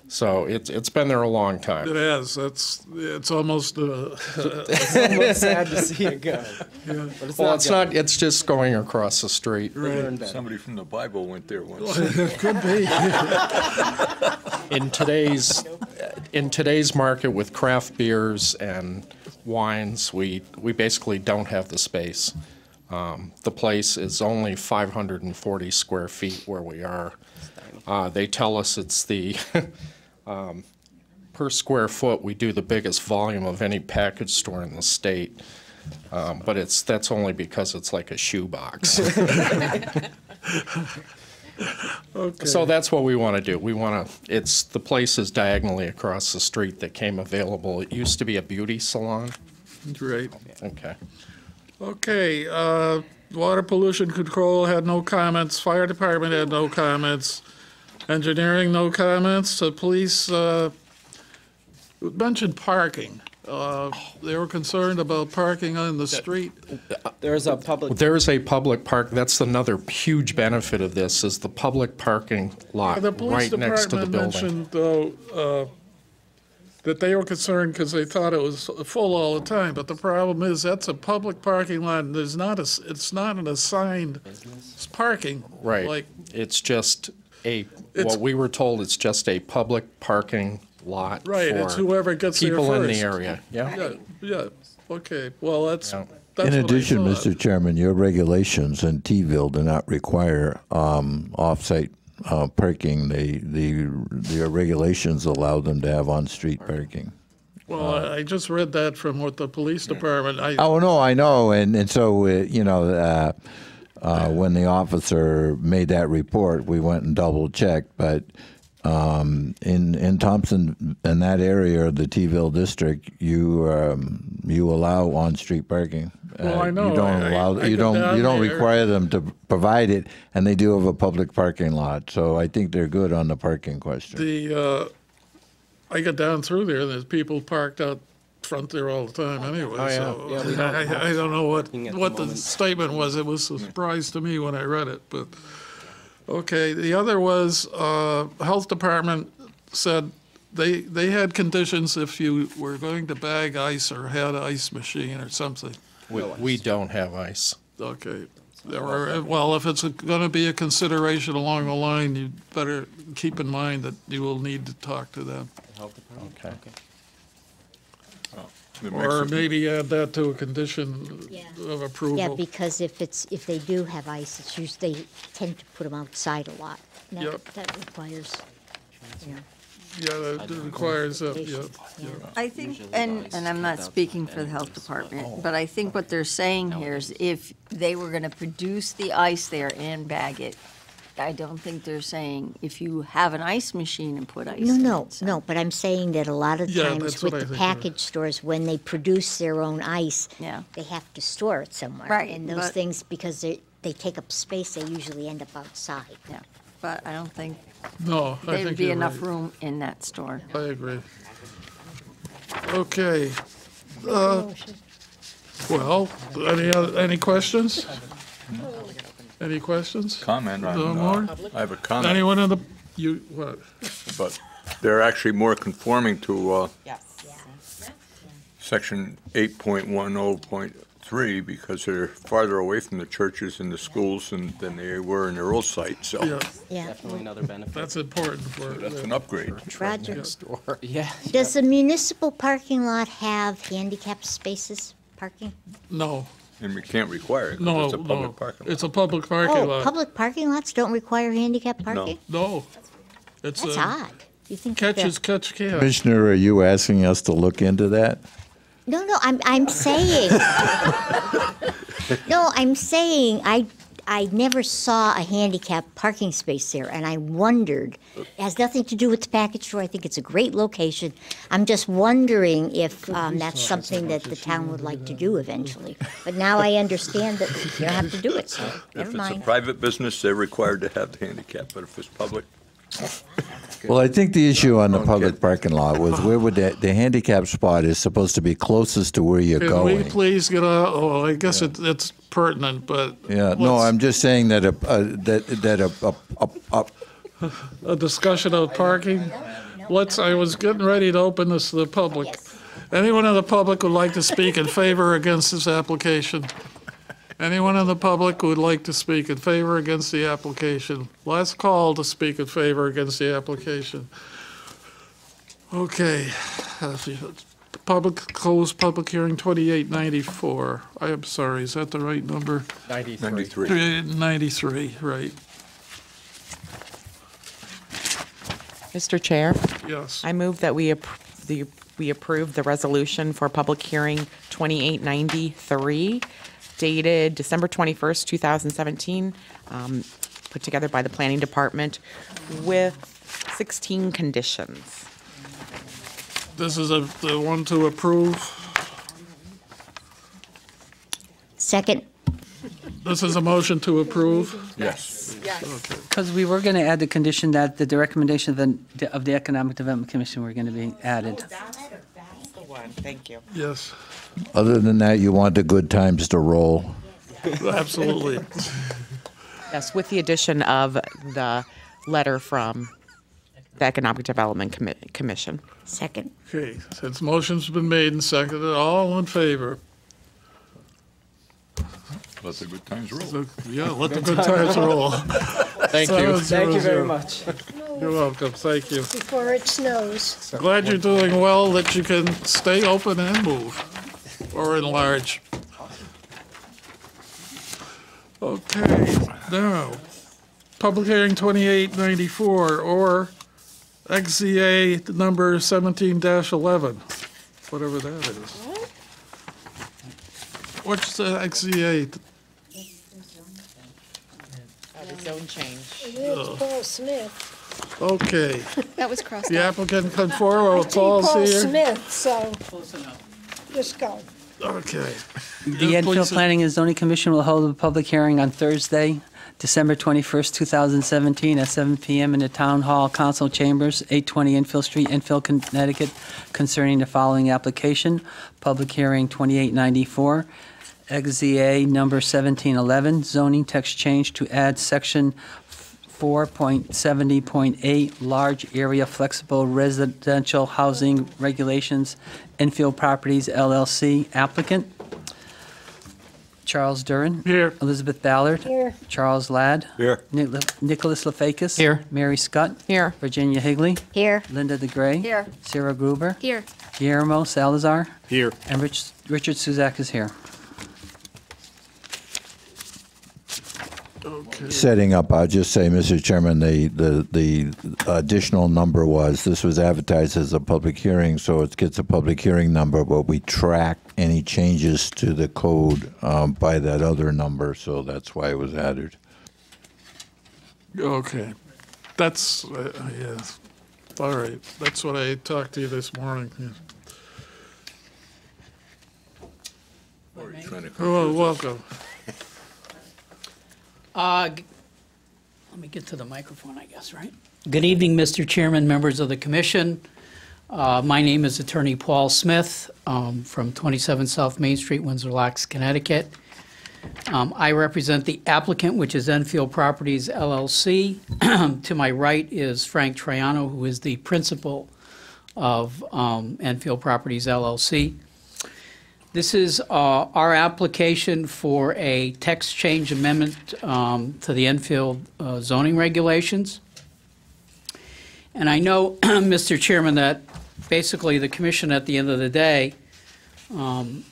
So it's been there a long time. It has. It's almost. It's almost sad to see it go. Yeah. But it's Well, not it's going. not, it's just going across the street. Right. Somebody from the Bible went there once. It could be. In today's market with craft beers and wines, we basically don't have the space. The place is only 540 square feet where we are. They tell us it's the, per square foot, we do the biggest volume of any package store in the state. But that's only because it's like a shoebox. Okay. So that's what we want to do. The place is diagonally across the street that came available. It used to be a beauty salon. Right. Okay. Okay. Water pollution control had no comments. Fire department had no comments. Engineering, no comments. Police mentioned parking. They were concerned about parking on the street. There's a public. There's a public park. That's another huge benefit of this is the public parking lot The police right next to the department building. mentioned, though, that they were concerned because they thought it was full all the time. But the problem is that's a public parking lot. And it's not an assigned parking. Right. Like It's just It's- what we were told, it's just a public parking lot right. for It's whoever gets there people in the first. area. Yeah. Yeah. Yeah. Okay. Well, that's. Yeah. That's In what I addition, thought. Mr. Chairman, your regulations in T-ville do not require off-site parking. Your regulations allow them to have on-street parking. Well, I just read that from what the police department. Oh, no, I know, and so, when the officer made that report, we went and double-checked, but in Thompson, in that area of the T-ville district, you allow on-street parking. Well, I know. You don't allow. I You go don't. down You don't there. require them to provide it, and they do have a public parking lot. So I think they're good on the parking question. I get down through there. There's people parked out front there all the time anyway. Oh, yeah. So Yeah, we I don't know what Parking at the the moment. statement was. It was a surprise to me when I read it. But okay, the other was health department said they had conditions if you were going to bag ice or had an ice machine or something. We don't have ice. Okay. Well, if it's going to be a consideration along the line, you better keep in mind that you will need to talk to them. Okay. Or maybe add that to a condition of approval. Yeah, because if they do have ice, it's usually, they tend to put them outside a lot. Yep. That requires, you know. Yeah, that requires, yeah. I think, and I'm not speaking for the health department, but I think what they're saying here is if they were gonna produce the ice there and bag it, I don't think they're saying if you have an ice machine and put ice in it. No, but I'm saying that a lot of Yeah, times that's with what I the think, package stores, when they produce their own ice, Yeah. they have to store it somewhere. Right, And those but- things, because they take up space, they usually end up outside. Yeah, but I don't think No, I there'd think be you're enough right. room in that store. I agree. Okay. Well, any questions? Any questions? Comment on, No more? I have a comment. Anyone in the, what? But they're actually more conforming to Section 8.10.3 because they're farther away from the churches and the schools than they were in their old site, so Yeah. Definitely another benefit. That's important for. that's an upgrade. Roger, Yeah. does the municipal parking lot have handicap spaces parking? No, And we can't require it, 'cause no, it's a no. public parking lot. It's a public parking Oh, lot. public parking lots don't require handicap parking? No. It's That's odd. You think Catch that- as catch can. Commissioner, are you asking us to look into that? No, I'm saying. No, I'm saying I never saw a handicapped parking space there, and I wondered. It has nothing to do with the package store. I think it's a great location. I'm just wondering if that's something that the town would like to do eventually. But now I understand that you don't have to do it, so never If it's a mind. private business, they're required to have the handicap, but if it's public, Well, I think the issue on the public parking lot was where would the handicap spot is supposed to be closest to where you're Can we going. please get out, oh, I guess it's pertinent, but. Yeah, no, I'm just saying that A discussion of parking? I was getting ready to open this to the public. Anyone in the public would like to speak in favor or against this application? Anyone in the public who would like to speak in favor or against the application? Last call to speak in favor or against the application. Okay. Public, closed public hearing 2894. I am sorry, is that the right number? 93. 93, right. Mr. Chair? Yes. I move that we approve the resolution for public hearing 2893, dated December 21st, 2017, put together by the Planning Department with 16 conditions. This is the one to approve. Second. This is a motion to approve? Yes. Okay. Because we were going to add the condition that the recommendation of the Economic Development Commission were going to be added. That's the one, thank you. Yes, other than that, you want the good times to roll. absolutely. Yes, with the addition of the letter from the Economic Development Commission. Second. Okay, since motion's been made and seconded, all in favor? Let the good times roll. Yeah, let the good times roll. Thank you. Thank you very much. You're welcome, thank you. Before it snows. Glad you're doing well, that you can stay open and move, or enlarge. Okay, now, public hearing 2894, or XZA number 17-11, whatever that is. What's the XZA? The zone change. It is Paul Smith. Okay. That was crossed The out. applicant come forward, I see Paul's Paul here. Smith, so just go. Okay. The Yeah, Enfield please. Planning and Zoning Commission will hold a public hearing on Thursday, December 21st, 2017, at 7 p.m. in the Town Hall Council Chambers, 820 Enfield Street, Enfield, Connecticut, concerning the following application. Public hearing 2894, XZA number 1711, zoning text change to add section 4.70.8, large area flexible residential housing regulations, Enfield Properties LLC. Applicant, Charles Duran. Here. Elizabeth Ballard. Here. Charles Ladd. Here. Nicholas Lefakis. Here. Mary Scott. Here. Virginia Higley. Here. Linda DeGray. Here. Sarah Gruber. Here. Guillermo Salazar. Here. And Richard Suzak is here. Okay. Setting up, I'll just say, Mr. Chairman, the additional number was, this was advertised as a public hearing, so it gets a public hearing number, but we track any changes to the code by that other number, so that's why it was added. Okay. That's, yes. All right. That's what I talked to you this morning. Yeah. Oh, welcome. Let me get to the microphone, I guess, right? Good evening, Mr. Chairman, members of the commission. My name is Attorney Paul Smith from 27 South Main Street, Windsor Locks, Connecticut. I represent the applicant, which is Enfield Properties LLC. To my right is Frank Triano, who is the principal of Enfield Properties LLC. This is our application for a text change amendment to the Enfield zoning regulations. And I know, Mr. Chairman, that basically the commission at the end of the day, the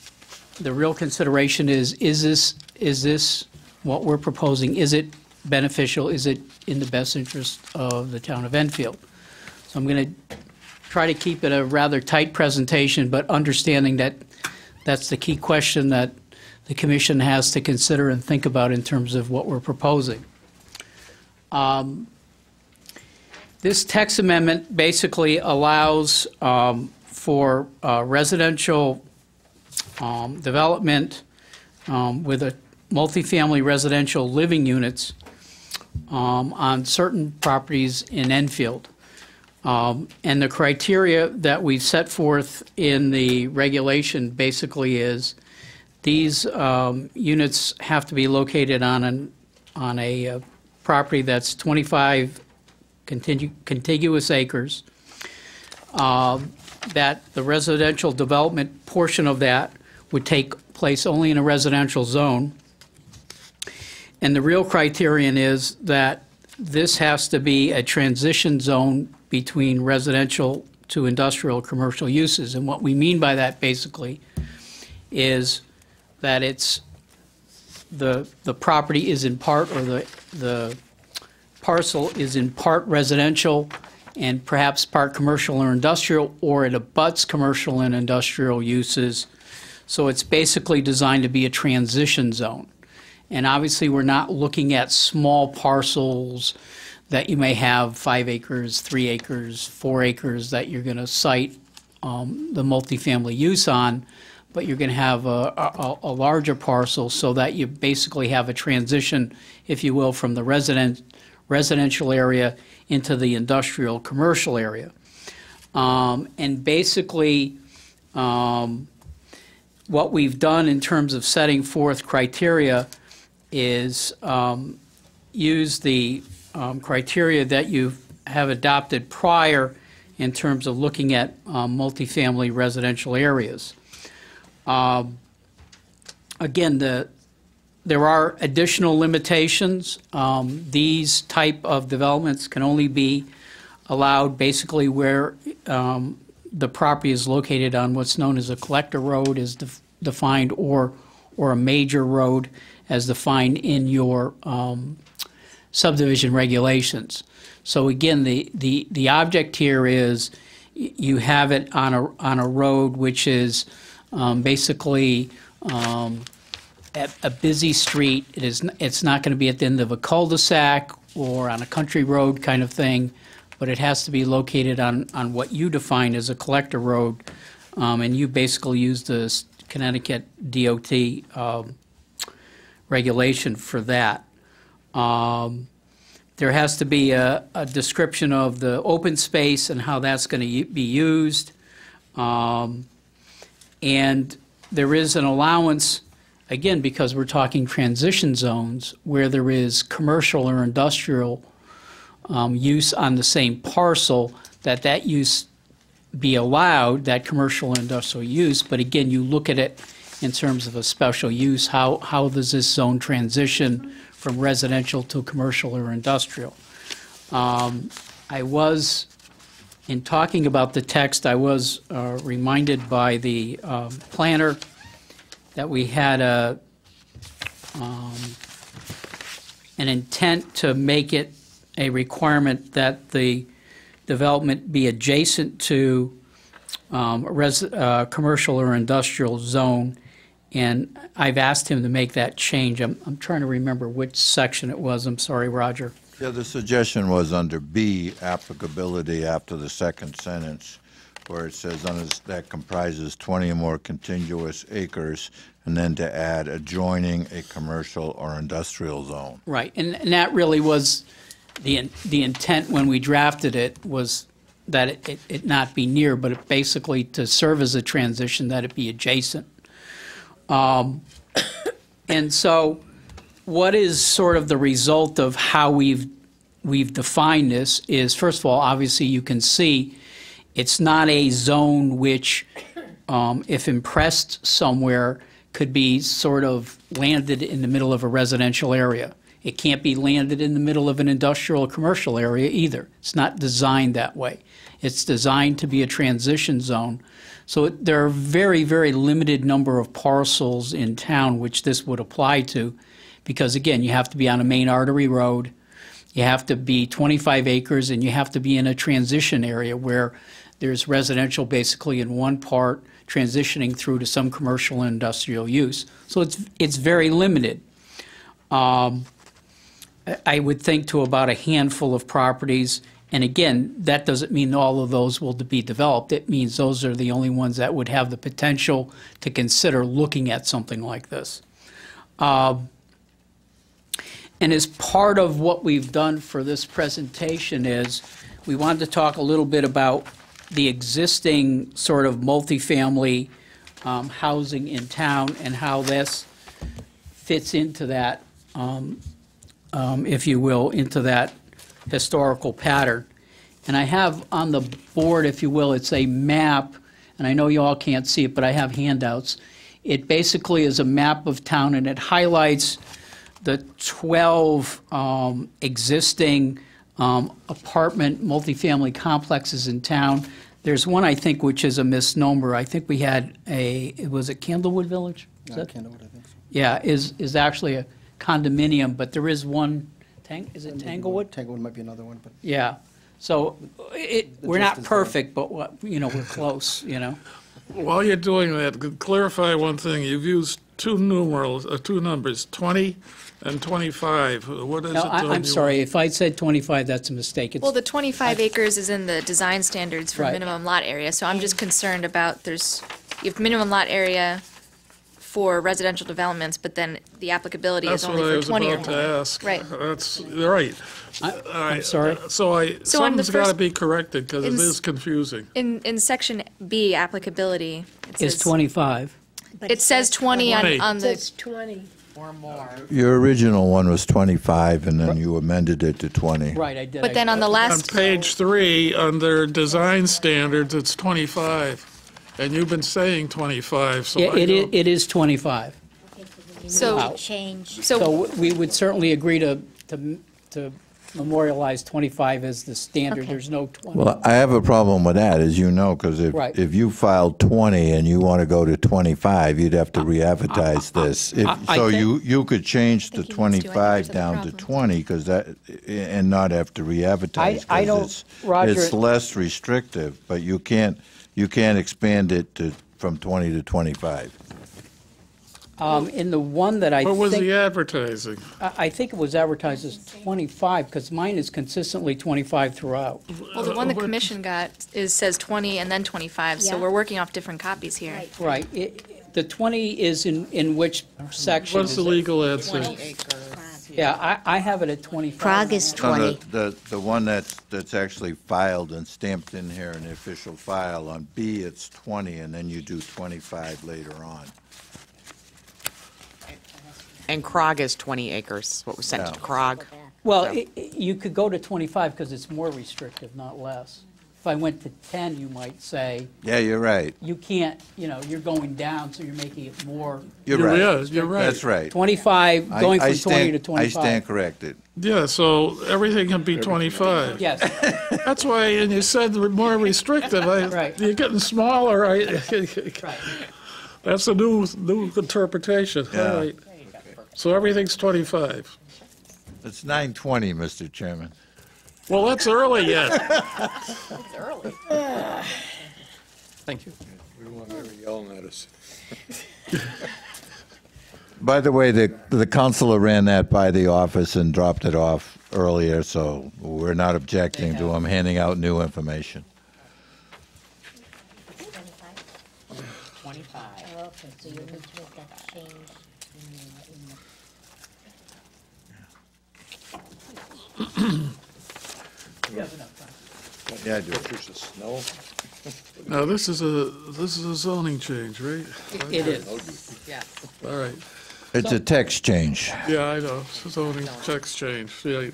real consideration is this what we're proposing? Is it beneficial? Is it in the best interest of the town of Enfield? So I'm going to try to keep it a rather tight presentation, but understanding that that's the key question that the Commission has to consider and think about in terms of what we're proposing. This text amendment basically allows for residential development with a multifamily residential living units on certain properties in Enfield. And the criteria that we've set forth in the regulation basically is these units have to be located on a property that's 25 contiguous acres, that the residential development portion of that would take place only in a residential zone. And the real criterion is that this has to be a transition zone between residential to industrial commercial uses. And what we mean by that basically is that it's the property is in part, or the parcel is in part residential and perhaps part commercial or industrial, or it abuts commercial and industrial uses. So it's basically designed to be a transition zone. And obviously we're not looking at small parcels that you may have 5 acres, 3 acres, 4 acres that you're going to site the multifamily use on, but you're going to have a larger parcel so that you basically have a transition, if you will, from the residential area into the industrial commercial area. And basically what we've done in terms of setting forth criteria is use the criteria that you have adopted prior in terms of looking at multifamily residential areas. Again, there are additional limitations. These type of developments can only be allowed basically where the property is located on what's known as a collector road is defined, or a major road as defined in your subdivision regulations. So again, the object here is you have it on a road which is basically at a busy street. It's not going to be at the end of a cul-de-sac or on a country road kind of thing, but it has to be located on what you define as a collector road, and you basically use the Connecticut DOT regulation for that. There has to be a description of the open space and how that's going to be used. And there is an allowance, again, because we're talking transition zones, where there is commercial or industrial use on the same parcel, that use be allowed, that commercial and industrial use. But again, you look at it in terms of a special use. How does this zone transition from residential to commercial or industrial? I was, in talking about the text, I was reminded by the planner that we had an intent to make it a requirement that the development be adjacent to commercial or industrial zone, and I've asked him to make that change. I'm trying to remember which section it was. I'm sorry, Roger. Yeah, the suggestion was under B, applicability after the second sentence, where it says that comprises 20 or more contiguous acres, and then to add adjoining a commercial or industrial zone. Right, and that really was the intent when we drafted it, was that it not be near, but it basically to serve as a transition, that it be adjacent. And so what is sort of the result of how we've defined this is, first of all, obviously you can see it's not a zone which, if impressed somewhere, could be sort of landed in the middle of a residential area. It can't be landed in the middle of an industrial or commercial area either. It's not designed that way. It's designed to be a transition zone. So there are very, very limited number of parcels in town which this would apply to, because again, you have to be on a main artery road. You have to be 25 acres, and you have to be in a transition area where there's residential basically in one part, transitioning through to some commercial and industrial use. So it's very limited. I would think to about a handful of properties. And again, that doesn't mean all of those will be developed. It means those are the only ones that would have the potential to consider looking at something like this. And as part of what we've done for this presentation is we wanted to talk a little bit about the existing sort of multifamily housing in town and how this fits into that, if you will, into that historical pattern. And I have on the board, if you will, it's a map, and I know you all can't see it, but I have handouts. It basically is a map of town, and it highlights the 12 existing apartment multifamily complexes in town. There's one, I think, which is a misnomer. I think we had was it Candlewood Village? Is that Candlewood, I think so. Yeah, is actually a condominium, but there is one, is it Tanglewood? Tanglewood might be another one, but. Yeah. So we're not distance perfect, but we're close, While you're doing that, clarify one thing. You've used two numbers, 20 and 25. What is No, it? I'm sorry, if I said 25, that's a mistake. It's Well, the 25 acres is in the design standards for Right. minimum lot area, so I'm just concerned about you have minimum lot area for residential developments, but then the applicability That's is what only I for was 20 or about to more. ask. Right. That's right. I'm sorry? So on the something's got to first- be corrected because it in is confusing. In section B, applicability, it Is says, 25. it says 20 on the, It's 20. Or more. Your original one was 25, and then you amended it to 20. Right, I did. but then on the On last, page 3, under design standards, it's 25. And you've been saying 25, so Yeah, I don't- it is 25. so, Change. So we would certainly agree to memorialize 25 as the standard. Okay. There's no 20. Well, I have a problem with that, as you know, because Right. if you filed 20 and you want to go to 25, you'd have to re-advertise this. I So think- you could change the Thank you, Ms. Stewart. 25 There's a down to problem. 20, because and not have to re-advertise. I 'cause don't- it's- Roger- It's less restrictive, but you can't expand it from 20 to 25. In the one that I What was think, the advertising? I think it was advertised as 25, because mine is consistently 25 throughout. well, the one the commission got says 20 and then 25, so Yeah. we're working off different copies here. Right. The 20 is in which section? What's the Is it- legal ad say? Yeah, I have it at 25. Prague is No, 20. the one that's actually filed and stamped in here in the official file, on B, it's 20, and then you do 25 later on. And Krog is 20 acres, what was sent to Krog. Well, you could go to 25 because it's more restrictive, not less. If I went to 10, you might say, Yeah, you're right. you can't, you're going down, so you're making it more. You're Yeah, right. you're right. That's right. 25, going I from 20 to stand- 25. I stand corrected. Yeah, so everything can be 25. Yes, That's why, and you said more restrictive. Right. You're getting smaller. right. That's a new interpretation. Yeah. All right. So everything's 25. It's 9:20, Mr. Chairman. Well, that's early yet. Thank you. We don't want everyone yelling at us. By the way, the counselor ran that by the office and dropped it off earlier, so we're not objecting to him handing out new information. 25. Oh, okay, so you'll need to make that change Yeah, I do. Pictures of snow. Now, this is a zoning change, right? It is. Yeah. All right. It's a text change. Yeah, I know. Zoning text change. Yeah.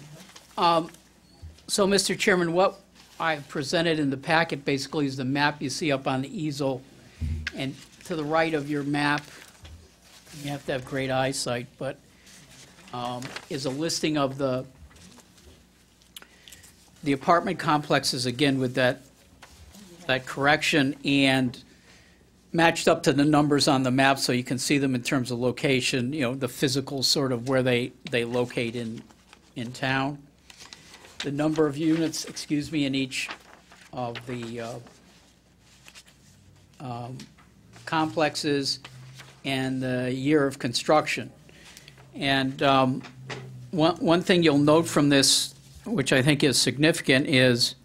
So, Mr. Chairman, what I presented in the packet basically is the map you see up on the easel. And to the right of your map, you have to have great eyesight, but is a listing of the apartment complexes, again, with that correction, and matched up to the numbers on the map so you can see them in terms of location, the physical sort of where they locate in town. the number of units, excuse me, in each of the complexes and the year of construction. And one thing you'll note from this, which I think is significant, is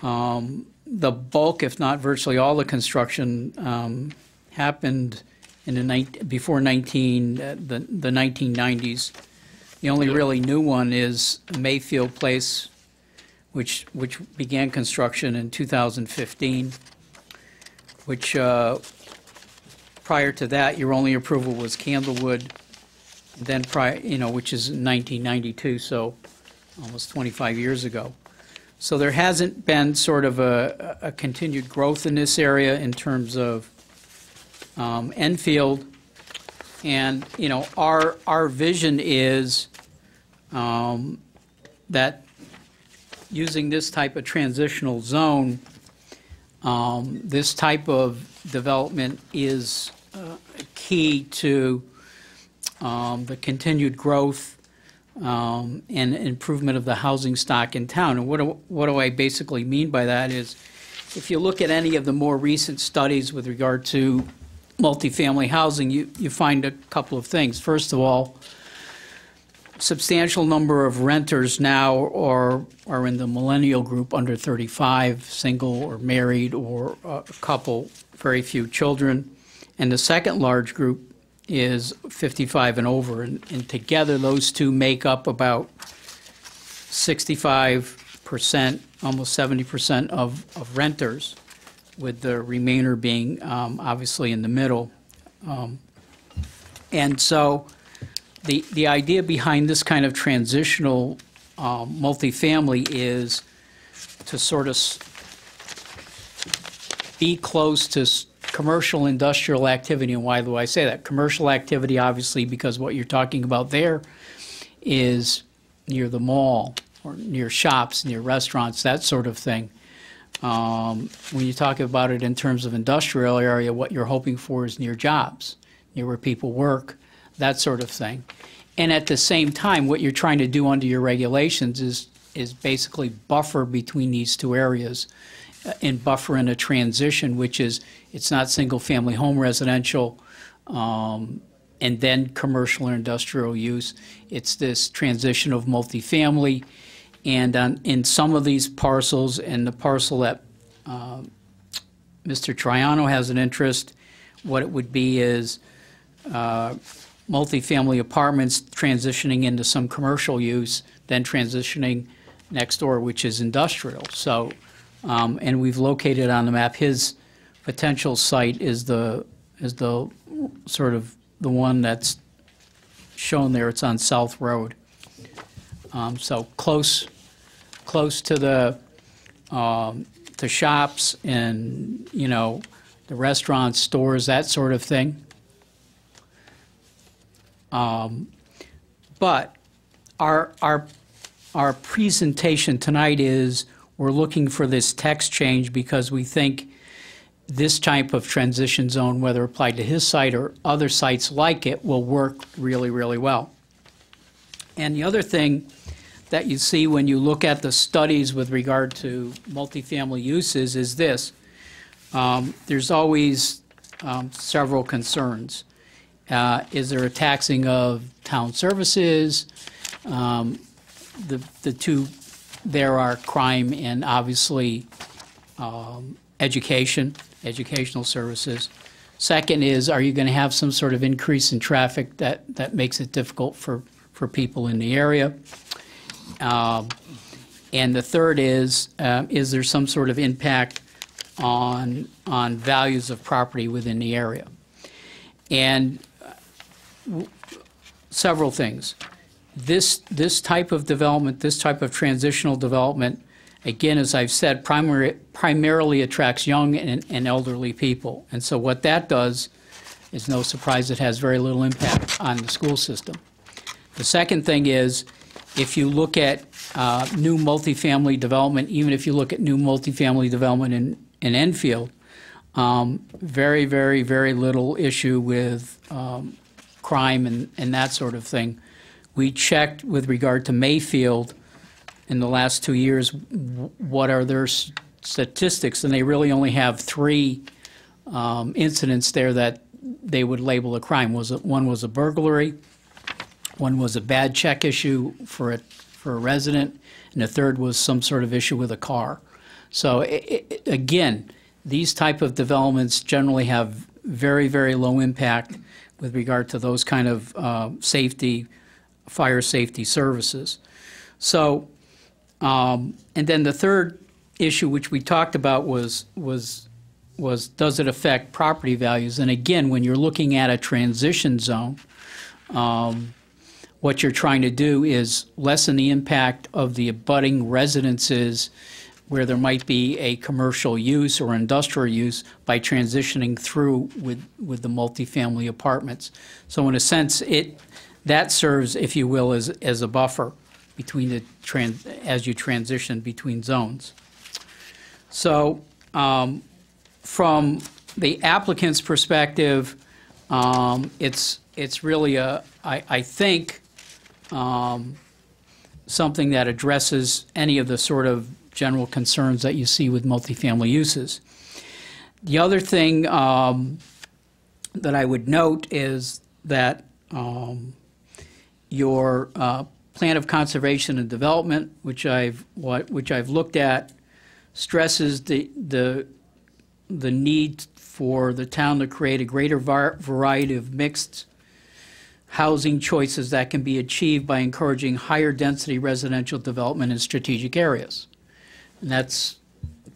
the bulk, if not virtually all the construction happened in the before the 1990s. The only really new one is Mayfield Place, which began construction in 2015, which prior to that, your only approval was Candlewood, then which is in 1992, so almost 25 years ago. So there hasn't been sort of a continued growth in this area in terms of Enfield, and our vision is that using this type of transitional zone, this type of development is key to the continued growth and improvement of the housing stock in town. And what do I basically mean by that is, if you look at any of the more recent studies with regard to multifamily housing, you find a couple of things. First of all, substantial number of renters now are in the millennial group, under 35, single or married or a couple, very few children. And the second large group is 55 and over. And together, those two make up about 65%, almost 70% of renters, with the remainder being obviously in the middle. And so the idea behind this kind of transitional multifamily is to sort of be close to commercial industrial activity. And why do I say that? Commercial activity, obviously, because what you're talking about there is near the mall or near shops, near restaurants, that sort of thing. When you talk about it in terms of industrial area, what you're hoping for is near jobs, near where people work, that sort of thing. And at the same time, what you're trying to do under your regulations is basically buffer between these two areas and buffer in a transition, which is, it's not single-family home residential and then commercial or industrial use. It's this transition of multifamily. And in some of these parcels, and the parcel that Mr. Triano has an interest, what it would be is multifamily apartments transitioning into some commercial use, then transitioning next door, which is industrial. So, and we've located on the map, his potential site is the sort of the one that's shown there. It's on South Road. So close to the shops and the restaurants, stores, that sort of thing. But our presentation tonight is, we're looking for this text change because we think this type of transition zone, whether applied to his site or other sites like it, will work really, really well. And the other thing that you see when you look at the studies with regard to multifamily uses is this. There's always several concerns. Is there a taxing of town services? The two there are crime and obviously educational services. Second is, are you going to have some sort of increase in traffic that makes it difficult for people in the area? And the third is there some sort of impact on values of property within the area? And several things. This type of development, this type of transitional development, again, as I've said, primarily attracts young and elderly people. And so what that does is, no surprise, it has very little impact on the school system. The second thing is, if you look at new multifamily development, even if you look at new multifamily development in Enfield, very, very, very little issue with crime and that sort of thing. We checked with regard to Mayfield, in the last 2 years, what are their statistics, and they really only have 3 incidents there that they would label a crime. One was a burglary, one was a bad check issue for a resident, and the third was some sort of issue with a car. So again, these type of developments generally have very, very low impact with regard to those kind of fire safety services. So, and then the third issue which we talked about was does it affect property values? And again, when you're looking at a transition zone, what you're trying to do is lessen the impact of the abutting residences where there might be a commercial use or industrial use by transitioning through with the multifamily apartments. So in a sense, that serves, if you will, as a buffer between as you transition between zones. So from the applicant's perspective, it's really I think something that addresses any of the sort of general concerns that you see with multifamily uses. The other thing that I would note is that your plan of conservation and development, which I've looked at, stresses the need for the town to create a greater variety of mixed housing choices that can be achieved by encouraging higher density residential development in strategic areas. And that's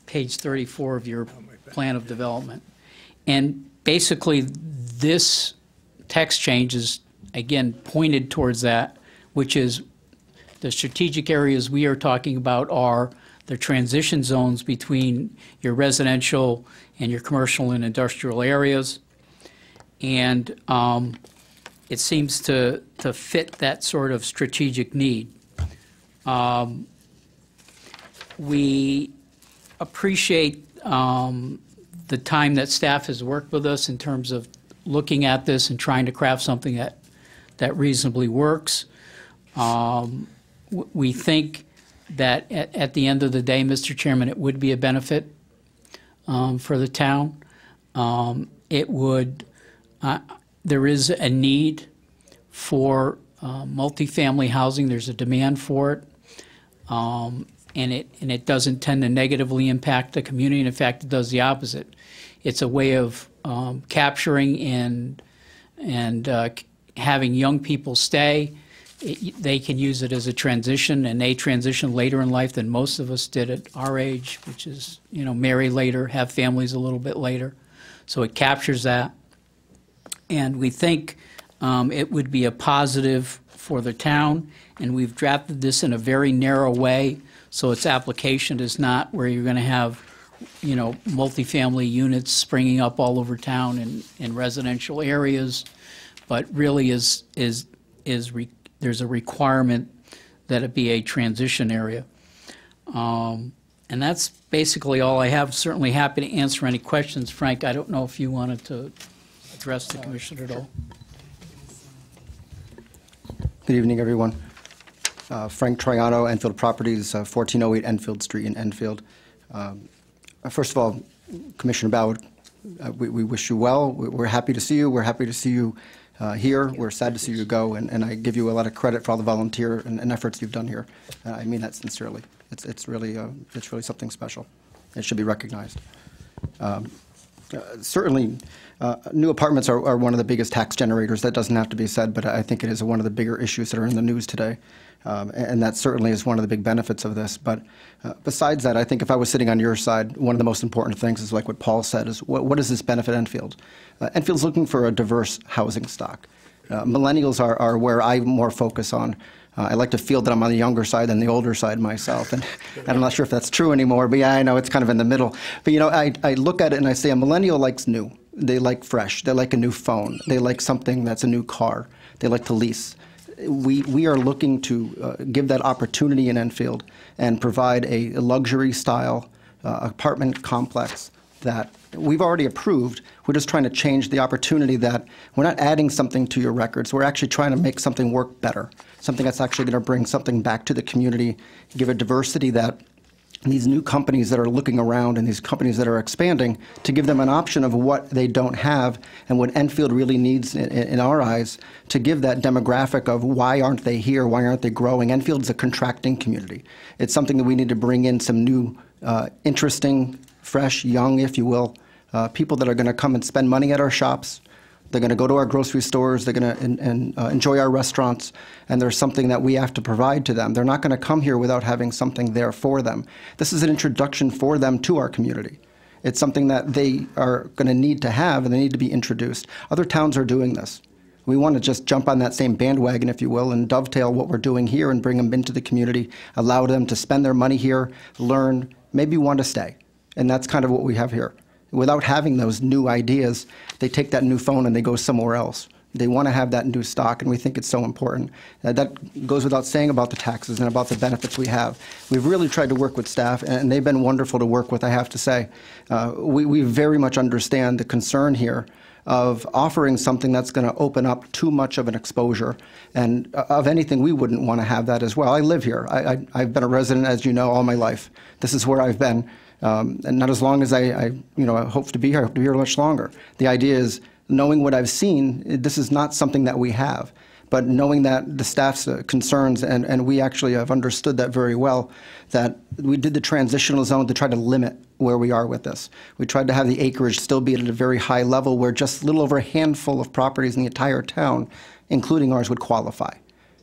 page 34 of your plan of development. And basically, this text change is, again, pointed towards that, which is the strategic areas we are talking about are the transition zones between your residential and your commercial and industrial areas. And it seems to fit that sort of strategic need. We appreciate the time that staff has worked with us in terms of looking at this and trying to craft something that reasonably works. We think that at the end of the day, Mr. Chairman, it would be a benefit for the town. It would, there is a need for multifamily housing. There's a demand for it. And it doesn't tend to negatively impact the community. And in fact, it does the opposite. It's a way of capturing and having young people stay. They can use it as a transition, and they transition later in life than most of us did at our age, which is, marry later, have families a little bit later. So it captures that. And we think it would be a positive for the town, and we've drafted this in a very narrow way, so its application is not where you're going to have, multifamily units springing up all over town in residential areas, but really there's a requirement that it be a transition area. And that's basically all I have. Certainly happy to answer any questions. Frank, I don't know if you wanted to address the commission at all. Good evening, everyone. Frank Troiano, Enfield Properties, 1408 Enfield Street in Enfield. First of all, Commissioner Ballard, we wish you well. We're happy to see you. We're happy to see you here. We're sad to see you go, and I give you a lot of credit for all the volunteer and efforts you've done here. I mean that sincerely. It's really something special. It should be recognized. Certainly, new apartments are one of the biggest tax generators. That doesn't have to be said, but I think it is one of the bigger issues that are in the news today. And that certainly is one of the big benefits of this. But besides that, I think if I was sitting on your side, one of the most important things is like what Paul said, is what does this benefit Enfield? Enfield's looking for a diverse housing stock. Millennials are where I more focus on. I like to feel that I'm on the younger side than the older side myself, and I'm not sure if that's true anymore, but yeah, I know it's kind of in the middle. But I look at it and I say a millennial likes new. They like fresh. They like a new phone. They like something that's a new car. They like to lease. We are looking to give that opportunity in Enfield and provide a luxury style apartment complex that we've already approved. We're just trying to change the opportunity that we're not adding something to your records. We're actually trying to make something work better, something that's actually going to bring something back to the community, give a diversity that these new companies that are looking around and these companies that are expanding, to give them an option of what they don't have and what Enfield really needs in our eyes to give that demographic of why aren't they here, why aren't they growing. Enfield's a contracting community. It's something that we need to bring in some new, interesting, fresh, young, if you will, people that are going to come and spend money at our shops. They're going to go to our grocery stores. They're going to enjoy our restaurants. And there's something that we have to provide to them. They're not going to come here without having something there for them. This is an introduction for them to our community. It's something that they are going to need to have, and they need to be introduced. Other towns are doing this. We want to just jump on that same bandwagon, if you will, and dovetail what we're doing here and bring them into the community, allow them to spend their money here, learn, maybe want to stay. And that's kind of what we have here. Without having those new ideas, they take that new phone and they go somewhere else. They want to have that new stock, and we think it's so important. That goes without saying about the taxes and about the benefits we have. We've really tried to work with staff, and they've been wonderful to work with, I have to say. We very much understand the concern here of offering something that's going to open up too much of an exposure. And of anything, we wouldn't want to have that as well. I live here. I've been a resident, as you know, all my life. This is where I've been. And not as long as I hope to be here. I hope to be here much longer. The idea is, knowing what I've seen, this is not something that we have. But knowing that the staff's concerns, and we actually have understood that very well, that we did the transitional zone to try to limit where we are with this. We tried to have the acreage still be at a very high level where just a little over a handful of properties in the entire town, including ours, would qualify.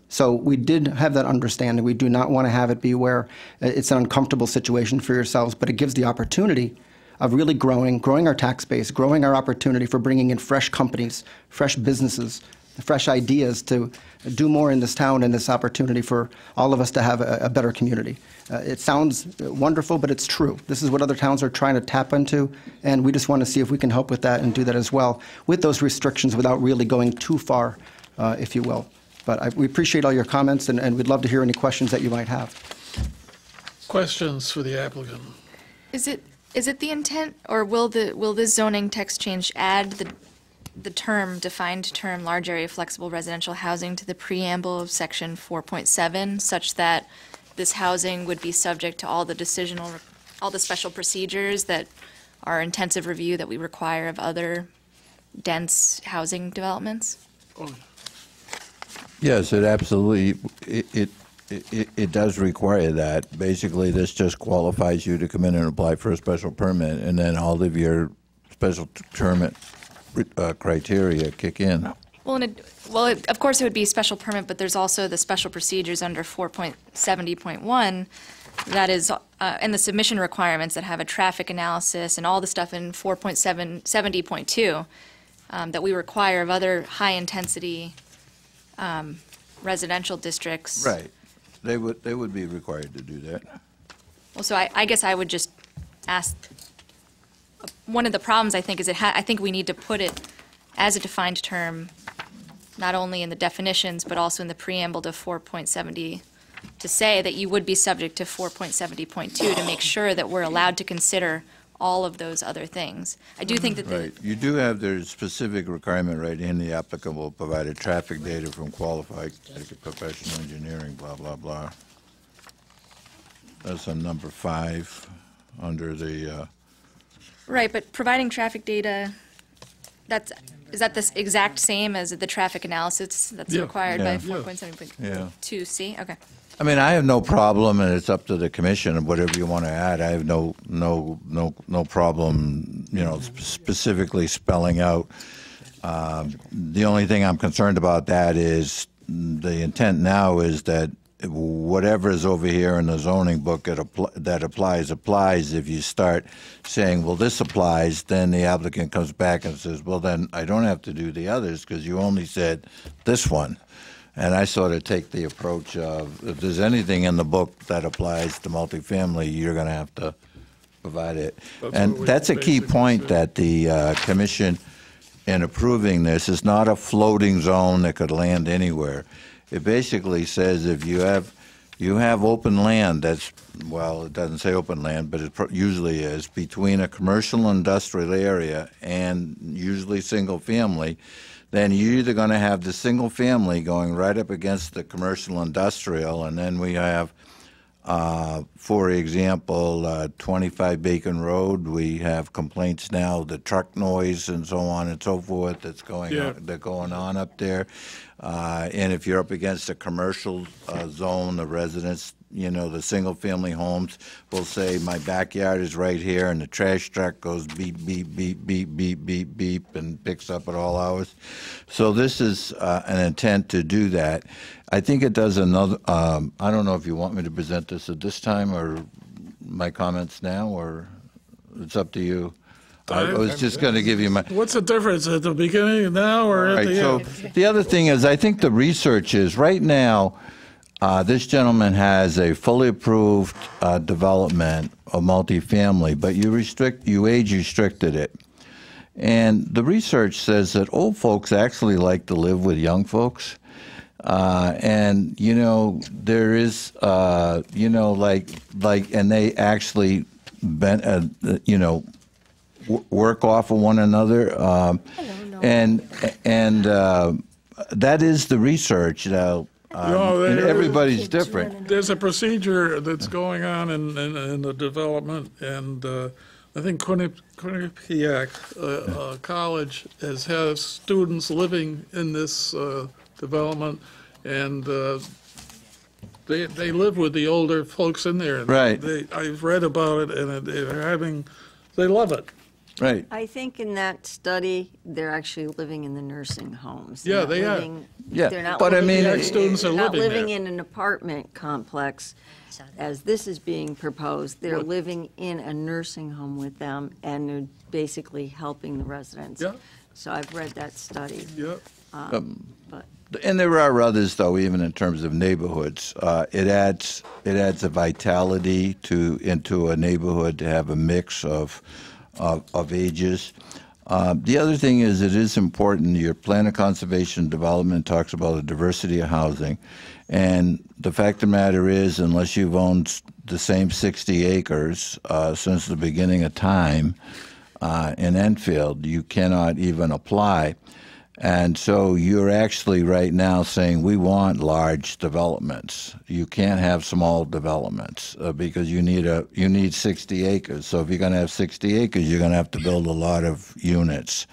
So we did have that understanding. We do not want to have it be where it's an uncomfortable situation for yourselves, but it gives the opportunity of really growing our tax base, growing our opportunity for bringing in fresh companies, fresh businesses, fresh ideas to do more in this town, and this opportunity for all of us to have a better community. It sounds wonderful, but it's true. This is what other towns are trying to tap into, and we just want to see if we can help with that and do that as well, with those restrictions without really going too far, if you will. But we appreciate all your comments, and we'd love to hear any questions that you might have. Questions for the applicant? Is it the intent, or will this zoning text change add the defined term large area flexible residential housing to the preamble of section 4.7, such that this housing would be subject to all the special procedures that are intensive review that we require of other dense housing developments? Yes, it absolutely, it does require that. Basically, this just qualifies you to come in and apply for a special permit, and then all of your special permit criteria kick in. Well, of course it would be special permit, but there's also the special procedures under 4.70.1 that is, and the submission requirements that have a traffic analysis and all the stuff in 4.70.2 that we require of other high-intensity residential districts. Right. They would be required to do that. Well, so I guess I would just ask, one of the problems I think is I think we need to put it as a defined term, not only in the definitions, but also in the preamble to 4.70, to say that you would be subject to 4.70.2 to make sure that we're allowed to consider all of those other things. I do think that Right. You do have the specific requirement right in the applicable provided traffic data from qualified professional engineering, blah, blah, blah. That's on number 5 under the... Right, but providing traffic data, is that the exact same as the traffic analysis that's required by 4.7.2C? Okay. I mean, I have no problem, and it's up to the commission and whatever you want to add. I have no problem, specifically spelling out. The only thing I'm concerned about that is the intent now is that whatever is over here in the zoning book that applies. If you start saying, well, this applies, then the applicant comes back and says, well, then I don't have to do the others because you only said this one. And I sort of take the approach of, if there's anything in the book that applies to multifamily, you're going to have to provide it. And that's a key point that the commission, in approving this, is not a floating zone that could land anywhere. It basically says if you have you have open land that's, well, it doesn't say open land, but it usually is, between a commercial industrial area and usually single family, then you're either going to have the single family going right up against the commercial industrial, and then we have, for example, 25 Bacon Road, we have complaints now, the truck noise and so on and so forth that's going on up there. And if you're up against a commercial zone, the residents, you know, the single-family homes will say, my backyard is right here, and the trash truck goes beep, beep, beep, beep, beep, beep, beep, and picks up at all hours. So this is an intent to do that. I think it does another, I don't know if you want me to present this at this time or my comments now, or it's up to you. I was just going to give you my... What's the difference, at the beginning now or at the end? So the other thing is, I think the research is, right now, this gentleman has a fully approved development of multifamily, but you age restricted it. And the research says that old folks actually like to live with young folks. And, you know, there is, you know, and they actually, you know, work off of one another. And that is the research now. And everybody's different. There's a procedure that's going on in the development, and I think Quinnipiac College has students living in this development, and they live with the older folks in there. Right. I've read about it, and they love it. Right. I think in that study, they're actually living in the nursing homes. Yeah, they are. Yeah, They're not but I living, mean, students are they're not living living there. in an apartment complex, as this is being proposed. They're living in a nursing home with them, and they're basically helping the residents. Yeah. So I've read that study. Yeah. But and there are others, though, even in terms of neighborhoods. It adds a vitality into a neighborhood to have a mix of ages. The other thing is, it is important, your plan of conservation and development talks about a diversity of housing. And the fact of the matter is, unless you've owned the same 60 acres since the beginning of time in Enfield, you cannot even apply. And so you're actually right now saying we want large developments. You can't have small developments because you need 60 acres. So if you're going to have 60 acres, you're going to have to build a lot of units.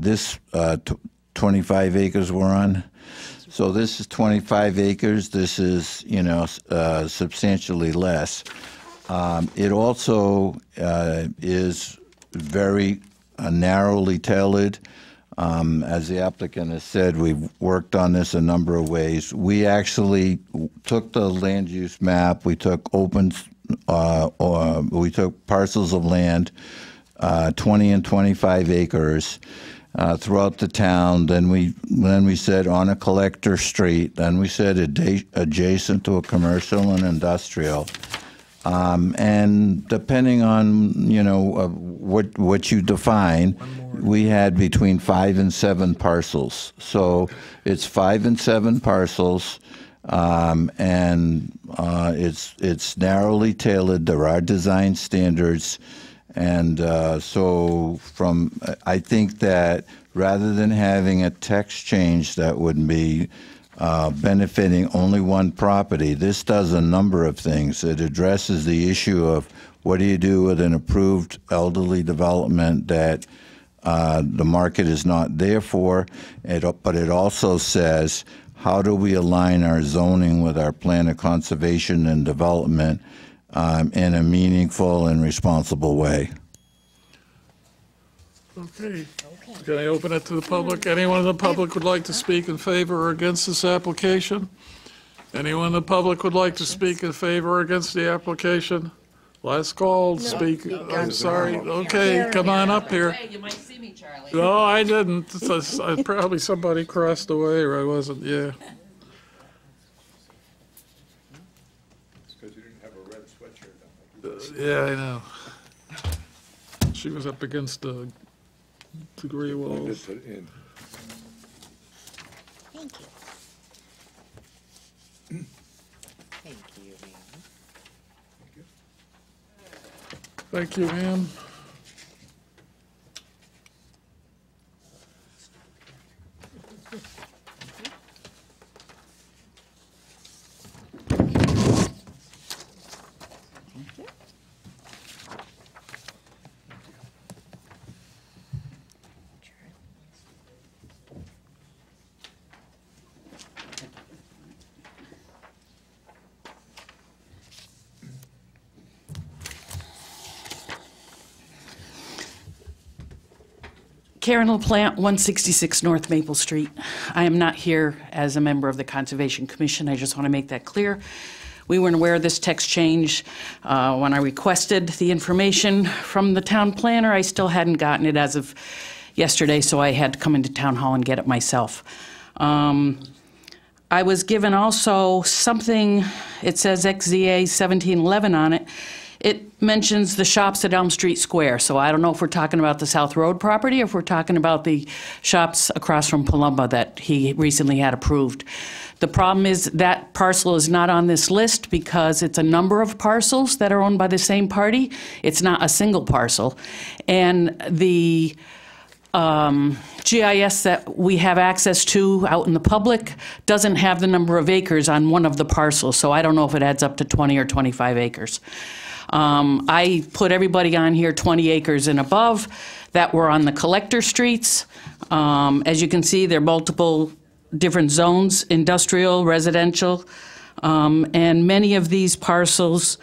This 25 acres we're on. So this is 25 acres. This is, you know, substantially less. It also is very narrowly tailored. As the applicant has said, we've worked on this a number of ways. We actually took the land use map. We took we took parcels of land, 20 and 25 acres, throughout the town. Then we said on a collector street. Then we said adjacent to a commercial and industrial. And depending on, you know, what you define, we had between 5 and 7 parcels. So it's 5 and 7 parcels, and it's narrowly tailored. There are design standards, and so I think that rather than having a text change that would be benefiting only one property, this does a number of things. It addresses the issue of what do you do with an approved elderly development that the market is not there for, but it also says, how do we align our zoning with our plan of conservation and development in a meaningful and responsible way? Okay. Can I open it to the public? Anyone in the public would like to speak in favor or against this application? Anyone in the public would like to speak in favor or against the application? Last call, speak. I'm sorry. Okay, come on up here. You might see me, Charlie. No, I didn't. Probably somebody crossed away, or I wasn't. Yeah. It's because you didn't have a red sweatshirt on. Yeah, I know. She was up against the gray walls. Thank you. Hey, Thank you, Ann. Karen LaPlante, 166 North Maple Street. I am not here as a member of the Conservation Commission. I just want to make that clear. We weren't aware of this text change when I requested the information from the town planner. I still hadn't gotten it as of yesterday, so I had to come into town hall and get it myself. I was given also something, it says XZA 1711 on it. It mentions the shops at Elm Street Square, so I don't know if we're talking about the South Road property or if we're talking about the shops across from Palumba that he recently had approved. The problem is that parcel is not on this list because it's a number of parcels that are owned by the same party. It's not a single parcel. And the GIS that we have access to out in the public doesn't have the number of acres on one of the parcels, so I don't know if it adds up to 20 or 25 acres. I put everybody on here 20 acres and above that were on the collector streets. As you can see, there are multiple different zones, industrial, residential, and many of these parcels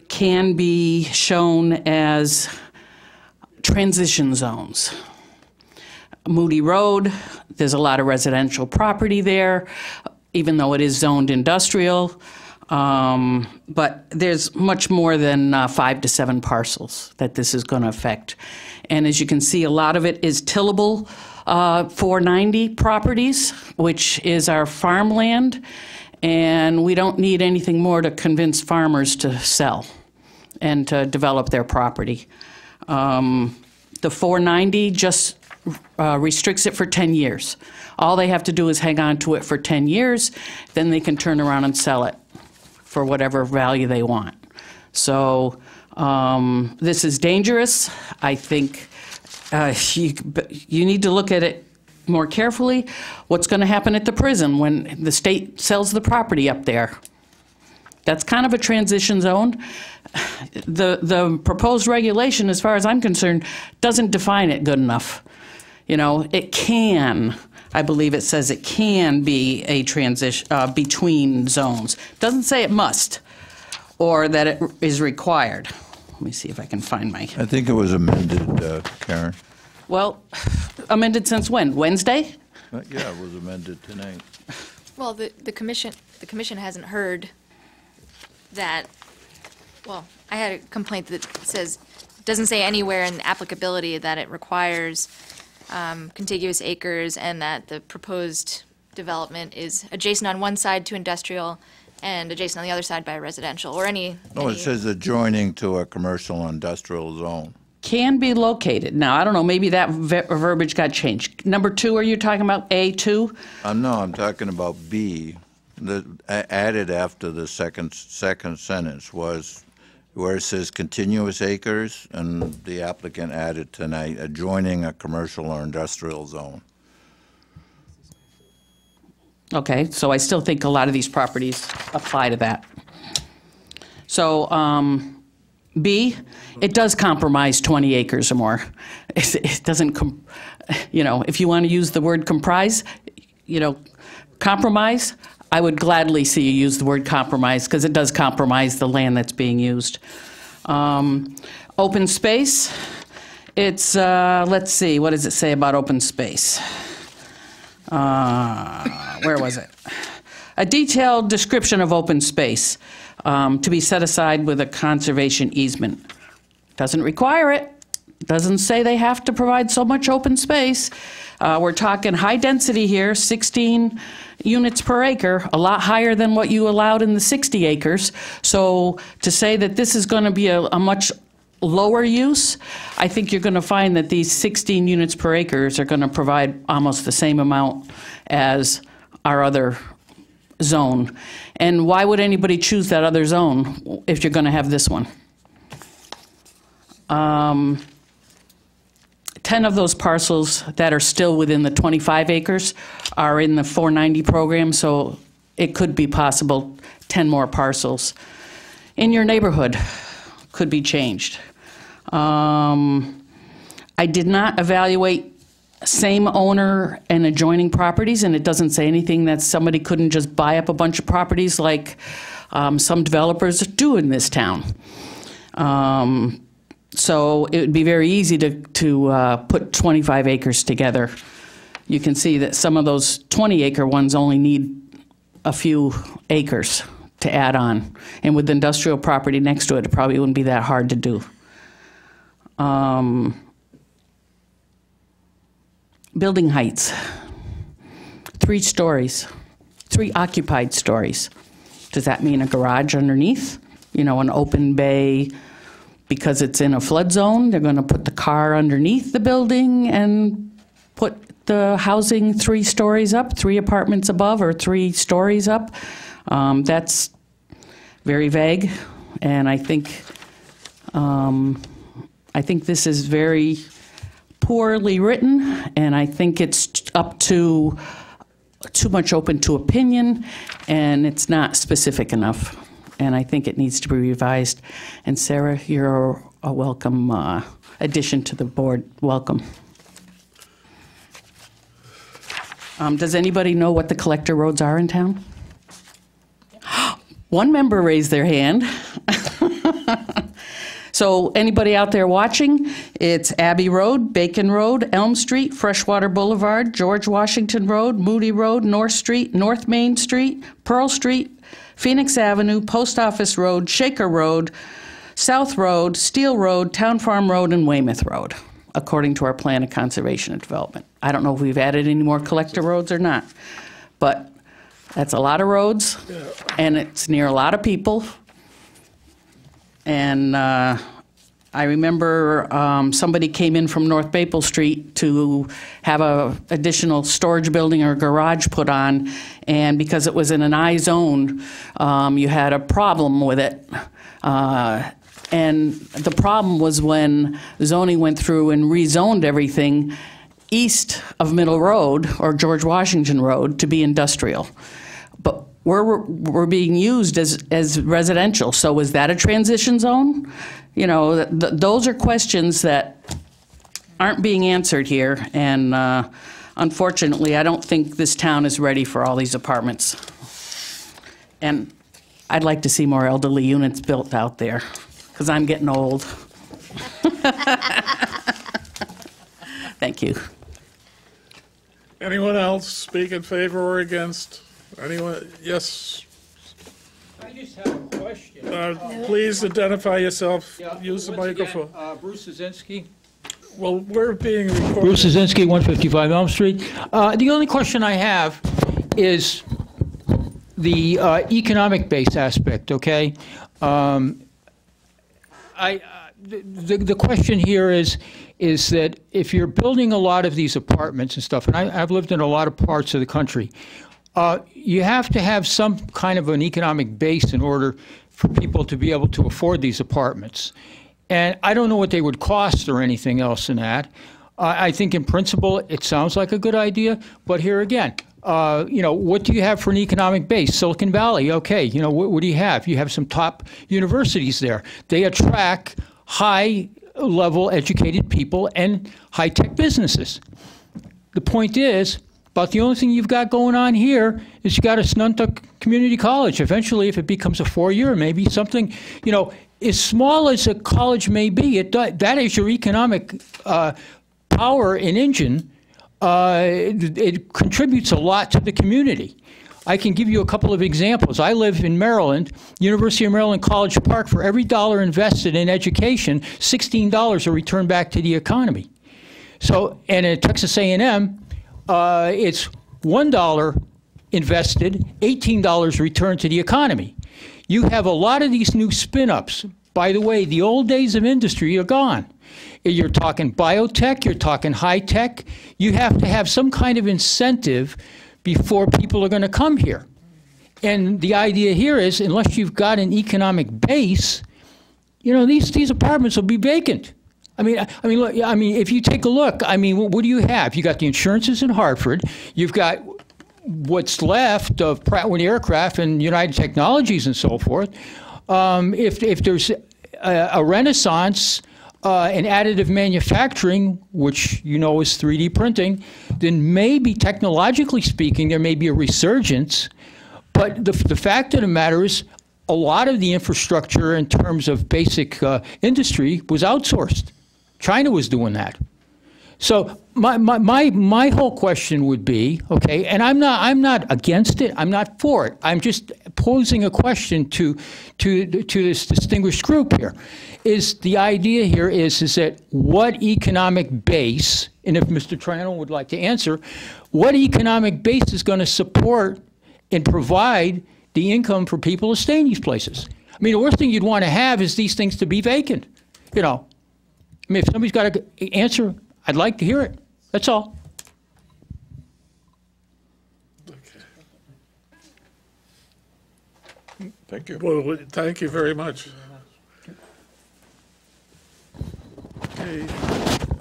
can be shown as transition zones. Moody Road, there's a lot of residential property there, even though it is zoned industrial. But there's much more than 5 to 7 parcels that this is going to affect. And as you can see, a lot of it is tillable 490 properties, which is our farmland. And we don't need anything more to convince farmers to sell and to develop their property. The 490 just restricts it for 10 years. All they have to do is hang on to it for 10 years, then they can turn around and sell it for whatever value they want. So this is dangerous. I think you need to look at it more carefully. What's going to happen at the prison when the state sells the property up there? That's kind of a transition zone. The proposed regulation, as far as I'm concerned, doesn't define it good enough. You know, it can, I believe it says it can be a transition between zones. Doesn't say it must or that it is required. Let me see if I can find my... I think it was amended, Karen. Well, amended since when? Wednesday? Yeah, it was amended tonight. Well, the commission hasn't heard that. Well, I had a complaint that says, doesn't say anywhere in the applicability that it requires contiguous acres and that the proposed development is adjacent on one side to industrial and adjacent on the other side by residential or any... No, it says adjoining to a commercial industrial zone. Can be located. Now, I don't know, maybe that verbiage got changed. Number 2, are you talking about A2? No, I'm talking about B. Added after the second sentence was where it says continuous acres, and the applicant added tonight adjoining a commercial or industrial zone. Okay, so I still think a lot of these properties apply to that. So B, it does compromise 20 acres or more. It doesn't, you know, if you want to use the word comprise, you know, compromise, I would gladly see you use the word compromise because it does compromise the land that's being used. Open space, it's, let's see, what does it say about open space? Where was it? A detailed description of open space to be set aside with a conservation easement. Doesn't require it. Doesn't say they have to provide so much open space. We're talking high density here, 16 units per acre, a lot higher than what you allowed in the 60 acres. So to say that this is going to be a much lower use, I think you're going to find that these 16 units per acres are going to provide almost the same amount as our other zone. And why would anybody choose that other zone if you're going to have this one? 10 of those parcels that are still within the 25 acres are in the 490 program, so it could be possible 10 more parcels in your neighborhood could be changed. I did not evaluate same owner and adjoining properties, and it doesn't say anything that somebody couldn't just buy up a bunch of properties like some developers do in this town. So it would be very easy to put 25 acres together. You can see that some of those 20-acre ones only need a few acres to add on. And with industrial property next to it, it probably wouldn't be that hard to do. Building heights, 3 stories, 3 occupied stories. Does that mean a garage underneath? You know, an open bay, because it's in a flood zone, they're going to put the car underneath the building and put the housing 3 stories up, 3 apartments above or 3 stories up. That's very vague, and I think this is very poorly written, and I think it's up to too much open to opinion, and it's not specific enough. And I think it needs to be revised. And Sarah, you're a welcome addition to the board. Welcome. Does anybody know what the collector roads are in town? One member raised their hand. So anybody out there watching, it's Abbey Road, Bacon Road, Elm Street, Freshwater Boulevard, George Washington Road, Moody Road, North Street, North Main Street, Pearl Street, Phoenix Avenue, Post Office Road, Shaker Road, South Road, Steel Road, Town Farm Road, and Weymouth Road, according to our plan of conservation and development. I don't know if we've added any more collector roads or not, but that's a lot of roads, and it's near a lot of people. And I remember somebody came in from North Maple Street to have a additional storage building or garage put on, and because it was in an I zone, you had a problem with it. And the problem was when zoning went through and rezoned everything east of Middle Road or George Washington Road to be industrial. But we're being used as residential, so is that a transition zone? You know, those are questions that aren't being answered here, and unfortunately, I don't think this town is ready for all these apartments. And I'd like to see more elderly units built out there, because I'm getting old. Thank you. Anyone else speak in favor or against? Anyone? Yes. I just have a question. Please identify yourself. Yeah, Use the once microphone. Again, Bruce Szynski. Well, we're being recorded. Bruce Szynski, 155 Elm Street. The only question I have is the economic base aspect, okay? The question here is that if you're building a lot of these apartments and stuff, and I've lived in a lot of parts of the country, you have to have some kind of an economic base in order for people to be able to afford these apartments. And I don't know what they would cost or anything else in that. I think in principle it sounds like a good idea, but here again, you know, what do you have for an economic base? Silicon Valley, okay, you know, what do you have? You have some top universities there. They attract high-level educated people and high-tech businesses. The point is, about the only thing you've got going on here is you got a Snuntuck Community College. Eventually, if it becomes a 4-year, maybe something, you know, as small as a college may be, that is your economic power and engine. It contributes a lot to the community. I can give you a couple of examples. I live in Maryland, University of Maryland College Park. For every dollar invested in education, $16 are returned back to the economy. So, and at Texas A&M, it's $1 invested, $18 returned to the economy. You have a lot of these new spin-ups. By the way, the old days of industry are gone. You're talking biotech, you're talking high-tech. You have to have some kind of incentive before people are going to come here. And the idea here is, unless you've got an economic base, these apartments will be vacant. Look, if you take a look, what do you have? You got the insurances in Hartford. You've got what's left of Pratt & Whitney Aircraft and United Technologies and so forth. If there's a renaissance in additive manufacturing, which is 3D printing, then maybe technologically speaking there may be a resurgence. But the fact of the matter is, a lot of the infrastructure in terms of basic industry was outsourced. China was doing that. So my whole question would be, okay, and I'm not against it, I'm not for it. I'm just posing a question to this distinguished group here. Is the idea here is that what economic base, and if Mr. Triano would like to answer, what economic base is going to support and provide the income for people to stay in these places? The worst thing you'd want to have is these things to be vacant. If somebody's got an answer, I'd like to hear it. That's all. Thank you. Well, thank you very much. Okay.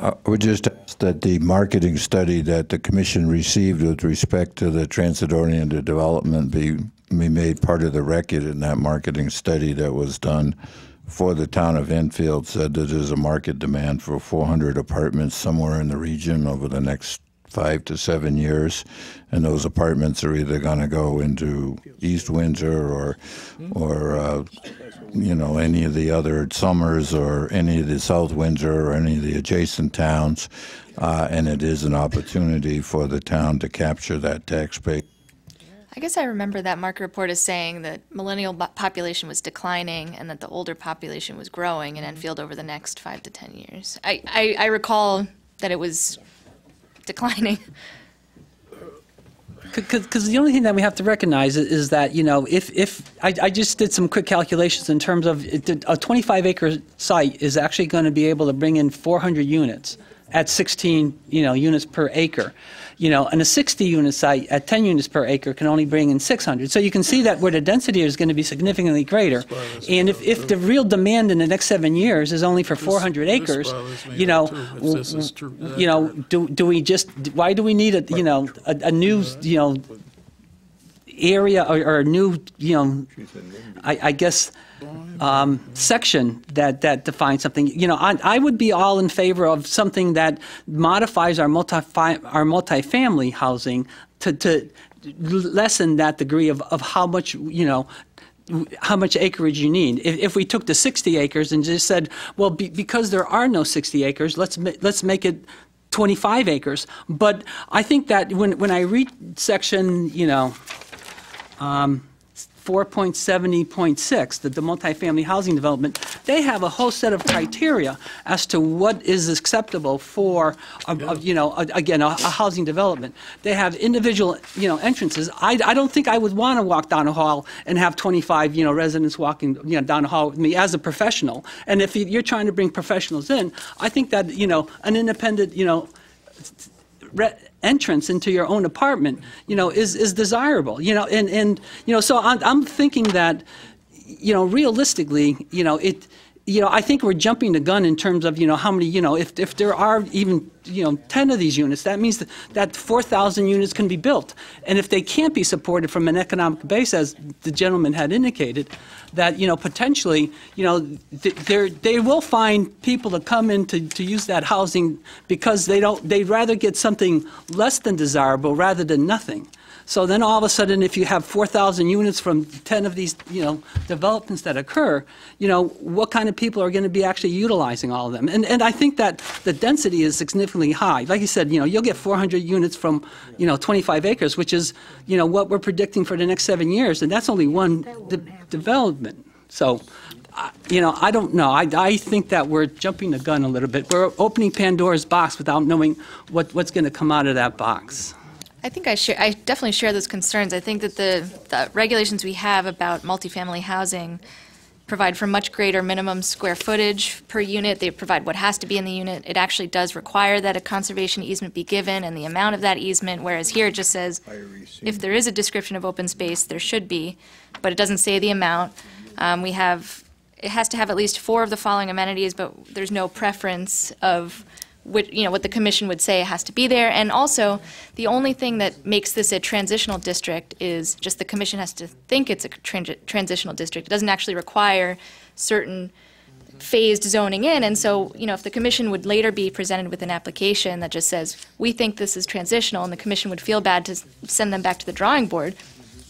I would just ask that the marketing study that the commission received with respect to the transit-oriented development be made part of the record in that marketing study that was done for the town of Enfield. Said that there's a market demand for 400 apartments somewhere in the region over the next 5 to 7 years, and those apartments are either going to go into East Windsor or any of the other Summers or any of the South Windsor or any of the adjacent towns, and it is an opportunity for the town to capture that tax base. I guess I remember that market report as saying that millennial population was declining and that the older population was growing in Enfield over the next 5 to 10 years. I recall that it was declining. Because the only thing that we have to recognize is that, if I just did some quick calculations in terms of a 25-acre site is actually going to be able to bring in 400 units at 16, units per acre. And a 60-unit site at 10 units per acre can only bring in 600. So you can see that where the density is going to be significantly greader. And if the real demand in the next 7 years is only for 400 acres, do we just, why do we need a new, area or a new, I guess, section that defines something. I would be all in favor of something that modifies our multifamily housing to lessen that degree of how much how much acreage you need. If we took the 60 acres and just said, well, because there are no 60 acres, let's make it 25 acres. But I think that when I read section 4.70.6, the multifamily housing development, they have a whole set of criteria as to what is acceptable for, again, a housing development. They have individual, entrances. I don't think I would want to walk down a hall and have 25, residents walking, down a hall with me as a professional. And if you're trying to bring professionals in, I think that, an independent, entrance into your own apartment, is desirable, so I'm thinking that, realistically, I think we're jumping the gun in terms of, how many, if there are even, 10 of these units, that means that 4,000 units can be built. And if they can't be supported from an economic base, as the gentleman had indicated, that, potentially, they will find people to come in to use that housing because they'd rather get something less than desirable rather than nothing. So then all of a sudden, if you have 4,000 units from 10 of these, developments that occur, what kind of people are going to be actually utilizing all of them? And I think that the density is significantly high. Like you said, you'll get 400 units from, 25 acres, which is, what we're predicting for the next 7 years, and that's only one development. So, I don't know. I think that we're jumping the gun a little bit. We're opening Pandora's box without knowing what's going to come out of that box. I think I definitely share those concerns. I think that the regulations we have about multifamily housing provide for much greater minimum square footage per unit. They provide what has to be in the unit. It actually does require that a conservation easement be given and the amount of that easement, whereas here it just says if there is a description of open space, there should be, but it doesn't say the amount. We have it has to have at least 4 of the following amenities, but there's no preference of what the commission would say has to be there. And also, the only thing that makes this a transitional district is just the commission has to think it's a transitional district. It doesn't actually require certain phased zoning in. And so, if the commission would later be presented with an application that just says, we think this is transitional, and the commission would feel bad to send them back to the drawing board,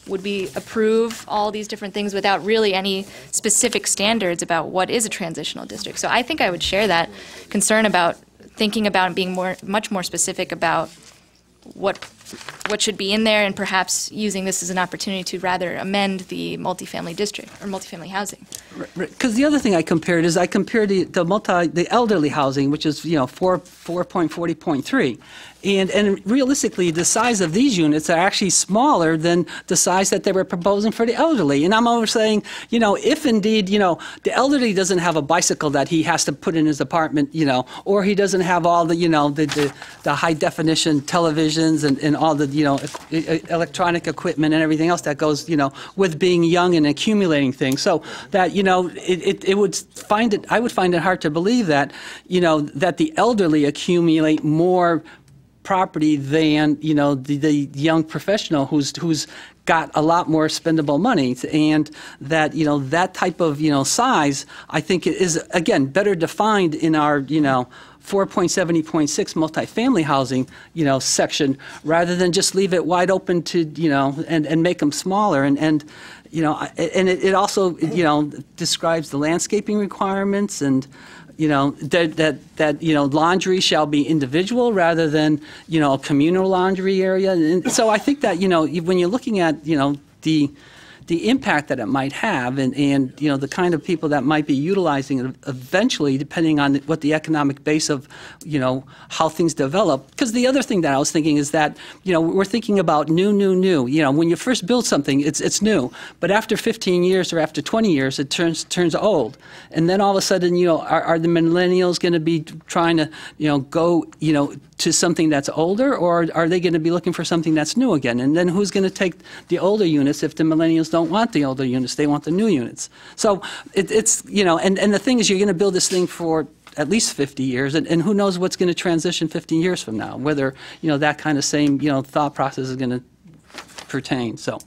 would we approve all these different things without really any specific standards about what is a transitional district? So I think I would share that concern about thinking about and being much more specific about what should be in there, and perhaps using this as an opportunity to rather amend the multifamily district or multifamily housing. Because the other thing I compared is the elderly housing, which is 4.40.3. And realistically, the size of these units are actually smaller than the size that they were proposing for the elderly. And I'm always saying, if indeed, the elderly doesn't have a bicycle that he has to put in his apartment, or he doesn't have all the, the high definition televisions and all the, electronic equipment and everything else that goes, with being young and accumulating things. So that, I would find it hard to believe that, that the elderly accumulate more property than the young professional who's got a lot more spendable money, and that that type of size I think is again better defined in our 4.70.6 multifamily housing section, rather than just leave it wide open to and make them smaller and it also describes the landscaping requirements and that laundry shall be individual rather than a communal laundry area. And so I think that when you're looking at the impact that it might have and the kind of people that might be utilizing it eventually, depending on what the economic base of how things develop. Because the other thing that I was thinking is that we're thinking about new. When you first build something, it's new, but after 15 years or after 20 years, it turns old, and then all of a sudden are the millennials going to be trying to go to something that's older, or are they going to be looking for something that's new again? And then who's going to take the older units if the millennials don't want the older units? They want the new units. So it's and the thing is, you're going to build this thing for at least 50 years, and who knows what's going to transition 15 years from now, whether that kind of same thought process is going to pertain. So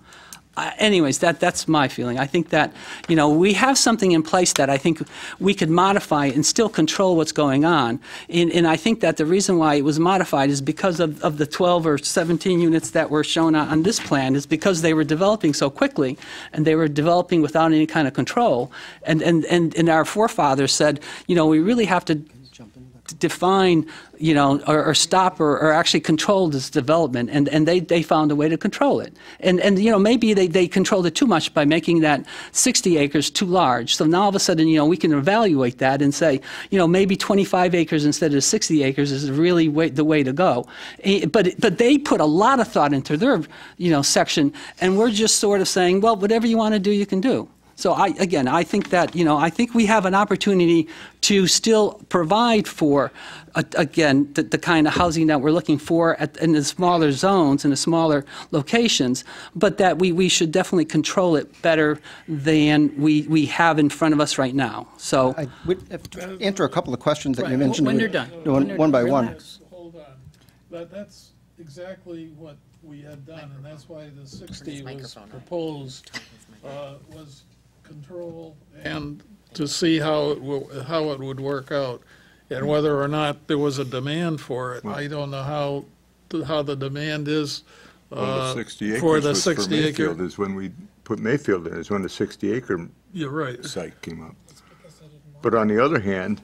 anyways, that's my feeling. I think that we have something in place that I think we could modify and still control what's going on. And I think that the reason why it was modified is because of the 12 or 17 units that were shown on this plan, is because they were developing so quickly, and they were developing without any kind of control. And our forefathers said, we really have to define, or stop or actually control this development, and they found a way to control it. And maybe they controlled it too much by making that 60 acres too large. So now all of a sudden, we can evaluate that and say, maybe 25 acres instead of 60 acres is really the way to go. But they put a lot of thought into their, section, and we're just sort of saying, well, whatever you want to do, you can do. So I think that, I think we have an opportunity to still provide for, again, the kind of housing that we're looking for in the smaller zones and the smaller locations, but that we should definitely control it better than we have in front of us right now. So I would have to answer a couple of questions that you mentioned. When they're done. One by one. Hold on. That's exactly what we had done, and that's why the 60 was proposed, was control and to see how it would work out, and whether or not there was a demand for it. I don't know how the demand is the 60 acres for the was 60 for Mayfield acre. is when we put Mayfield in, is when the 60 acre You're right. site came up. But on the other hand,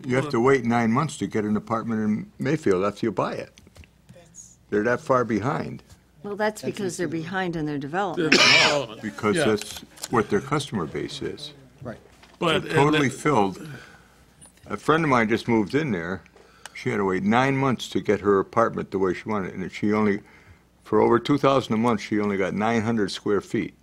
you have to wait 9 months to get an apartment in Mayfield after you buy it. They're that far behind. Well, that's because they're behind in their development. Because that's what their customer base is. Right. But They're totally filled. A friend of mine just moved in there. She had to wait 9 months to get her apartment the way she wanted it. And she only, for over $2,000 a month, she only got 900 square feet.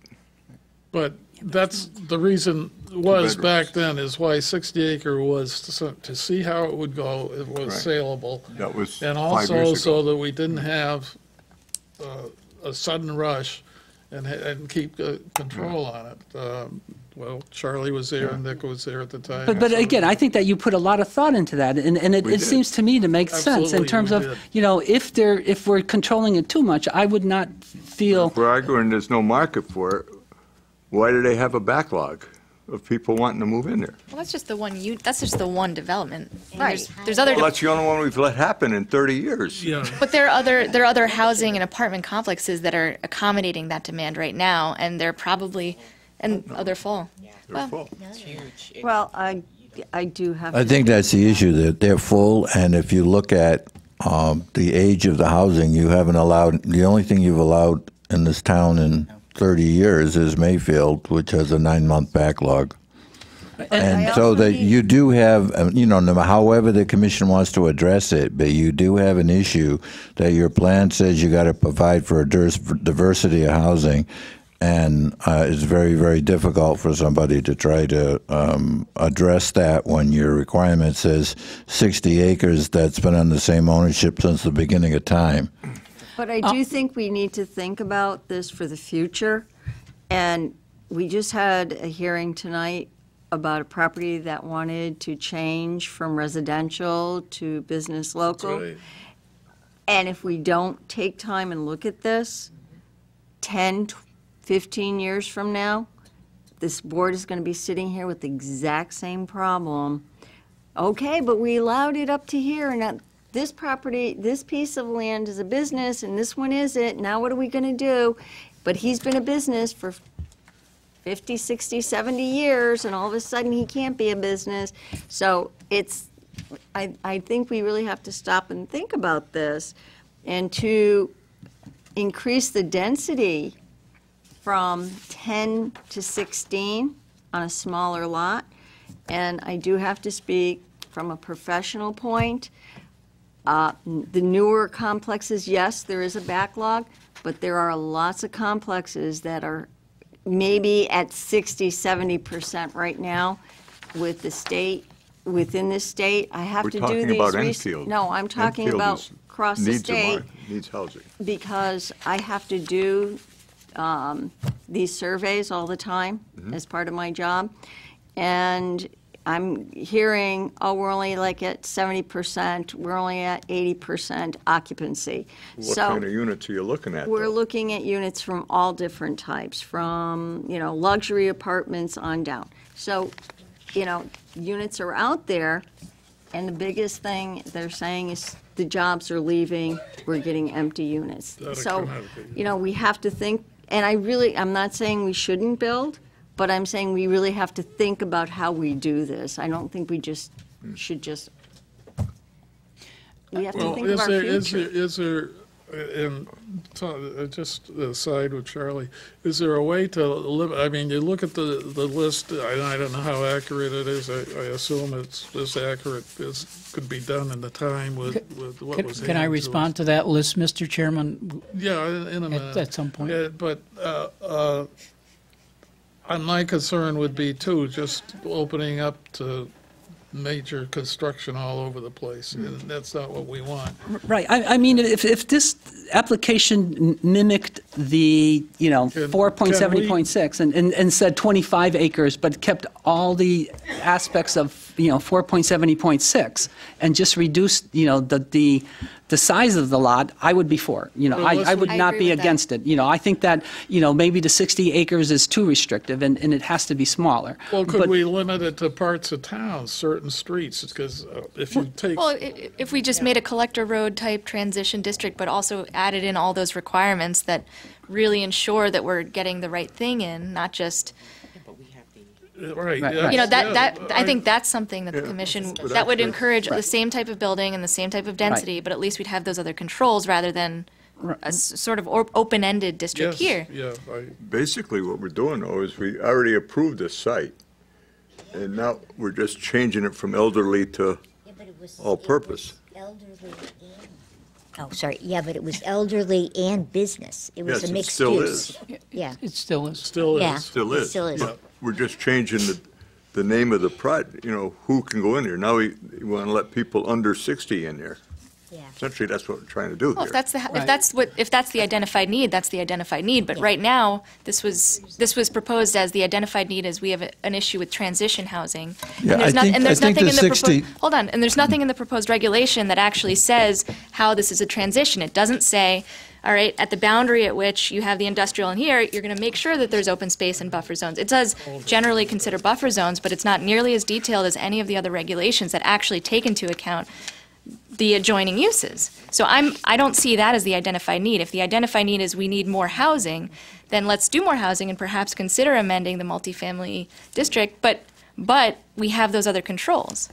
But that's the reason was back then is why 60 acre was to see how it would go. It was Right. saleable. That was and 5 also years ago. so that we didn't have a sudden rush and keep control on it. well, Charlie was there and Nick was there at the time. But so- again, I think that you put a lot of thought into that, and it did. seems to me to make sense in Absolutely, terms we of, did. you know, if we're controlling it too much, I would not feel. If we're arguing there's no market for it, why do they have a backlog of people wanting to move in there? Well, that's just the one development. Right. There's other, Well, that's the only one we've let happen in 30 years. Yeah. but there are other housing and apartment complexes that are accommodating that demand right now, and they're probably, and they're full. They're full. Well, I do have. I think that's the issue, that they're full, and if you look at the age of the housing, you haven't allowed, the only thing you've allowed in this town in 30 years is Mayfield, which has a 9-month backlog. And so that you do have, you know, however the commission wants to address it, but you do have an issue that your plan says you got to provide for a diversity of housing, and it's very, very difficult for somebody to try to address that when your requirement says 60 acres that's been on the same ownership since the beginning of time. But I do think we need to think about this for the future. And we just had a hearing tonight about a property that wanted to change from residential to business local. Right. And if we don't take time and look at this, 10, 15 years from now, this board is going to be sitting here with the exact same problem. Okay, but we allowed it up to here, and this property, this piece of land is a business, and this one isn't. Now what are we going to do? But he's been a business for 50, 60, 70 years, and all of a sudden he can't be a business. So I think we really have to stop and think about this, and to increase the density from 10 to 16 on a smaller lot. And I do have to speak from a professional point. The newer complexes, yes, there is a backlog, but there are lots of complexes that are maybe at 60, 70% right now with the state, within the state. I have We're to do talking these. about Enfield. No, I'm talking Enfield about across the state. Needs housing. Because I have to do these surveys all the time as part of my job. And I'm hearing, oh, we're only like at 70%, we're only at 80% occupancy. What So kind of units are you looking at? we're though? looking at units from all different types, from, you know, luxury apartments on down. So, you know, units are out there, and the biggest thing they're saying is the jobs are leaving, we're getting empty units. Out of So, Connecticut. you know, we have to think, and I'm not saying we shouldn't build, but I'm saying we really have to think about how we do this. I don't think we just should just, we have to Well, think of our future. is there, and just aside with Charlie, is there a way to limit, I mean, you look at the list, I don't know how accurate it is, I assume it's as accurate as could be done in the time with what was Can I handed to respond us. to that list, Mr. Chairman? Yeah, in a minute. At some point. Yeah, but and my concern would be too, just opening up to major construction all over the place, and that's not what we want. Right. I mean, if this application mimicked the, you know, Can 4.70.6 and said 25 acres, but kept all the aspects of, you know, 4.70.6 and just reduced, you know, the size of the lot, I would be for. You know, Well, I would I not agree be with that. against it. You know, I think that, you know, maybe the 60 acres is too restrictive and it has to be smaller. Well, could But- we limit it to parts of town, certain streets? Because if you take, Well, if we just made a collector road type transition district, but also added in all those requirements that really ensure that we're getting the right thing in, not just, right. Right. you know, yeah, that I think that's something that the Yeah, commission, but that would that's- encourage the same type of building and the same type of density, but at least we'd have those other controls rather than a sort of open-ended district Yes, here. yeah, Basically, what we're doing, though, is we already approved this site, and now we're just changing it from elderly to all-purpose. Oh, sorry, yeah, but it was elderly and business. It was Yes, a it mixed still use. is. Yeah, It still is. still yeah. is. Still it is. Still is. But we're just changing the name of the you know, who can go in there. Now we want to let people under 60 in there. Essentially, that's what we're trying to do Well, here. if that's the identified need, that's the identified need. But right now, this was proposed as the identified need as we have an issue with transition housing. Yeah, And there's I think nothing the in the 60 hold on, and there's nothing in the proposed regulation that actually says how this is a transition. It doesn't say, all right, at the boundary at which you have the industrial in here, you're going to make sure that there's open space and buffer zones. It does generally consider buffer zones, but it's not nearly as detailed as any of the other regulations that actually take into account the adjoining uses. So I don't see that as the identified need. If the identified need is we need more housing, then let's do more housing and perhaps consider amending the multifamily district, but we have those other controls.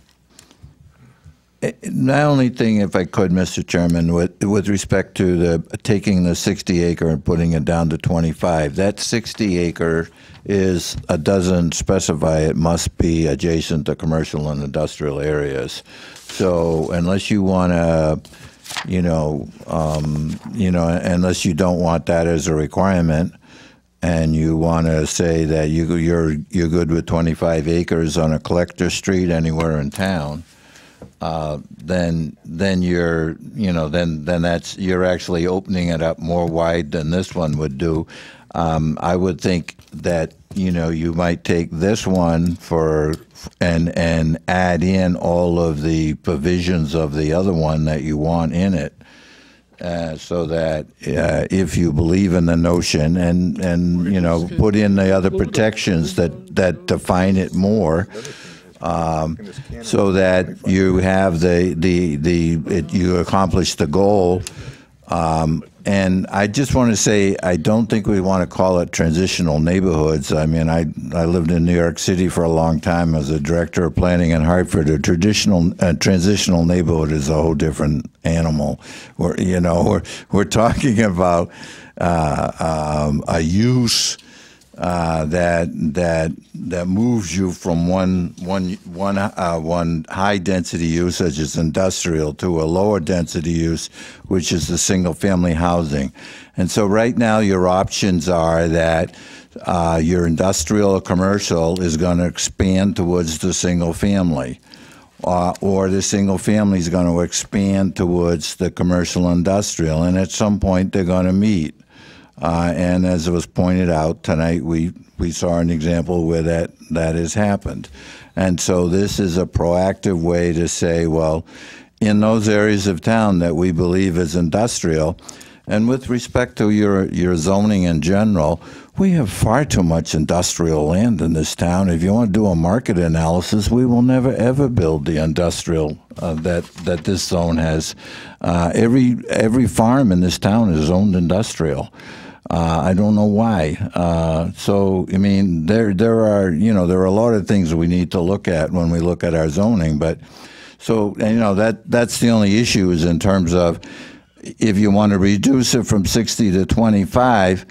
The only thing, if I could, Mr. Chairman, with respect to taking the 60 acre and putting it down to 25, that 60 acre doesn't specify it must be adjacent to commercial and industrial areas. So unless you want to, unless you don't want that as a requirement, and you want to say that you're good with 25 acres on a collector street anywhere in town, then you're you're actually opening it up more wide than this one would do. I would think that you might take this one and add in all of the provisions of the other one that you want in it, so that if you believe in the notion and put in the other protections that define it more. So that you have you accomplish the goal. And I just want to say, I don't think we want to call it transitional neighborhoods. I mean, I lived in New York City for a long time as a director of planning in Hartford. A transitional neighborhood is a whole different animal. We're talking about a use that moves you from one high density use, such as industrial, to a lower density use, which is the single family housing. And so right now your options are that your industrial or commercial is going to expand towards the single family, or the single family is going to expand towards the commercial industrial, and at some point they're going to meet. And as it was pointed out tonight, we saw an example where that has happened. And so this is a proactive way to say, well, in those areas of town that we believe is industrial, and with respect to your zoning in general, we have far too much industrial land in this town. If you want to do a market analysis, we will never ever build the industrial that this zone has. Every farm in this town is zoned industrial. I don't know why. So I mean, there are a lot of things that we need to look at when we look at our zoning. But so that's the only issue is in terms of if you want to reduce it from 60 to 25,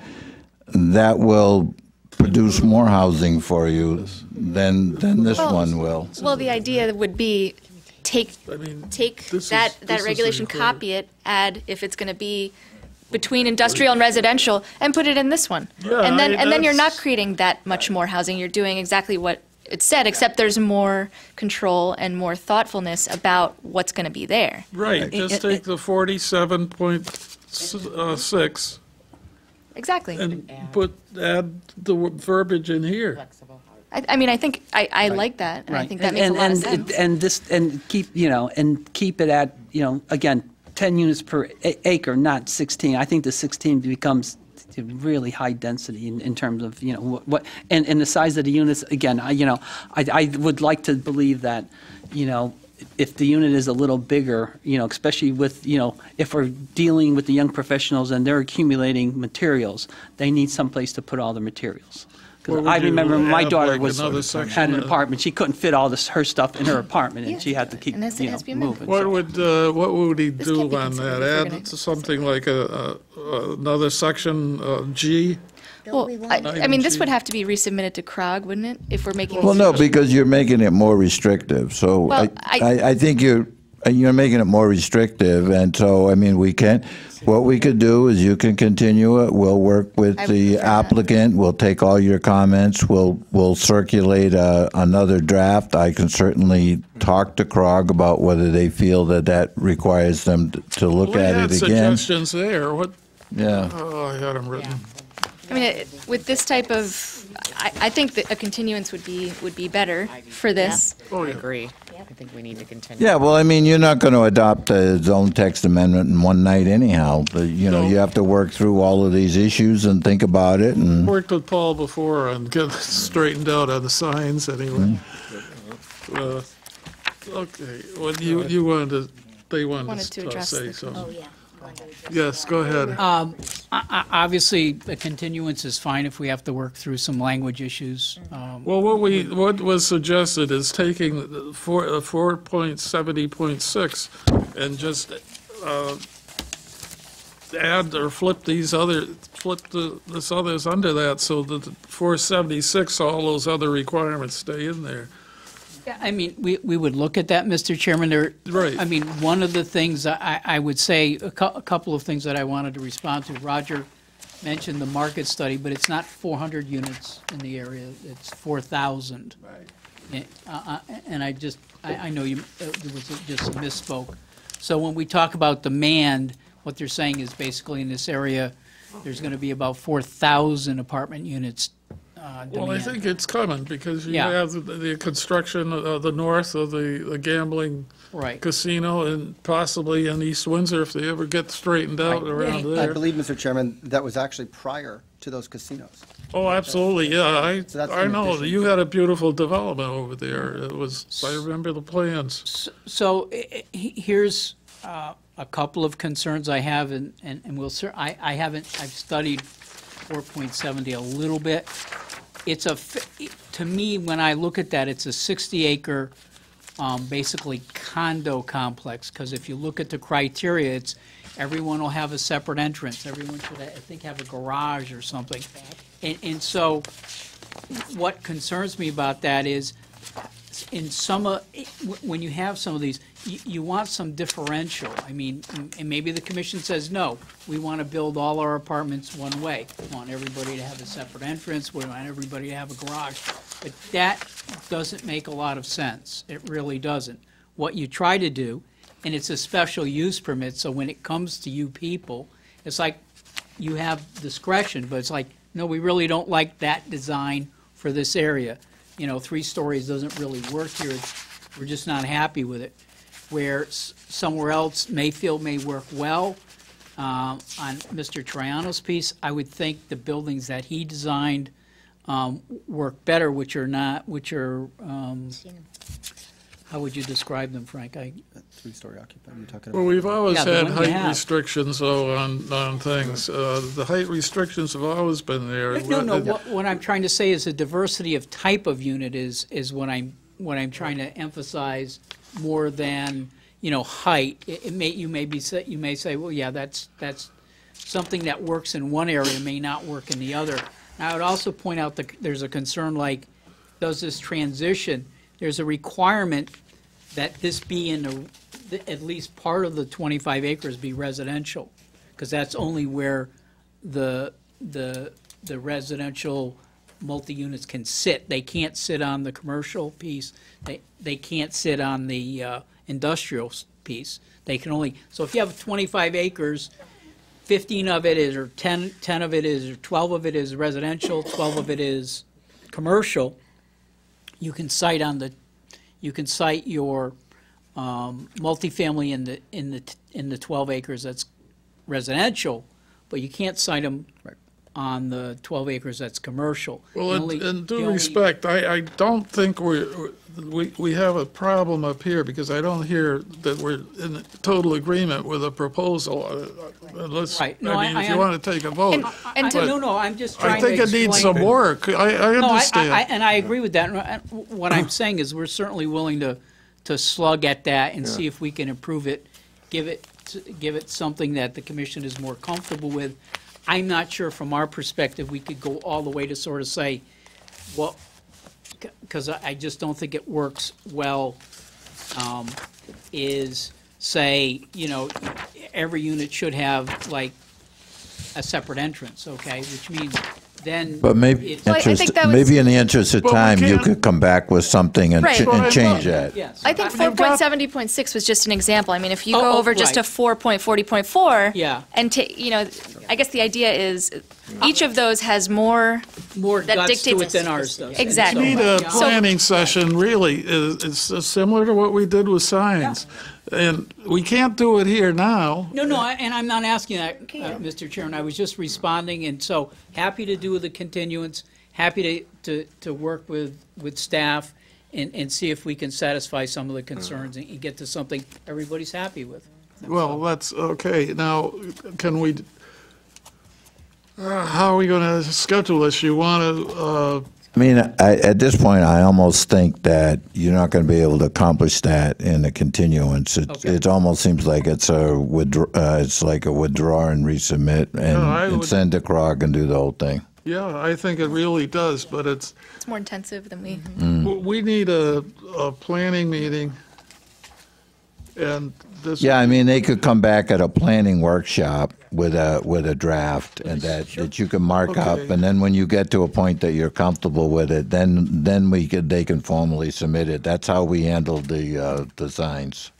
that will produce more housing for you than this one will. Well, the idea would be take that regulation, copy it, add if it's going to be between industrial and residential, and put it in this one. Yeah, and then you're not creating that much more housing. You're doing exactly what it said, except there's more control and more thoughtfulness about what's going to be there. Right, just take the 47.6 Exactly. and add the verbiage in here. I mean, I think I like that, and I think that makes a lot of sense. And keep it at, again, 10 units per acre, not 16. I think the 16 becomes really high density in terms of, what and the size of the units. Again, I would like to believe that, if the unit is a little bigger, especially with, if we're dealing with the young professionals and they're accumulating materials, they need someplace to put all the materials. Because I remember my daughter had an apartment. She couldn't fit all her stuff in her apartment, and she had to keep moving. What would he do on that? Add something like another section G? Well, I mean, this would have to be resubmitted to CROG, wouldn't it? If we're making Well, no, because you're making it more restrictive. So Well, I think you're making it more restrictive, and so, I mean, what we could do is you can continue it, we'll work with the applicant, we'll take all your comments, we'll circulate another draft. I can certainly talk to CROG about whether they feel that requires them to look at it again. Suggestions there, what? Yeah. Oh, I had them written. I mean, with this type of, I think that a continuance would be better for this. Oh, I yeah. agree. I think we need to continue. Yeah, well, I mean, you're not going to adopt the zone text amendment in one night anyhow. But, you know, you have to work through all of these issues and think about it. And Worked with Paul before and get straightened out on the signs anyway. Okay, well, you wanted to, they wanted to address say the- something. Yes, go ahead. Obviously, a continuance is fine if we have to work through some language issues. Well, what was suggested is taking 4.70.6 and just add or flip this others under that so that 476, all those other requirements stay in there. Yeah, I mean, we would look at that, Mr. Chairman. Right. I mean, one of the things I would say, a couple of things that I wanted to respond to. Roger mentioned the market study, but it's not 400 units in the area. It's 4,000. Right. And I know there was just a misspoke. So when we talk about demand, what they're saying is basically in this area, there's going to be about 4,000 apartment units. Well, I think it's coming because you Yeah. have the construction of the north of the gambling Right. casino and possibly in East Windsor if they ever get straightened out around I there. believe, Mr. Chairman, that was actually prior to those casinos. Oh, absolutely, yeah, So that's I in know, addition. you had a beautiful development over there. It was, I remember the plans. So here's a couple of concerns I have, and I've studied 4.70 a little bit. To me, when I look at that, it's a 60-acre, basically condo complex, because if you look at the criteria, it's everyone will have a separate entrance. Everyone should, I think, have a garage or something. And so what concerns me about that is when you have some of these, you want some differential. I mean, and maybe the commission says, no, we want to build all our apartments one way. We want everybody to have a separate entrance. We want everybody to have a garage. But that doesn't make a lot of sense. It really doesn't. What you try to do, and it's a special use permit, so when it comes to you people, it's like you have discretion, but it's like, no, we really don't like that design for this area. 3 stories doesn't really work here. We're just not happy with it. Where somewhere else, Mayfield may work well. On Mr. Triano's piece, I would think the buildings that he designed work better, which are, how would you describe them, Frank? 3-story occupied, you're talking Well, about? we've always Yeah, the had one you height have. restrictions, though, on things. The height restrictions have always been there. No. What I'm trying to say is the diversity of type of unit is what I'm trying to emphasize more than height. You may say, well, yeah, that's something that works in one area may not work in the other. I would also point out that there's a concern like, does this transition? There's a requirement that this be in at least part of the 25 acres be residential, because that's only where the residential multi-units can sit. They can't sit on the commercial piece. They can't sit on the industrial piece. They can only, so if you have 25 acres, 15 of it is, or 10 of it is, or 12 of it is residential, 12 of it is commercial, you can cite your multifamily in the 12 acres that's residential, but you can't cite them on the 12 acres that's commercial. Well, in due respect, I don't think we have a problem up here because I don't hear that we're in total agreement with a proposal. Unless, Right. No, I mean, if you want to take a vote. No, I'm just trying I think to it needs explain- some work. I understand. And I agree with that. What I'm saying is we're certainly willing to slug at that and see if we can improve it, give it something that the commission is more comfortable with. I'm not sure from our perspective we could go all the way to sort of say, well, because I just don't think it works well is say, every unit should have like a separate entrance, okay? Which means then. But maybe, it's- maybe in the interest of But we time, you can't- could come back with something and, Right. and change that. Yes. I think You've got- 4.70.6 was just an example. I mean, if you Oh, go oh, over just to right. 4.40.4, Yeah. and I guess the idea is each of those has more More that guts to dictates it than ours does. Exactly. We need a So- planning session, really. It's similar to what we did with signs. And we can't do it here now. No, and I'm not asking that, Mr. Chairman. I was just responding, and so happy to do the continuance, happy to work with staff and see if we can satisfy some of the concerns and get to something everybody's happy with. Well, that's, okay. Now, can we, how are we going to schedule this? You want to, I mean, at this point, I almost think that you're not going to be able to accomplish that in a continuance. It almost seems like it's it's like a withdraw and resubmit and send to CROG and do the whole thing. yeah, I think it really does, but it's, more intensive than we. we need a planning meeting. And this. Yeah, I mean, they could come back at a planning workshop with a draft and that you can mark up, Okay. and then when you get to a point that you're comfortable with it, then they can formally submit it. That's how we handled the signs.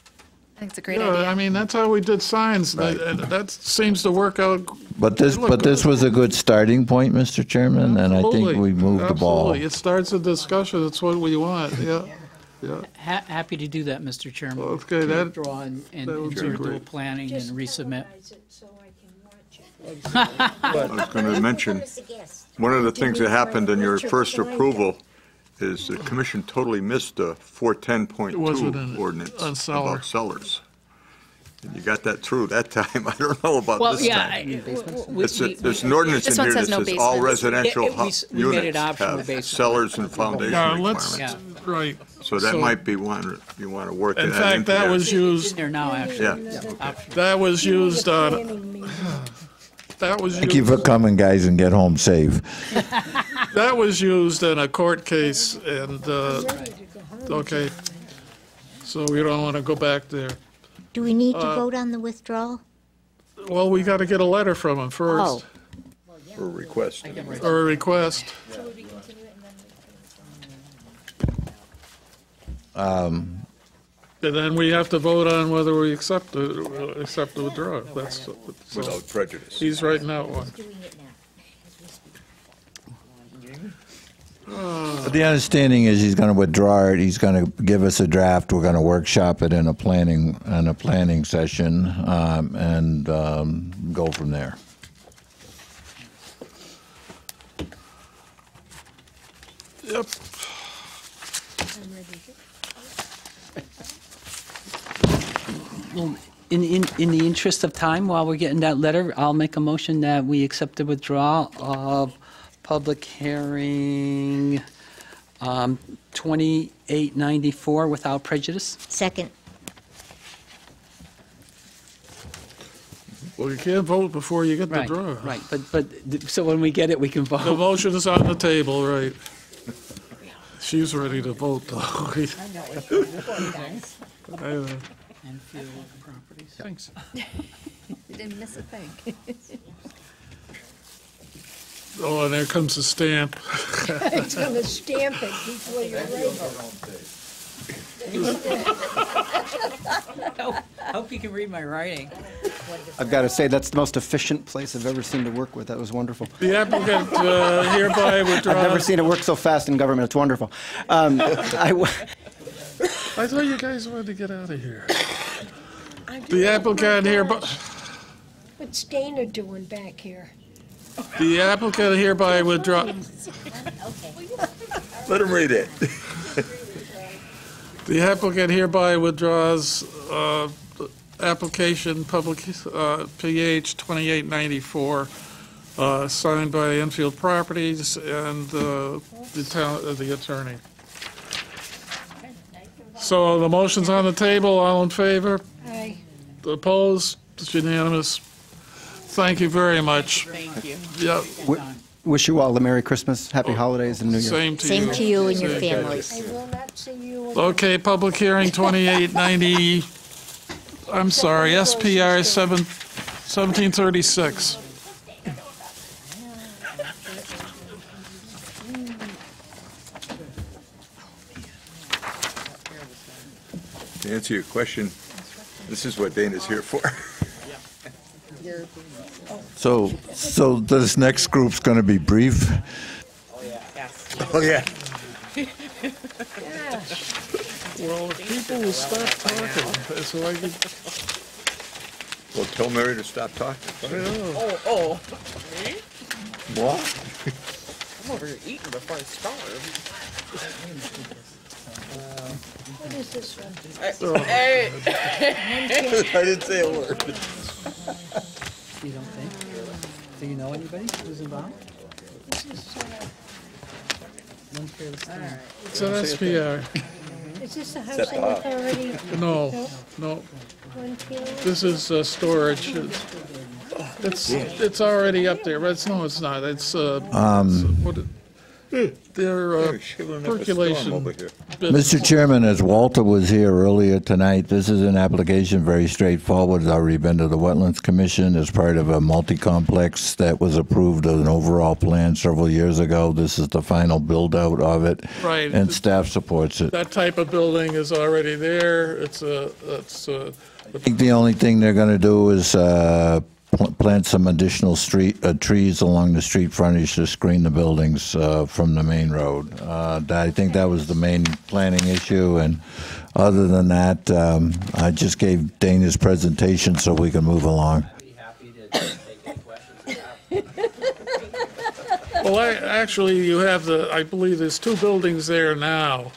I think it's a great Yeah, idea. I mean, that's how we did signs, and that seems to work out. But this was a good starting point, Mr. Chairman, and I think Absolutely. we moved the ball. Absolutely. It starts a discussion. It's what we want, yeah. Yeah. Happy to do that, Mr. Chairman. Okay, To that- withdraw and that would be sort of do a great. planning and resubmit. I was going to mention, one of the things that happened in your first approval is the commission totally missed the It wasn't 410.2 in- ordinance on seller. about sellers. And you got that through that time. I don't know about Well, this yeah, time. we- There's an ordinance This in one here that says no says all basements. residential We made it units optional have basement. cellars and foundation Yeah, let's, requirements. right. So that might be one, you want to work that In into fact, that there. was It's in used, there now, actually. Yeah. that was used on, that was Thank you for used, coming, guys, and get home safe. that was used in a court case, and, okay. So we don't want to go back there. Do we need to vote on the withdrawal? Well, we got to get a letter from him first, Or request. or a request. And then we have to vote on whether we accept the withdrawal. That's, so Without prejudice. he's writing out one. But the understanding is he's going to withdraw it. He's going to give us a draft. We're going to workshop it in a planning session, and go from there. Yep. Well, in the interest of time, while we're getting that letter, I'll make a motion that we accept the withdrawal of public hearing 2894 without prejudice. Second. Well, you can't vote before you get the Right, draw. right. But so when we get it, we can The vote. motion is on the table, right? She's ready to vote, though. I know. Enfield Properties. Thanks. You didn't miss a thing. Oh, and there comes the stamp. It's going to stamp it before you write I hope you can read my writing. I've got to say, that's the most efficient place I've ever seen to work with. That was wonderful. The applicant hereby I've never withdraws. seen it work so fast in government. It's wonderful. I thought you guys wanted to get out of here. The applicant hereby, What's Dana doing back here? the applicant hereby withdraw. Let him read it. The applicant hereby withdraws application public PH 2894, signed by Enfield Properties and the attorney. So the motion's on the table. All in favor? Aye. Opposed? It's unanimous. Thank you very much. Thank you. Yep. Wish you all a Merry Christmas, Happy Holidays, and New Year. Same to you. Same to you and your Same to you. families. I will not see you Okay, public hearing 2890, I'm sorry, SPR 1736. To answer your question, this is what Dana's here for. So this next group's going to be brief? Oh, yeah. Well, if people will stop talking, so I can... Well, tell Mary to stop talking. Oh. Me? What? I'm over here eating before I starve. What is this one? Hey. I didn't say a word. You don't think? Do you know anybody who's involved? It's an SPR. Is this the housing authority? No. One field? This is storage. It's already up there, but it's not. It's they're percolation. Mr. Chairman, as Walter was here earlier tonight, this is an application very straightforward. It's already been to the Wetlands Commission as part of a multi-complex that was approved as an overall plan several years ago. This is the final build-out of it. Right. And staff supports it. That type of building is already there. I think the only thing they're going to do is plant some additional trees along the street frontage to screen the buildings from the main road. I think that was the main planning issue, and other than that, I just gave Dana's presentation so we can move along. Well, actually, you have I believe there's two buildings there now,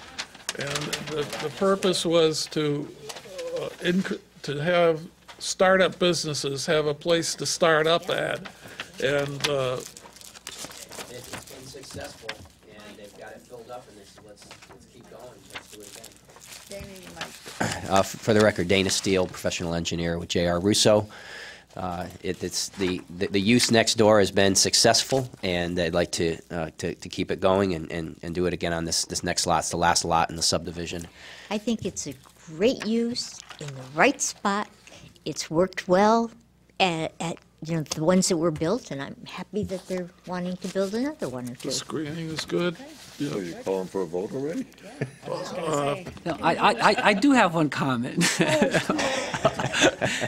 and the purpose was to have startup businesses have a place to start up at, and it's been successful, and they've got it filled up, and let's keep going. Let's do it again. For the record, Dana Steele, professional engineer with J.R. Russo. It's the use next door has been successful, and I'd like to keep it going and do it again on this next lot. It's the last lot in the subdivision. I think it's a great use in the right spot. It's worked well at the ones that were built, and I'm happy that they're wanting to build another one or two. the screening is good. So you calling for a vote already? No, I do have one comment.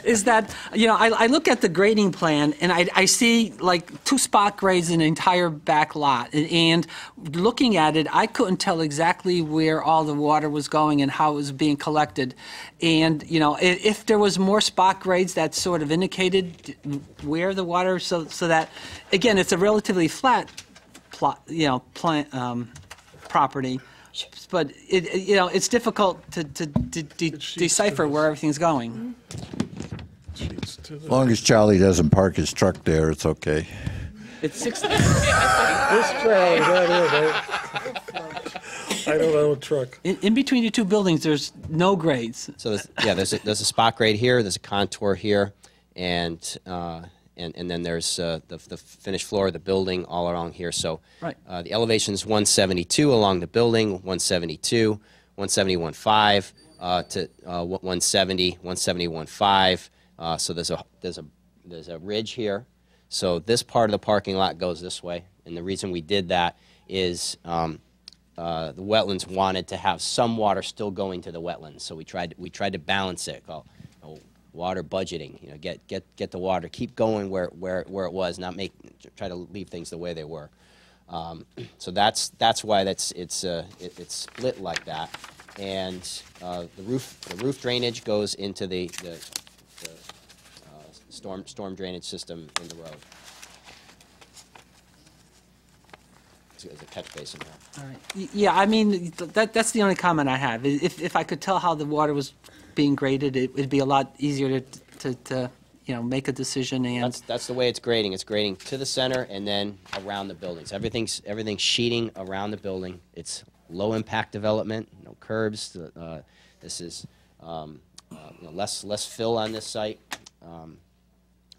Is that, I look at the grading plan, and I see like 2 spot grades in the entire back lot. And looking at it, I couldn't tell exactly where all the water was going and how it was being collected. And, if there was more spot grades that sort of indicated where the water, so that, again, it's a relatively flat property, but it's difficult to decipher where everything's going. As long as Charlie doesn't park his truck there, it's okay. It's 6. This Charlie, that is. I don't know a truck. In between the two buildings, there's no grades. So there's a spot grade here. There's a contour here, and then there's the finished floor of the building all along here. So right. The elevation is 172 along the building, 172, 171.5 to 170, 171.5. So there's a ridge here. So this part of the parking lot goes this way, and the reason we did that is the wetlands wanted to have some water still going to the wetlands. So we tried to balance it. Water budgeting, get the water, keep going where it was, not try to leave things the way they were. So that's why it's split like that, and the roof drainage goes into the storm drainage system in the road. There's a catch basin there. All right. Yeah, I mean that's the only comment I have. If I could tell how the water was being graded, it would be a lot easier to make a decision. And that's the way it's grading. It's grading to the center and then around the buildings. Everything's sheeting around the building. It's low impact development. No curbs. This is less fill on this site,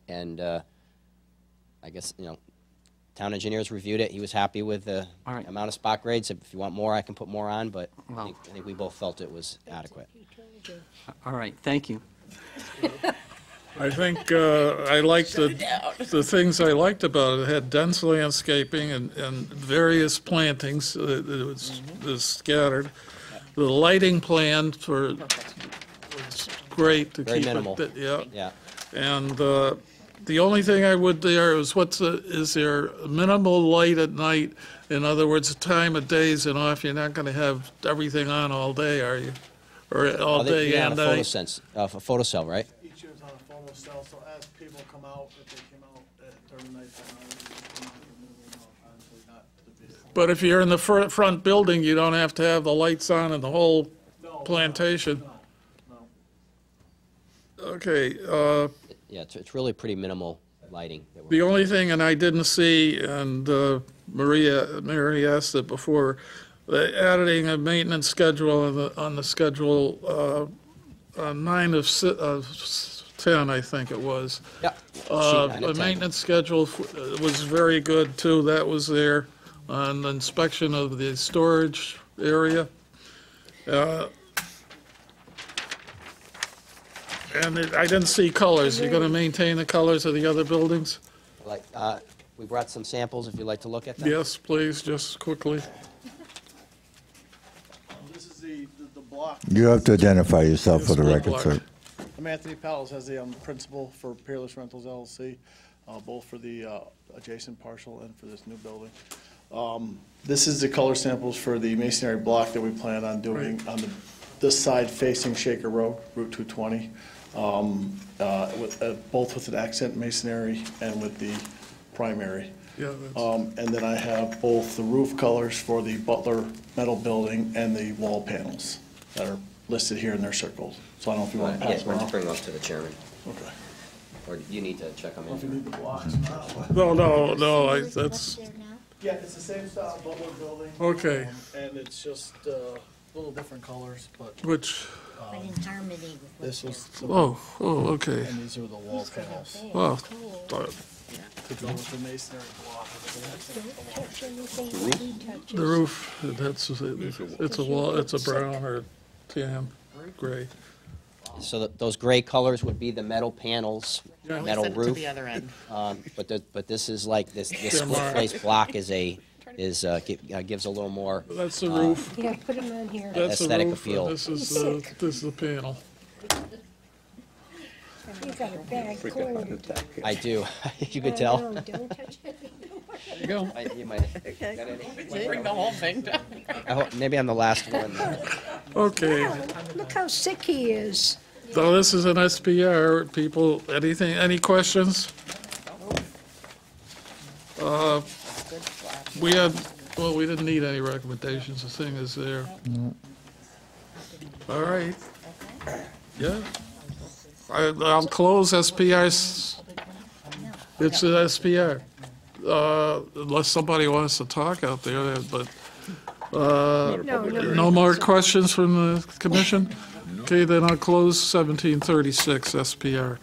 and I guess town engineers reviewed it. He was happy with the amount of spot grades. If you want more, I can put more on, but I think we both felt it was adequate. All right, thank you. I think I liked the things I liked about it. It had dense landscaping and various plantings that was scattered. The lighting plan was great to Very keep minimal. it. Yeah. Yeah. And the only thing I would there is is there minimal light at night? In other words, the time of day is off. You're not going to have everything on all day, are you? Or all day Yeah, and a night? a photocell, right? Each year's on a photo cell, so as people come out, if they came out during the nighttime, But if you're in the front building, you don't have to have the lights on in the whole plantation. Okay. Yeah, it's really pretty minimal lighting. The only thing, and I didn't see, and Mary asked it before, adding a maintenance schedule on the schedule 9 of 10, I think it was. Yeah. The maintenance schedule was very good too. That was there on the inspection of the storage area. And I didn't see colors. You're going to maintain the colors of the other buildings? Like, we brought some samples if you'd like to look at them. Yes, please, just quickly. This is the block. You have to identify yourself for the Yes, record, block. sir. I'm Anthony Powell, as the principal for Peerless Rentals LLC, both for the adjacent parcel and for this new building. This is the color samples for the masonry block that we plan on doing on this side facing Shaker Road, Route 220, both with an accent masonry and with the primary. Yeah, and then I have both the roof colors for the Butler metal building and the wall panels that are listed here in their circles. So I don't know if you want to pass them Why don't you around. bring them up to the chairman? Okay. Or you need to check them If you in. need the blocks. No, that's, Yeah, it's the same style Butler building. Okay. And it's just a little different colors, but. Which? But in harmony with This was. Oh, okay. And these are the wall panels. Well, To go with the masonry block. the roof, it's a wall, it's a brown or tan, gray. So those gray colors would be the metal panels, Yeah. metal Send it to roof. the other end. But this is like, this Yeah, split Mark. face block gives a little more. That's the roof. Yeah, put them on here. That's the Aesthetic roof, and appeal. this is the panel. You got a bad cold. I do. You could I tell. know, don't touch it. There you go. You might. Okay. Got any? We bring the whole thing down. Maybe I'm the last one. Okay. Wow, look how sick he is. So this is an SPR. People, any questions? We didn't need any recommendations. The thing is there. All right. Yeah. I'll close SPR's. It's an SPR. Unless somebody wants to talk out there, but no more questions from the commission? Okay, then I'll close 1736 SPR.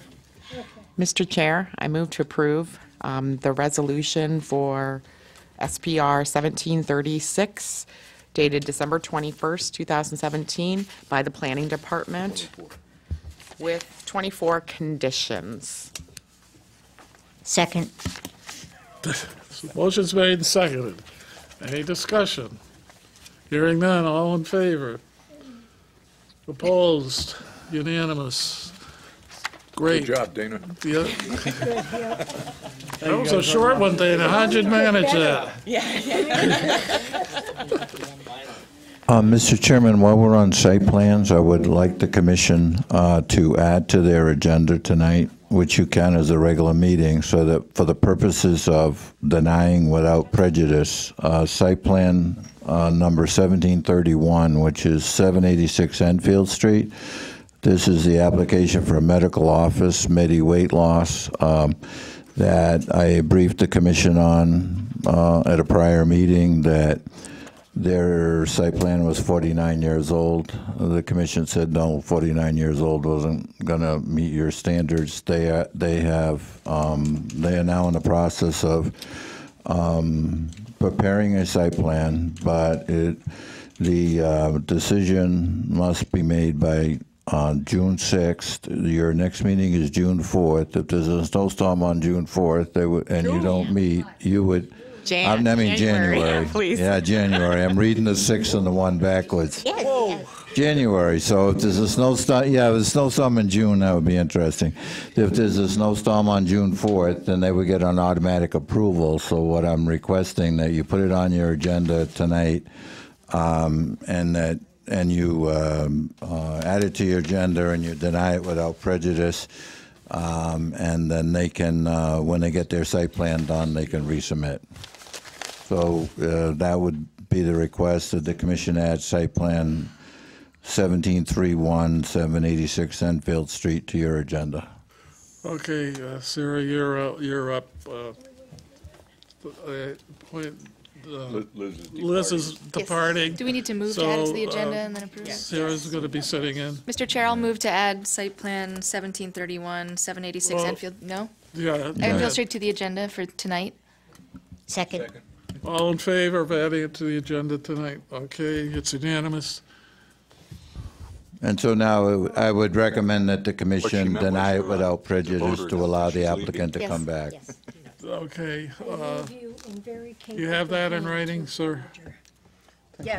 Mr. Chair, I move to approve the resolution for SPR 1736 dated December 21st, 2017 by the Planning Department with 24 conditions. Second. Motion's made and seconded. Any discussion? Hearing none, all in favor? Opposed? Unanimous? Great. Good job, Dana. Yeah. That was a short one, Dana. How'd you manage that? Mr. Chairman, while we're on site plans, I would like the commission to add to their agenda tonight, which you can as a regular meeting, so that for the purposes of denying without prejudice, site plan number 1731, which is 786 Enfield Street. This is the application for a medical office, Medi weight loss, that I briefed the commission on at a prior meeting, that their site plan was 49 years old. The commission said, no, 49 years old wasn't going to meet your standards. They are now in the process of preparing a site plan, but the decision must be made by June 6th. Your next meeting is June 4th. If there's a snowstorm on June 4th, and you don't meet, you would. January. January. Please. Yeah, January. I'm reading the 6 and the 1 backwards. Yes. January. So if there's a snowstorm, if there's a snowstorm in June, that would be interesting. If there's a snowstorm on June 4th, then they would get an automatic approval. So what I'm requesting that you put it on your agenda tonight, and you add it to your agenda and you deny it without prejudice, and then they can, when they get their site plan done, they can resubmit. So that would be the request that the commission add site plan 1731 786 Enfield Street to your agenda. Okay, Sarah, you're up. Liz is departing. Do we need to move to add it to the agenda and then approve? Sarah's going to be sitting in. Mr. Chair, I'll move to add site plan 1731, 786 Well, Enfield, no? Yeah. Enfield Street to the agenda for tonight. Second. All in favor of adding it to the agenda tonight? Okay, it's unanimous. And so now I would recommend that the What she commission meant deny was it without prejudice voter to allow the is applicant to Yes. come back. Yes. Okay. You in very You have that in capable writing, hands. sir?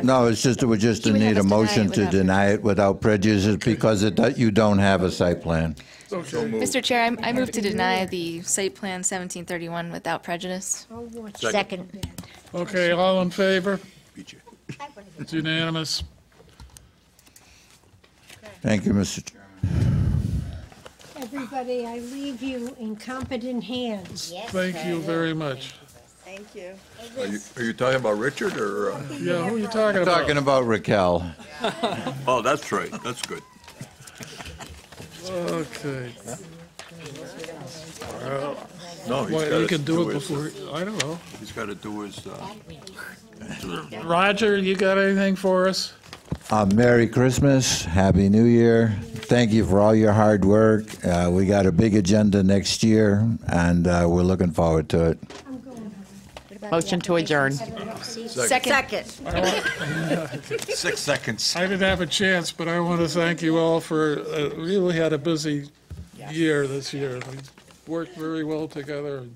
No, it's just, it would just You would need have a us deny it motion to without deny it without prejudice because you don't have a site plan. Okay. Mr. Chair, I move to deny the site plan 1731 without prejudice. I'll watch Second. that. Okay, all in favor? It's unanimous. Thank you, Mr. Chairman. Everybody, I leave you in competent hands. Thank you very much. Thank you. Are you talking about Richard or? Yeah, who are you talking about? Talking about Raquel. Oh, that's right. That's good. Okay. No, he's Well, got you to can do it his- before, I don't know. He's got to do his. Roger, you got anything for us? Merry Christmas, Happy New Year. Thank you for all your hard work. We got a big agenda next year, and we're looking forward to it. Motion to adjourn. Second. 6 seconds. I didn't have a chance, but I want to thank you all for, really had a busy year this year. We worked very well together and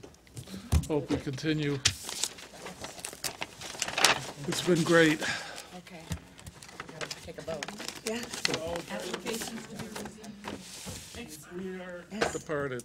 hope we continue. It's been great. Okay. Take a vote. We are departed.